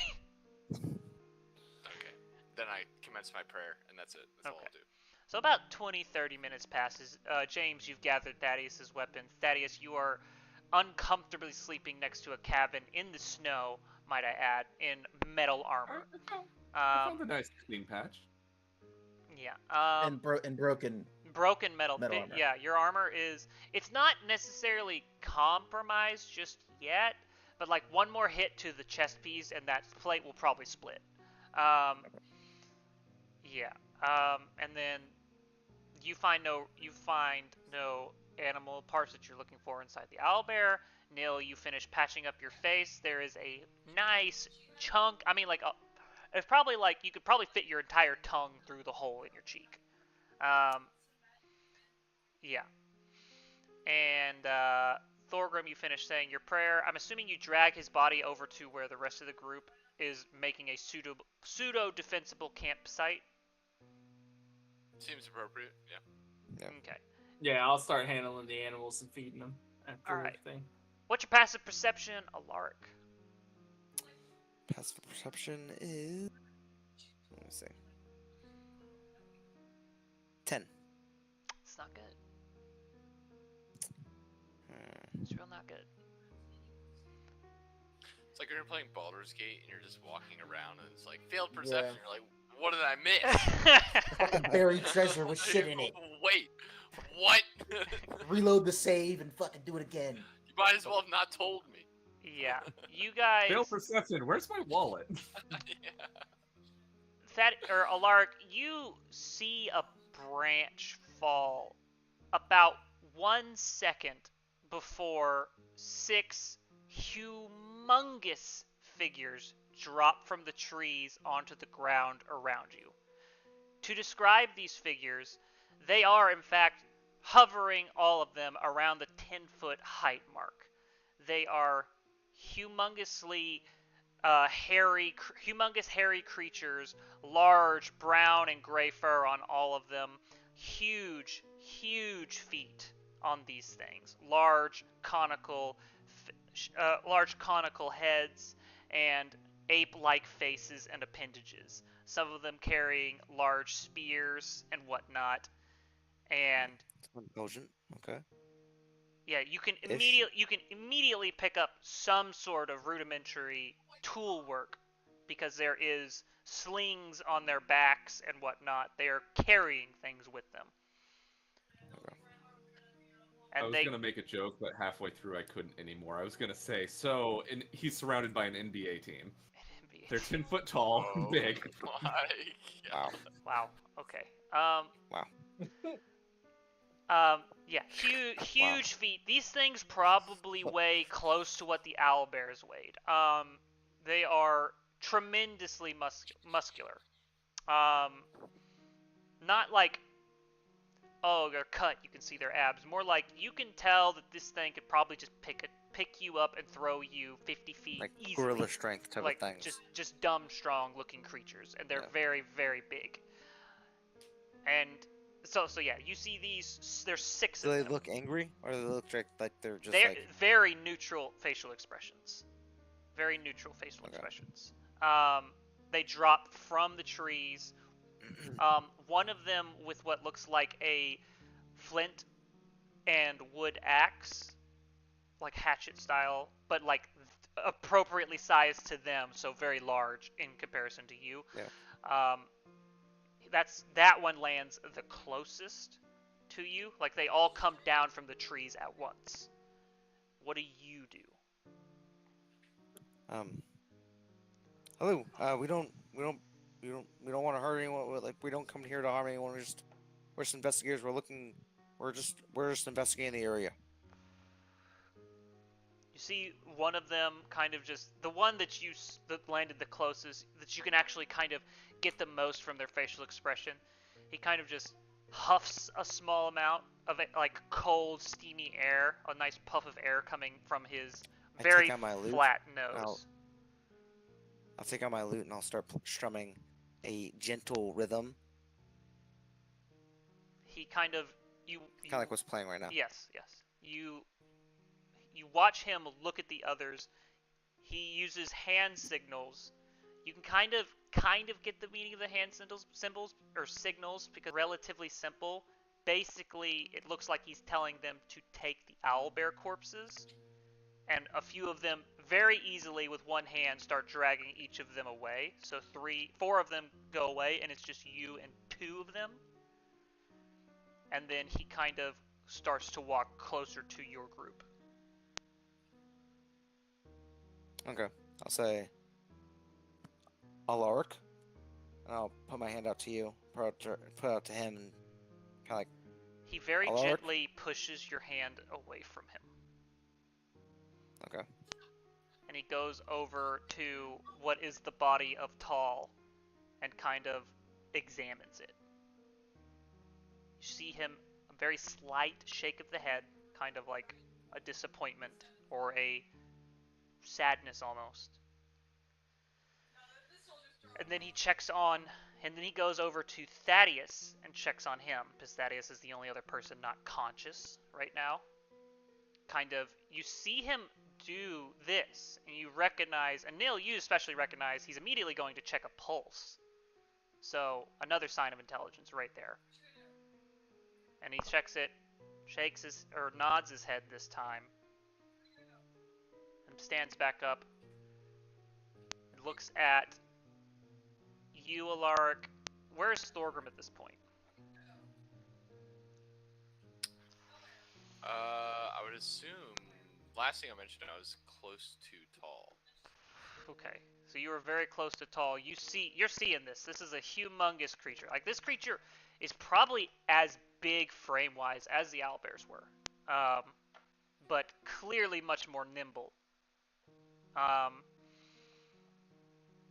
Okay, then I commence my prayer, and that's it. That's all Okay. I'll do. So about 20-30 minutes passes. James, you've gathered Thaddeus' weapons. Thaddeus, you are uncomfortably sleeping next to a cabin in the snow, might I add, in metal armor. I found a nice clean patch. Yeah. And broken. Broken metal. Metal armor. Yeah, your armor is. It's not necessarily compromised just yet, but like one more hit to the chest piece, and that plate will probably split. Yeah. And then you find no animal parts that you're looking for inside the owlbear. Nil, you finish patching up your face. There is a nice chunk. I mean, like, it's probably like you could probably fit your entire tongue through the hole in your cheek. Yeah. And Thorgrim, you finish saying your prayer. I'm assuming you drag his body over to where the rest of the group is making a pseudo defensible campsite. Seems appropriate. Yeah. Okay. Yeah, I'll start handling the animals and feeding them after Alright. everything. What's your passive perception, Alaric? Passive perception is. Let me see. 10. It's not good. Hmm. It's real not good. It's like when you're playing Baldur's Gate and you're just walking around and it's like failed perception. Yeah. You're like, what did I miss? Fucking buried treasure with shit in it. Wait, what? Reload the save and fucking do it again. You might as well have not told me. Yeah, you guys. Fail perception. Where's my wallet? Yeah. Alaric, you see a branch fall about 1 second before 6 humongous figures drop from the trees onto the ground around you. To describe these figures, they are in fact hovering, all of them, around the 10-foot height mark. They are humongously humongous hairy creatures, large brown and gray fur on all of them, huge feet on these things, large conical heads, and ape-like faces and appendages. Some of them carrying large spears and whatnot, and Intelligent. Okay. yeah, you can Ish. immediately pick up some sort of rudimentary tool work because there is slings on their backs and whatnot. They are carrying things with them. Okay. I And was gonna make a joke, but halfway through I couldn't anymore. I was gonna say, he's surrounded by an NBA team. They're 10 foot tall, Oh big. my Wow. Wow. Okay. Wow. Yeah, huge feet. These things probably weigh close to what the owlbears weighed. They are tremendously muscular. Not like, oh, they're cut, you can see their abs. More like you can tell that this thing could probably just pick you up and throw you 50 feet Like easily. gorilla strength type Like of things. just dumb strong looking creatures, and they're Yeah. very, very big. And so yeah, you see these. There's 6 Do of they them. look angry, or do they look like they're just They're like? very neutral facial expressions. Very neutral facial Okay. expressions. They drop from the trees. One of them with what looks like a flint and wood axe, like hatchet style, but like appropriately sized to them, so very large in comparison to you. Yeah. That one lands the closest to you. Like they all come down from the trees at once. What do you do? Hello. We don't want to hurt anyone. Like we don't come here to harm anyone. We're just investigators. We're just investigating the area. You see one of them kind of just the one that landed the closest, that you can actually kind of get the most from their facial expression. He kind of just huffs a small amount of it, like cold, steamy air, a nice puff of air coming from his I very take out my lute. flat nose. I'll take out my lute and I'll start strumming a gentle rhythm, He kind of you kind of like what's playing right now. Yes. You watch him look at the others. He uses hand signals. You can kind of get the meaning of the hand symbols or signals because they're relatively simple. Basically, it looks like he's telling them to take the owlbear corpses, and a few of them very easily with one hand start dragging each of them away. So 4 of them go away, and it's just you and 2 of them. And then he kind of starts to walk closer to your group. Okay. I'll say Alaric, and I'll put my hand out to you, put out to him, and kind of like He very Alaric? gently pushes your hand away from him. Okay. And he goes over to what is the body of Tall and kind of examines it. You see him, a very slight shake of the head, kind of like a disappointment or a sadness almost. And then he checks on, and then he goes over to Thaddeus and checks on him, because Thaddeus is the only other person not conscious right now. Kind of, you see him do this, and you recognize, and Neil, you especially recognize, he's immediately going to check a pulse. So, another sign of intelligence right there. And he checks it, shakes his, or nods his head this time, and stands back up, and looks at you, Alaric. Where's Thorgrim at this point? I would assume. Last thing I mentioned, I was close to Tall. Okay, so you were very close to Tall. You're seeing this. This is a humongous creature. Like, this creature is probably as big frame-wise as the owlbears were, but clearly much more nimble.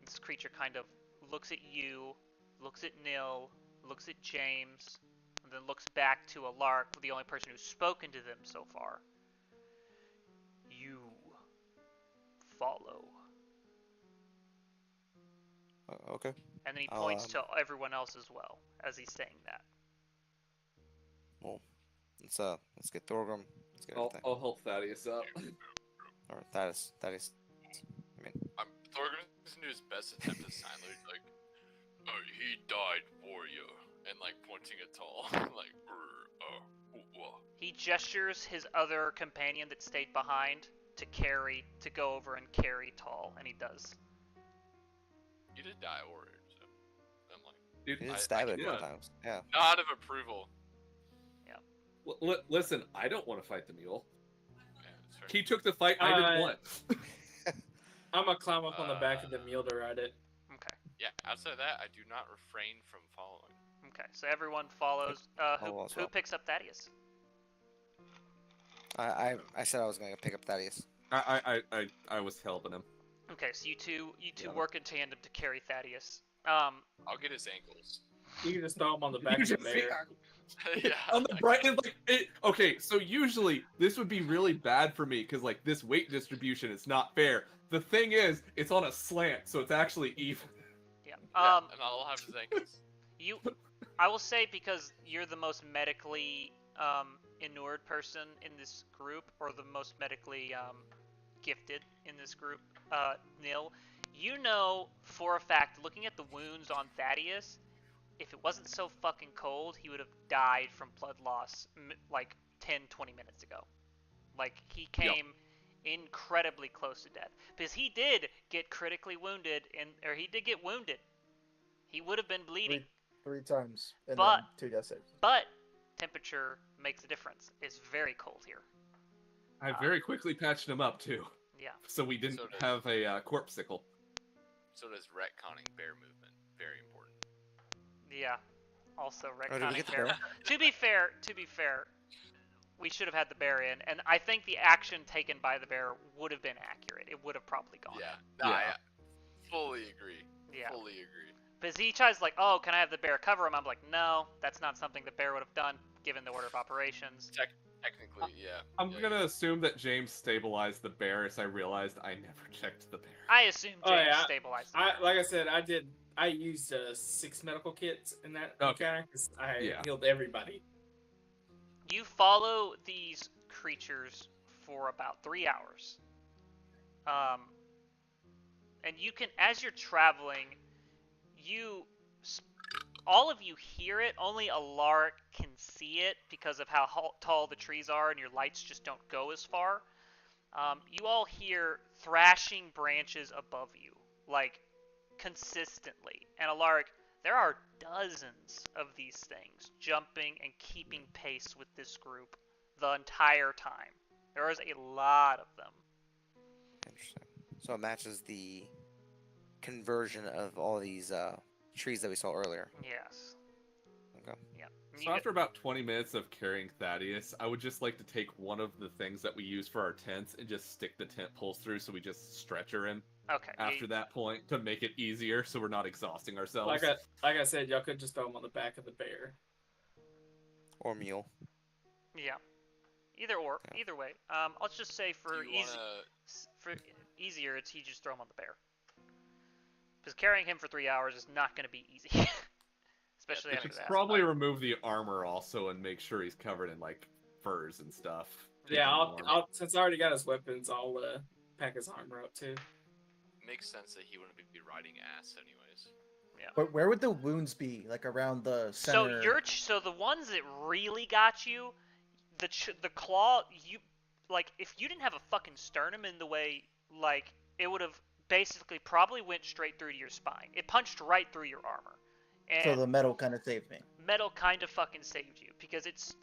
This creature kind of looks at you, looks at Nil, looks at James, and then looks back to Alaric, the only person who's spoken to them so far. You follow. Okay. And then he points to everyone else as well as he's saying that. Well, let's get Thorgrim. Let's get I'll, everything. I'll help Thaddeus up. Or Thaddeus. Thorgrim's gonna do his best attempt to sign like, oh, he died, warrior, and like pointing at Tall, like, He gestures his other companion that stayed behind to go over and carry Tall, and he does. You did die, warrior. So I'm like, Dude, You did I stab can it do it. sometimes. Yeah. nod of approval. listen, I don't want to fight the mule. Yeah, that's fair. He took the fight. I didn't want. I'm gonna climb up on the back of the mule to ride it. Okay. Yeah, outside of that, I do not refrain from following. Okay. So everyone follows. Follow as Who well. picks up Thaddeus? I said I was going to pick up Thaddeus. I was helping him. Okay. So you two Yeah. work in tandem to carry Thaddeus. I'll get his ankles. You can just throw him on the back You of the just see- bear. Yeah. On the bright, okay, so usually this would be really bad for me because like this weight distribution is not fair. The thing is, it's on a slant, so it's actually even. Yeah. Yeah, and I'll have his ankles. I will say, because you're the most medically inured person in this group, or the most medically gifted in this group, Nil, you know for a fact, looking at the wounds on Thaddeus, if it wasn't so fucking cold, he would have died from blood loss like 10, 20 minutes ago. Like, he came incredibly close to death. Because he did get critically wounded, or he did get wounded. He would have been bleeding. Three times. And But- then 2 death saves. But temperature makes a difference. It's very cold here. I very quickly patched him up too, Yeah. so we didn't So does- have a corpsicle. So does retconning bear movement. Very important. Yeah. Also, did we retconning get the bear. bear? To be fair, we should have had the bear in, and I think the action taken by the bear would have been accurate. It would have probably gone. Yeah. Nah, Yeah. I fully agree. Yeah. Fully agree. Because he tries like, oh, can I have the bear cover him? I'm like, no, that's not something the bear would have done given the order of operations. Technically, yeah. I'm Yeah, gonna assume that James stabilized the bear, as I realized I never checked the bear. I assume James Oh, yeah. stabilized the bear. Like I said, I used 6 medical kits in that Okay. encounter because I Yeah. healed everybody. You follow these creatures for about 3 hours. And you can, as you're traveling, all of you hear it. Only Alaric can see it because of how tall the trees are, and your lights just don't go as far. You all hear thrashing branches above you, like, consistently. And Alaric, there are dozens of these things jumping and keeping pace with this group the entire time. There is a lot of them. Interesting. So it matches the conversion of all these trees that we saw earlier. Yes. Yeah. So after about 20 minutes of carrying Thaddeus, I would just like to take one of the things that we use for our tents and just stick the tent poles through so we just stretcher him Okay. after that point to make it easier so we're not exhausting ourselves. Like I said, y'all could just throw him on the back of the bear. Or mule. Yeah. Either or, Yeah. either way. Let's just say for Do you easy, wanna... for easier, it's you just throw him on the bear. Because carrying him for 3 hours is not going to be easy, especially We after should that. probably remove the armor also and make sure he's covered in like furs and stuff. Yeah, Keep him warm. I'll since I already got his weapons, I'll pack his armor up too. Makes sense that he wouldn't be riding ass anyways. But where would the wounds be? Like around the So center? so the ones that really got you, the claw, you like if you didn't have a fucking sternum in the way, like it would have basically probably went straight through to your spine. It punched right through your armor. And So the metal kind of saved me. metal kind of fucking saved you because it's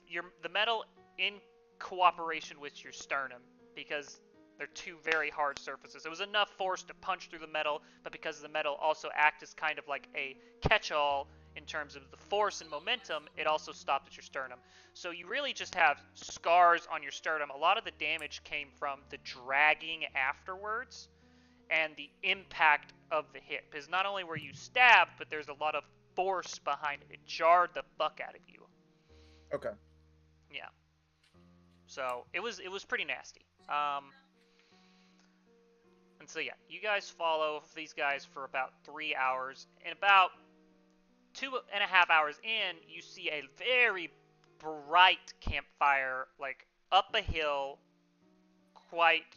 the metal in cooperation with your sternum because they're two very hard surfaces. It was enough force to punch through the metal, but because the metal also acts as kind of like a catch-all in terms of the force and momentum, it also stopped at your sternum. So you really just have scars on your sternum. A lot of the damage came from the dragging afterwards and the impact of the hit. Because not only were you stabbed, but there's a lot of force behind it. It jarred the fuck out of you. Okay. Yeah. So it was pretty nasty. And so yeah, you guys follow these guys for about 3 hours. And about 2.5 hours in, you see a very bright campfire, like up a hill, quite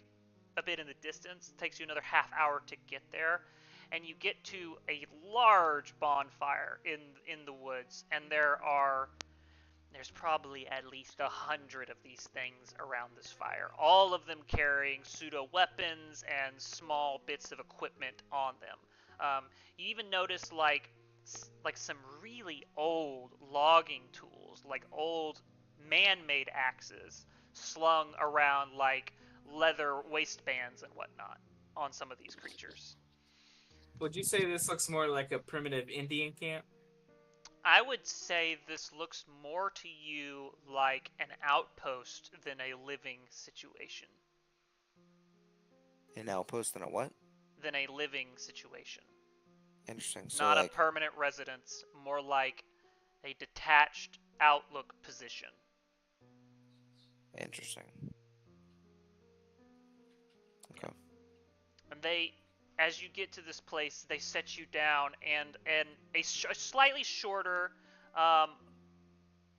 a bit in the distance. It takes you another half hour to get there, and you get to a large bonfire in the woods, and there's probably at least 100 of these things around this fire, all of them carrying pseudo weapons and small bits of equipment on them. You even notice like some really old logging tools, like old man-made axes slung around like leather waistbands and whatnot on some of these creatures. Would you say this looks more like a primitive Indian camp? I would say this looks more to you like an outpost than a living situation. An outpost and a what? Than a living situation. Interesting. So Not like, a permanent residence, more like a detached outlook position. interesting. Okay. And as you get to this place, they set you down, and a slightly shorter,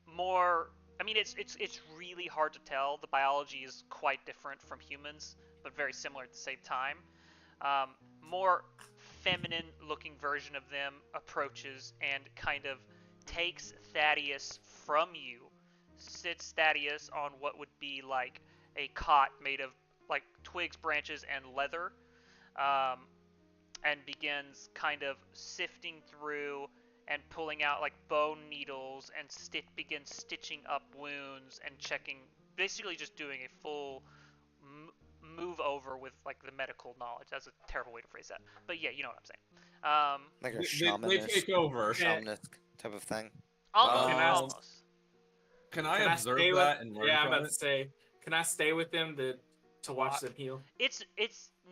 more. I mean, it's really hard to tell. The biology is quite different from humans, but very similar at the same time. More feminine-looking version of them approaches and kind of takes Thaddeus from you, sits Thaddeus on what would be like a cot made of like twigs, branches, and leather. And begins kind of sifting through and pulling out like bone needles and begins stitching up wounds and checking, basically just doing a full move over with like the medical knowledge. That's a terrible way to phrase that, but yeah, you know what I'm saying. Like a They take over. shamanist type of thing. Almost. Can I observe stay that and learn Yeah, I'm from about it? to say, can I stay with them to watch them heal? It's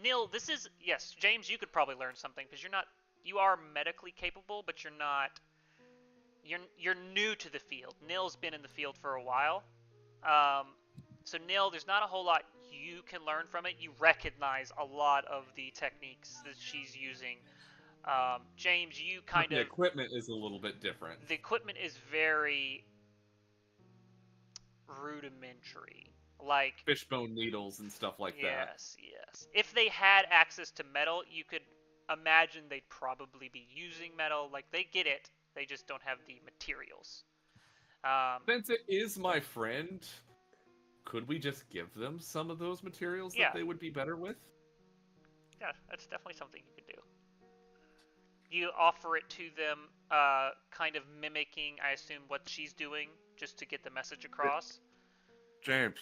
Nil. This is yes, James. You could probably learn something because you are medically capable, but you're not. You're new to the field. Nil's been in the field for a while, so Nil, there's not a whole lot you can learn from it. You recognize a lot of the techniques that she's using. James, you kind the of equipment is a little bit different. the equipment is very rudimentary. Like Fishbone needles and stuff like that. yes. If they had access to metal, you could imagine they'd probably be using metal. Like they get it, they just don't have the materials. Since it is my friend, could we just give them some of those materials Yeah. that they would be better with? Yeah, that's definitely something you could do. You offer it to them, kind of mimicking, I assume, what she's doing, just to get the message across. James,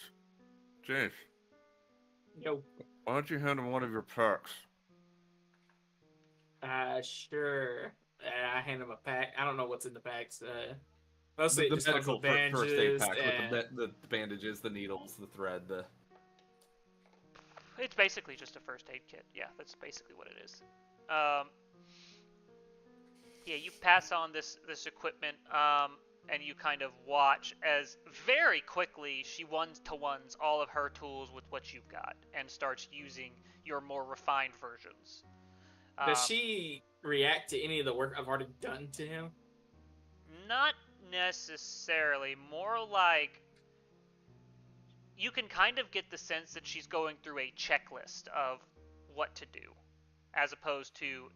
Yo. why don't you hand him one of your packs? Sure. I hand him a pack. I don't know what's in the packs. Mostly it The just comes medical with first aid bandages pack and with the bandages, the needles, the thread, the. It's basically just a first aid kit. Yeah, that's basically what it is. Um, yeah, you pass on this equipment, and you kind of watch as very quickly she one-to-ones all of her tools with what you've got and starts using your more refined versions. does she react to any of the work I've already done to him? Not necessarily. More like you can kind of get the sense that she's going through a checklist of what to do, as opposed to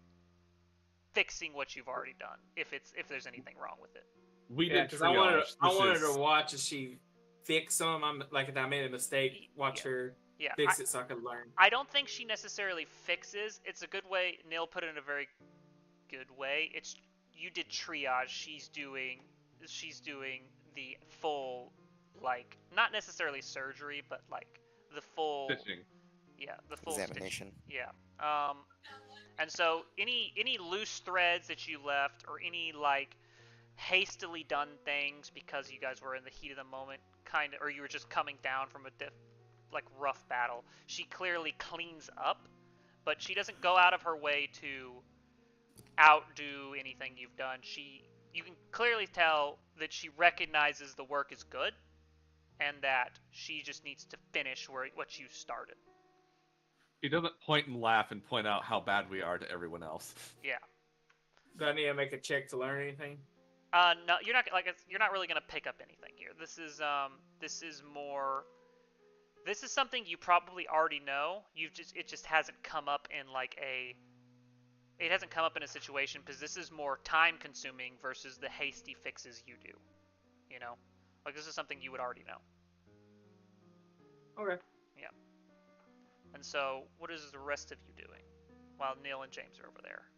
fixing what you've already done. If there's anything wrong with it. We Yeah, did because triage. I wanted This to watch as she fix them. I'm like, if I made a mistake, watch her Yeah, fix it so I could learn. I don't think she necessarily fixes. It's a good way. Neil put it in a very good way. It's you did triage. She's doing the full, like, not necessarily surgery, but like the full stitching. Yeah, the full stitch. Examination. Yeah. And so any loose threads that you left, or any like hastily done things because you guys were in the heat of the moment, kind of, or you were just coming down from a rough battle, she clearly cleans up, but she doesn't go out of her way to outdo anything you've done. You can clearly tell that she recognizes the work is good, and that she just needs to finish what you started. He doesn't point and laugh and point out how bad we are to everyone else. Yeah. Do I need to make a check to learn anything? No, you're not really gonna pick up anything here. This is something you probably already know. It just hasn't come up in a situation, because this is more time consuming versus the hasty fixes you do. You know, like, this is something you would already know. Okay. Yeah. And so, what is the rest of you doing while Neil and James are over there?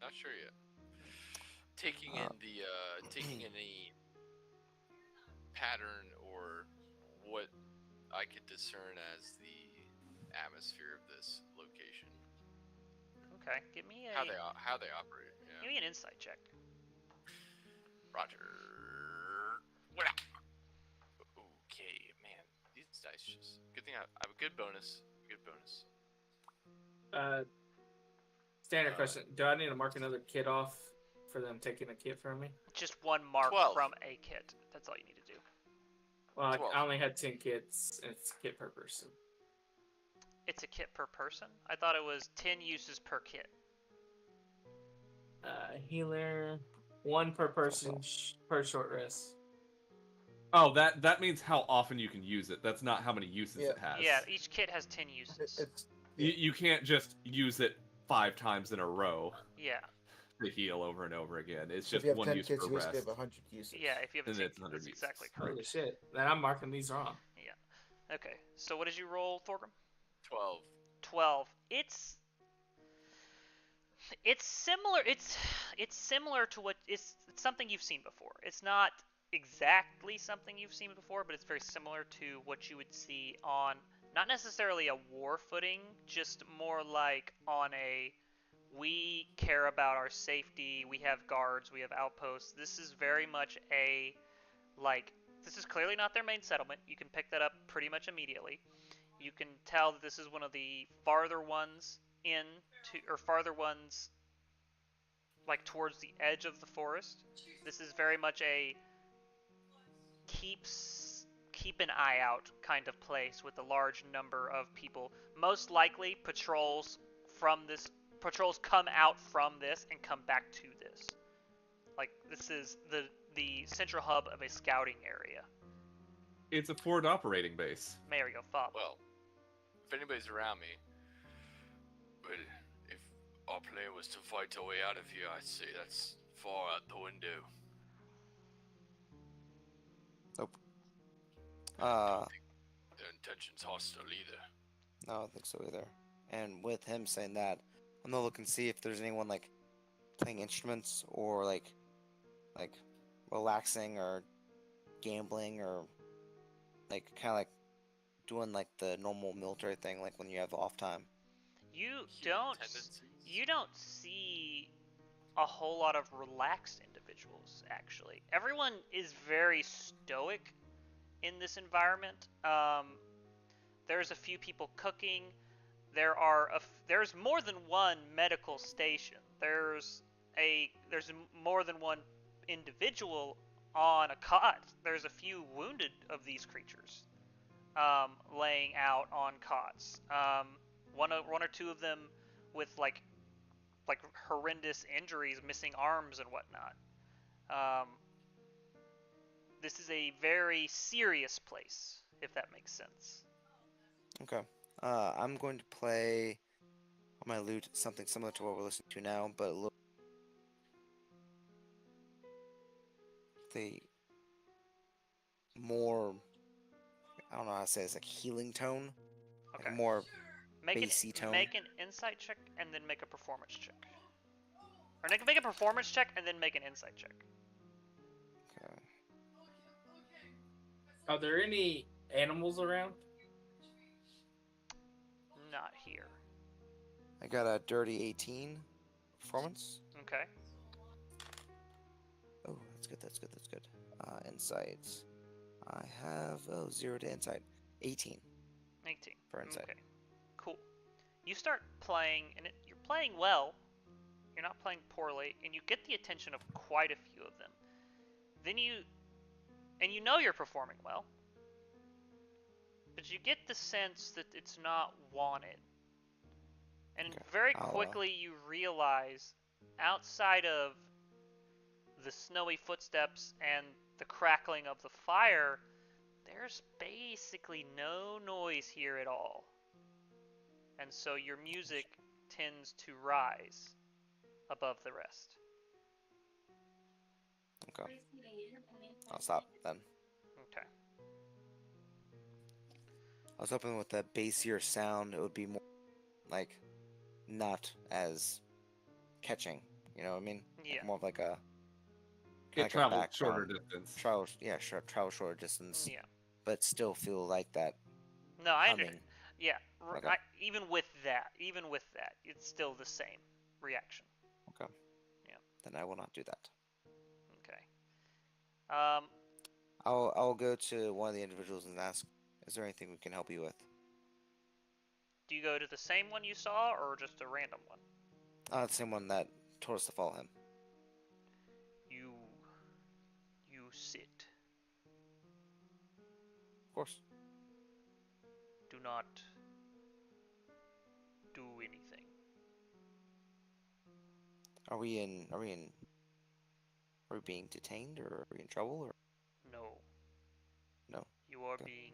Not sure yet. Taking in any pattern or what I could discern as the atmosphere of this location. Okay, give me How they operate. give me an insight check. Roger. What? Okay, man. These dice just. Good thing I have a good bonus. Standard question. Do I need to mark another kit off for them taking a kit from me? Just one mark 12. from a kit. That's all you need to do. Well, 12. I only had 10 kits, and it's a kit per person. It's a kit per person? I thought it was 10 uses per kit. Healer, 1 per person per short rest. Oh, that means how often you can use it. That's not how many uses it has. Yeah, each kit has 10 uses. It's You can't just use it 5 times in a row Yeah. to heal over and over again. It's if just you have one 10 use kids, per you rest. basically have 100 uses. Yeah, if you have a And 10, it's 100 that's uses. exactly correct. Holy shit. Then I'm marking these wrong. Yeah. Okay, so what did you roll, Thorgrim? 12. 12. It's similar. It's similar to what it's something you've seen before. It's not exactly something you've seen before, but it's very similar to what you would see on not necessarily a war footing, just more like on a we care about our safety, we have guards, we have outposts. This is very much this is clearly not their main settlement. You can pick that up pretty much immediately. You can tell that this is one of the farther ones like towards the edge of the forest. This is very much a keep an eye out kind of place with a large number of people. Most likely patrols come out from this and come back to this. Like, this is the central hub of a scouting area. It's a forward operating base. There we go, Fob. Well, if anybody's around me, but if our plan was to fight our way out of here, I'd say that's far out the window. Nope. I don't think their intention's hostile either. No, I don't think so either. And with him saying that, I'm gonna look and see if there's anyone like playing instruments or like relaxing or gambling or like kind of like doing like the normal military thing, like when you have off time. You Human don't tendencies? you don't see a whole lot of relaxed individuals actually. Everyone is very stoic in this environment. There's a few people cooking. There's more than one medical station. There's more than one individual on a cot. There's a few wounded of these creatures laying out on cots. One or two of them with like horrendous injuries, missing arms and whatnot. This is a very serious place, if that makes sense. Okay. I'm going to play on my lute something similar to what we're listening to now, but a little the more, I don't know how to say this, like healing tone, like Okay. a more Make bassy tone. make an insight check and then make a performance check. Or make a performance check and then make an insight check. Okay. Are there any animals around? Not here. I got a dirty 18 performance. Okay. Oh, that's good. That's good. That's good. Insights. I have 0 to insight. 18 18. for insight. Okay. Cool. You start playing, and you're playing well. You're not playing poorly, and you get the attention of quite a few of them. Then you know you're performing well, but you get the sense that it's not wanted. And Okay. very I'll, quickly you realize, outside of the snowy footsteps and the crackling of the fire, there's basically no noise here at all. And so your music tends to rise above the rest. Okay. I'll stop then. Okay. I was hoping with that bassier sound, it would be more like not as catching. You know what I mean? Yeah. Like more of like a It like a travels shorter background. distance. travel shorter distance, Yeah. but still feel like that No, I humming. understand. Yeah. Okay. Even with that, it's still the same reaction. Okay. Yeah. Then I will not do that. Okay. I'll go to one of the individuals and ask, is there anything we can help you with? Do you go to the same one you saw, or just a random one? The same one that told us to follow him. You sit. Of course. Do not do anything. Are we being detained, or are we in trouble, or No. no? You are Okay. being.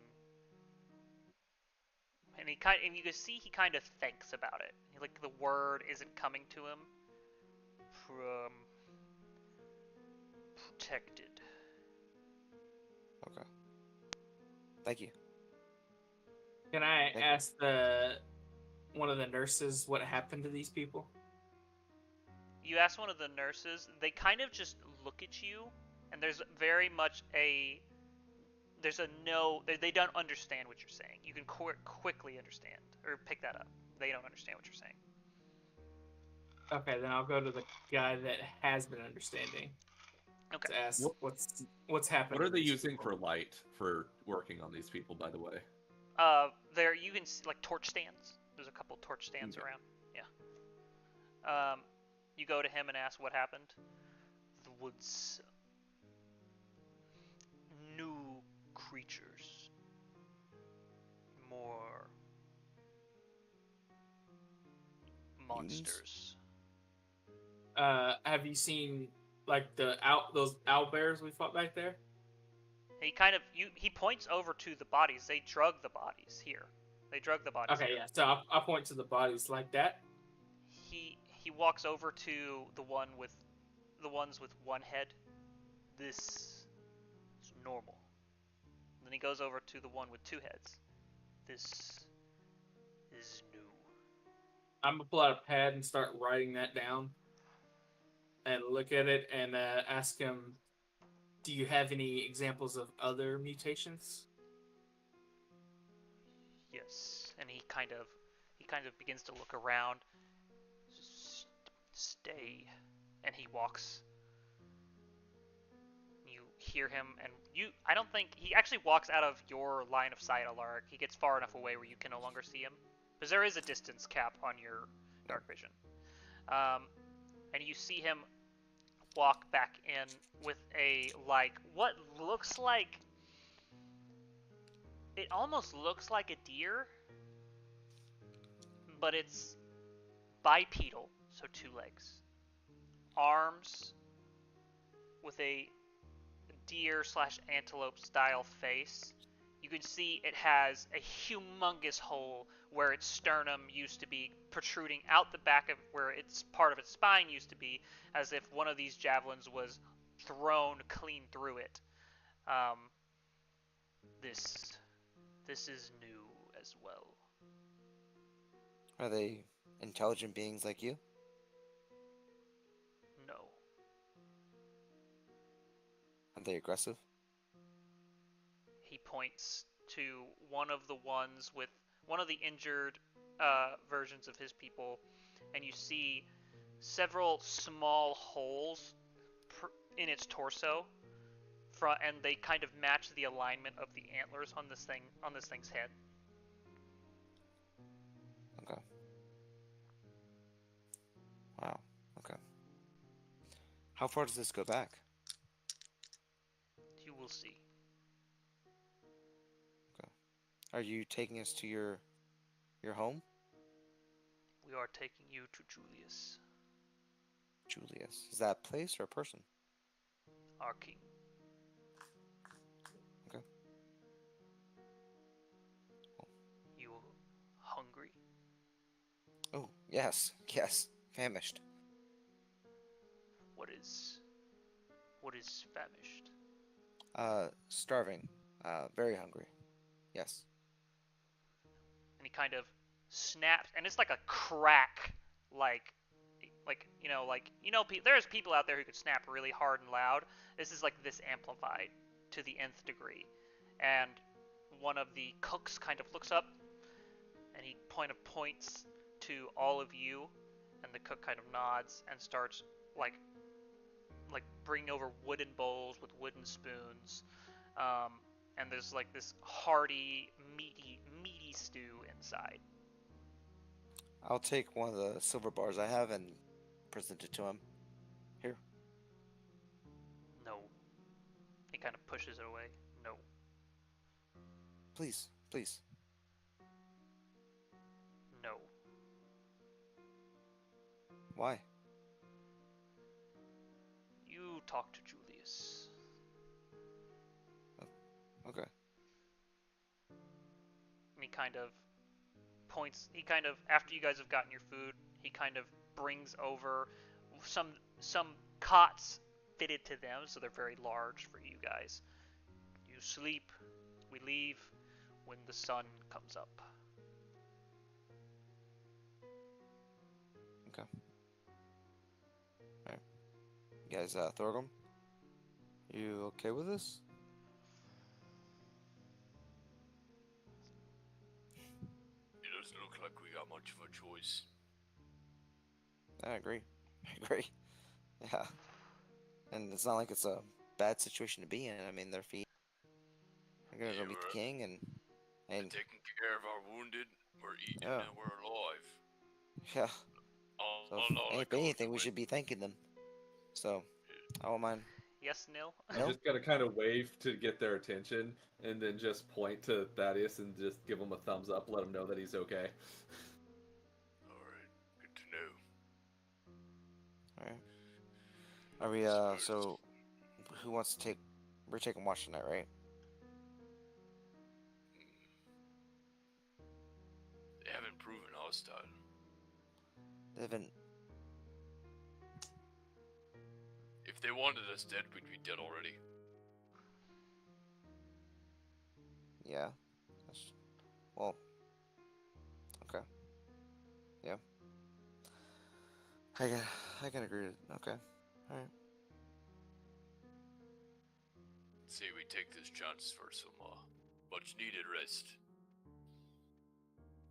And you can see he kind of thinks about it. Like the word isn't coming to him. Protected. Okay. Thank you. Can I Thank you. ask one of the nurses what happened to these people? You ask one of the nurses, they kind of just look at you, and there's very much they don't understand what you're saying. You can quickly understand, or pick that up. They don't understand what you're saying. Okay, then I'll go to the guy that has been understanding Okay. to ask What- what's happening. What are to they these using people. for light for working on these people, by the way? There you can see, like, torch stands. There's a couple torch stands Okay. around. Yeah. You go to him and ask what happened. The woods. New creatures. More monsters. Have you seen like those owl bears we fought back there? He points over to the bodies. They drug the bodies here. They drug the bodies. Okay, here. yeah. So I'll point to the bodies like that. He walks over to the ones with one head. This is normal. Then he goes over to the one with two heads. This is new. I'm gonna pull out a pad and start writing that down, and look at it and ask him, "Do you have any examples of other mutations?" Yes, and he kind of begins to look around. Stay, and he walks. You hear him, and I don't think he actually walks out of your line of sight, Alaric. He gets far enough away where you can no longer see him, because there is a distance cap on your dark vision. And you see him walk back in with what looks like, it almost looks like a deer, but it's bipedal, so 2 legs, arms with a deer/antelope style face. You can see it has a humongous hole where its sternum used to be, protruding out the back of where its part of its spine used to be, as if one of these javelins was thrown clean through it. This is new as well. Are they intelligent beings like you? No. Are they aggressive? He points to one of the injured versions of his people, and you see several small holes in its torso, and they kind of match the alignment of the antlers on this thing's head. Okay. Wow. Okay. How far does this go back? You will see. Are you taking us to your home? We are taking you to Julius, Julius. Is that a place or a person? our king. Okay. You hungry? Oh, yes. Yes. Famished. What is famished? Starving. Very hungry. Yes. And he kind of snaps, and it's like a crack, there's people out there who could snap really hard and loud. This is like this amplified to the nth degree. And one of the cooks kind of looks up, and he points to all of you, and the cook kind of nods and starts like bringing over wooden bowls with wooden spoons. And there's like this hearty, meaty stew inside. I'll take one of the silver bars I have and present it to him. Here. No. He kind of pushes it away. No. Please. Please. No. Why? You talk to Julius. Okay. And he kind of points, after you guys have gotten your food, he kind of brings over some cots fitted to them, so they're very large for you guys. You sleep, we leave when the sun comes up. Okay. Alright. You guys, Thorgrim? You okay with this? It doesn't look like we got much of a choice. I agree. I agree. Yeah. And it's not like it's a bad situation to be in. I mean, they're gonna go meet the king and Taking care of our wounded, we're eating Yeah. and we're alive. yeah. All, So all I if got anything, to we it. should be thanking them. So I won't mind. Yes, Nil? No? Just gotta kind of wave to get their attention, and then just point to Thaddeus and just give him a thumbs up, let him know that he's okay. Alright, good to know. Alright. Are we so who wants to take we're taking watch tonight, right? They haven't proven hostile. They haven't If they wanted us dead, we'd be dead already. yeah. Well, okay. Yeah. I can agree to okay. Alright. Say we take this chance for some much needed rest.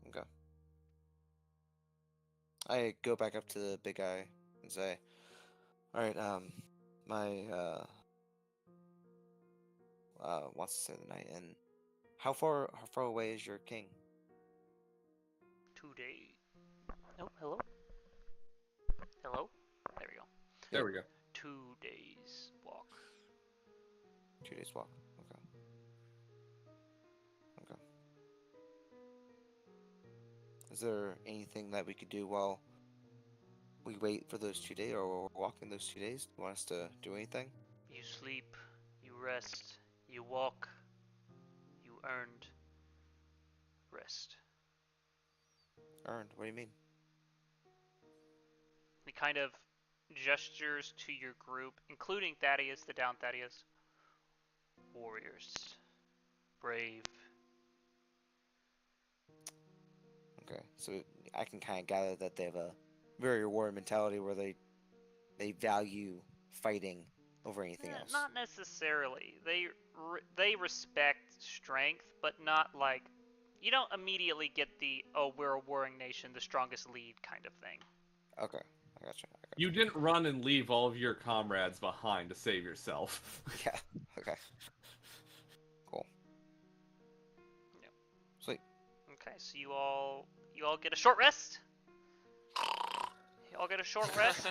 Okay. I go back up to the big guy and say, "All right, my wants to stay the night, and how far away is your king?" 2 days. Oh, hello? Hello? There we go. There we go. 2 days walk. 2 days walk. Okay. Okay. Is there anything that we could do while we wait for those 2 days, or while we're walking those 2 days? Do you want us to do anything? You sleep, you rest, you walk, you earned rest. Earned? What do you mean? He kind of gestures to your group, including Thaddeus, the down Thaddeus. Warriors. Brave. Okay, so I can kind of gather that they have a very warrior mentality where they value fighting over anything else. Not necessarily. They respect strength, but not like you don't immediately get the "oh, we're a warring nation, the strongest lead" kind of thing. Okay, I gotcha. You didn't run and leave all of your comrades behind to save yourself. Yeah. Okay. Cool. Yep. Sweet. Okay, so you all get a short rest. You all get a short rest,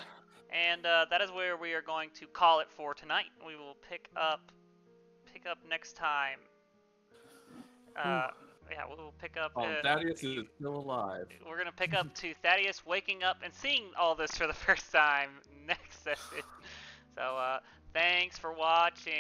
and that is where we are going to call it for tonight. We will pick up next time. Yeah, we'll pick up. Thaddeus is still alive. We're gonna pick up to Thaddeus waking up and seeing all this for the first time next session. So thanks for watching.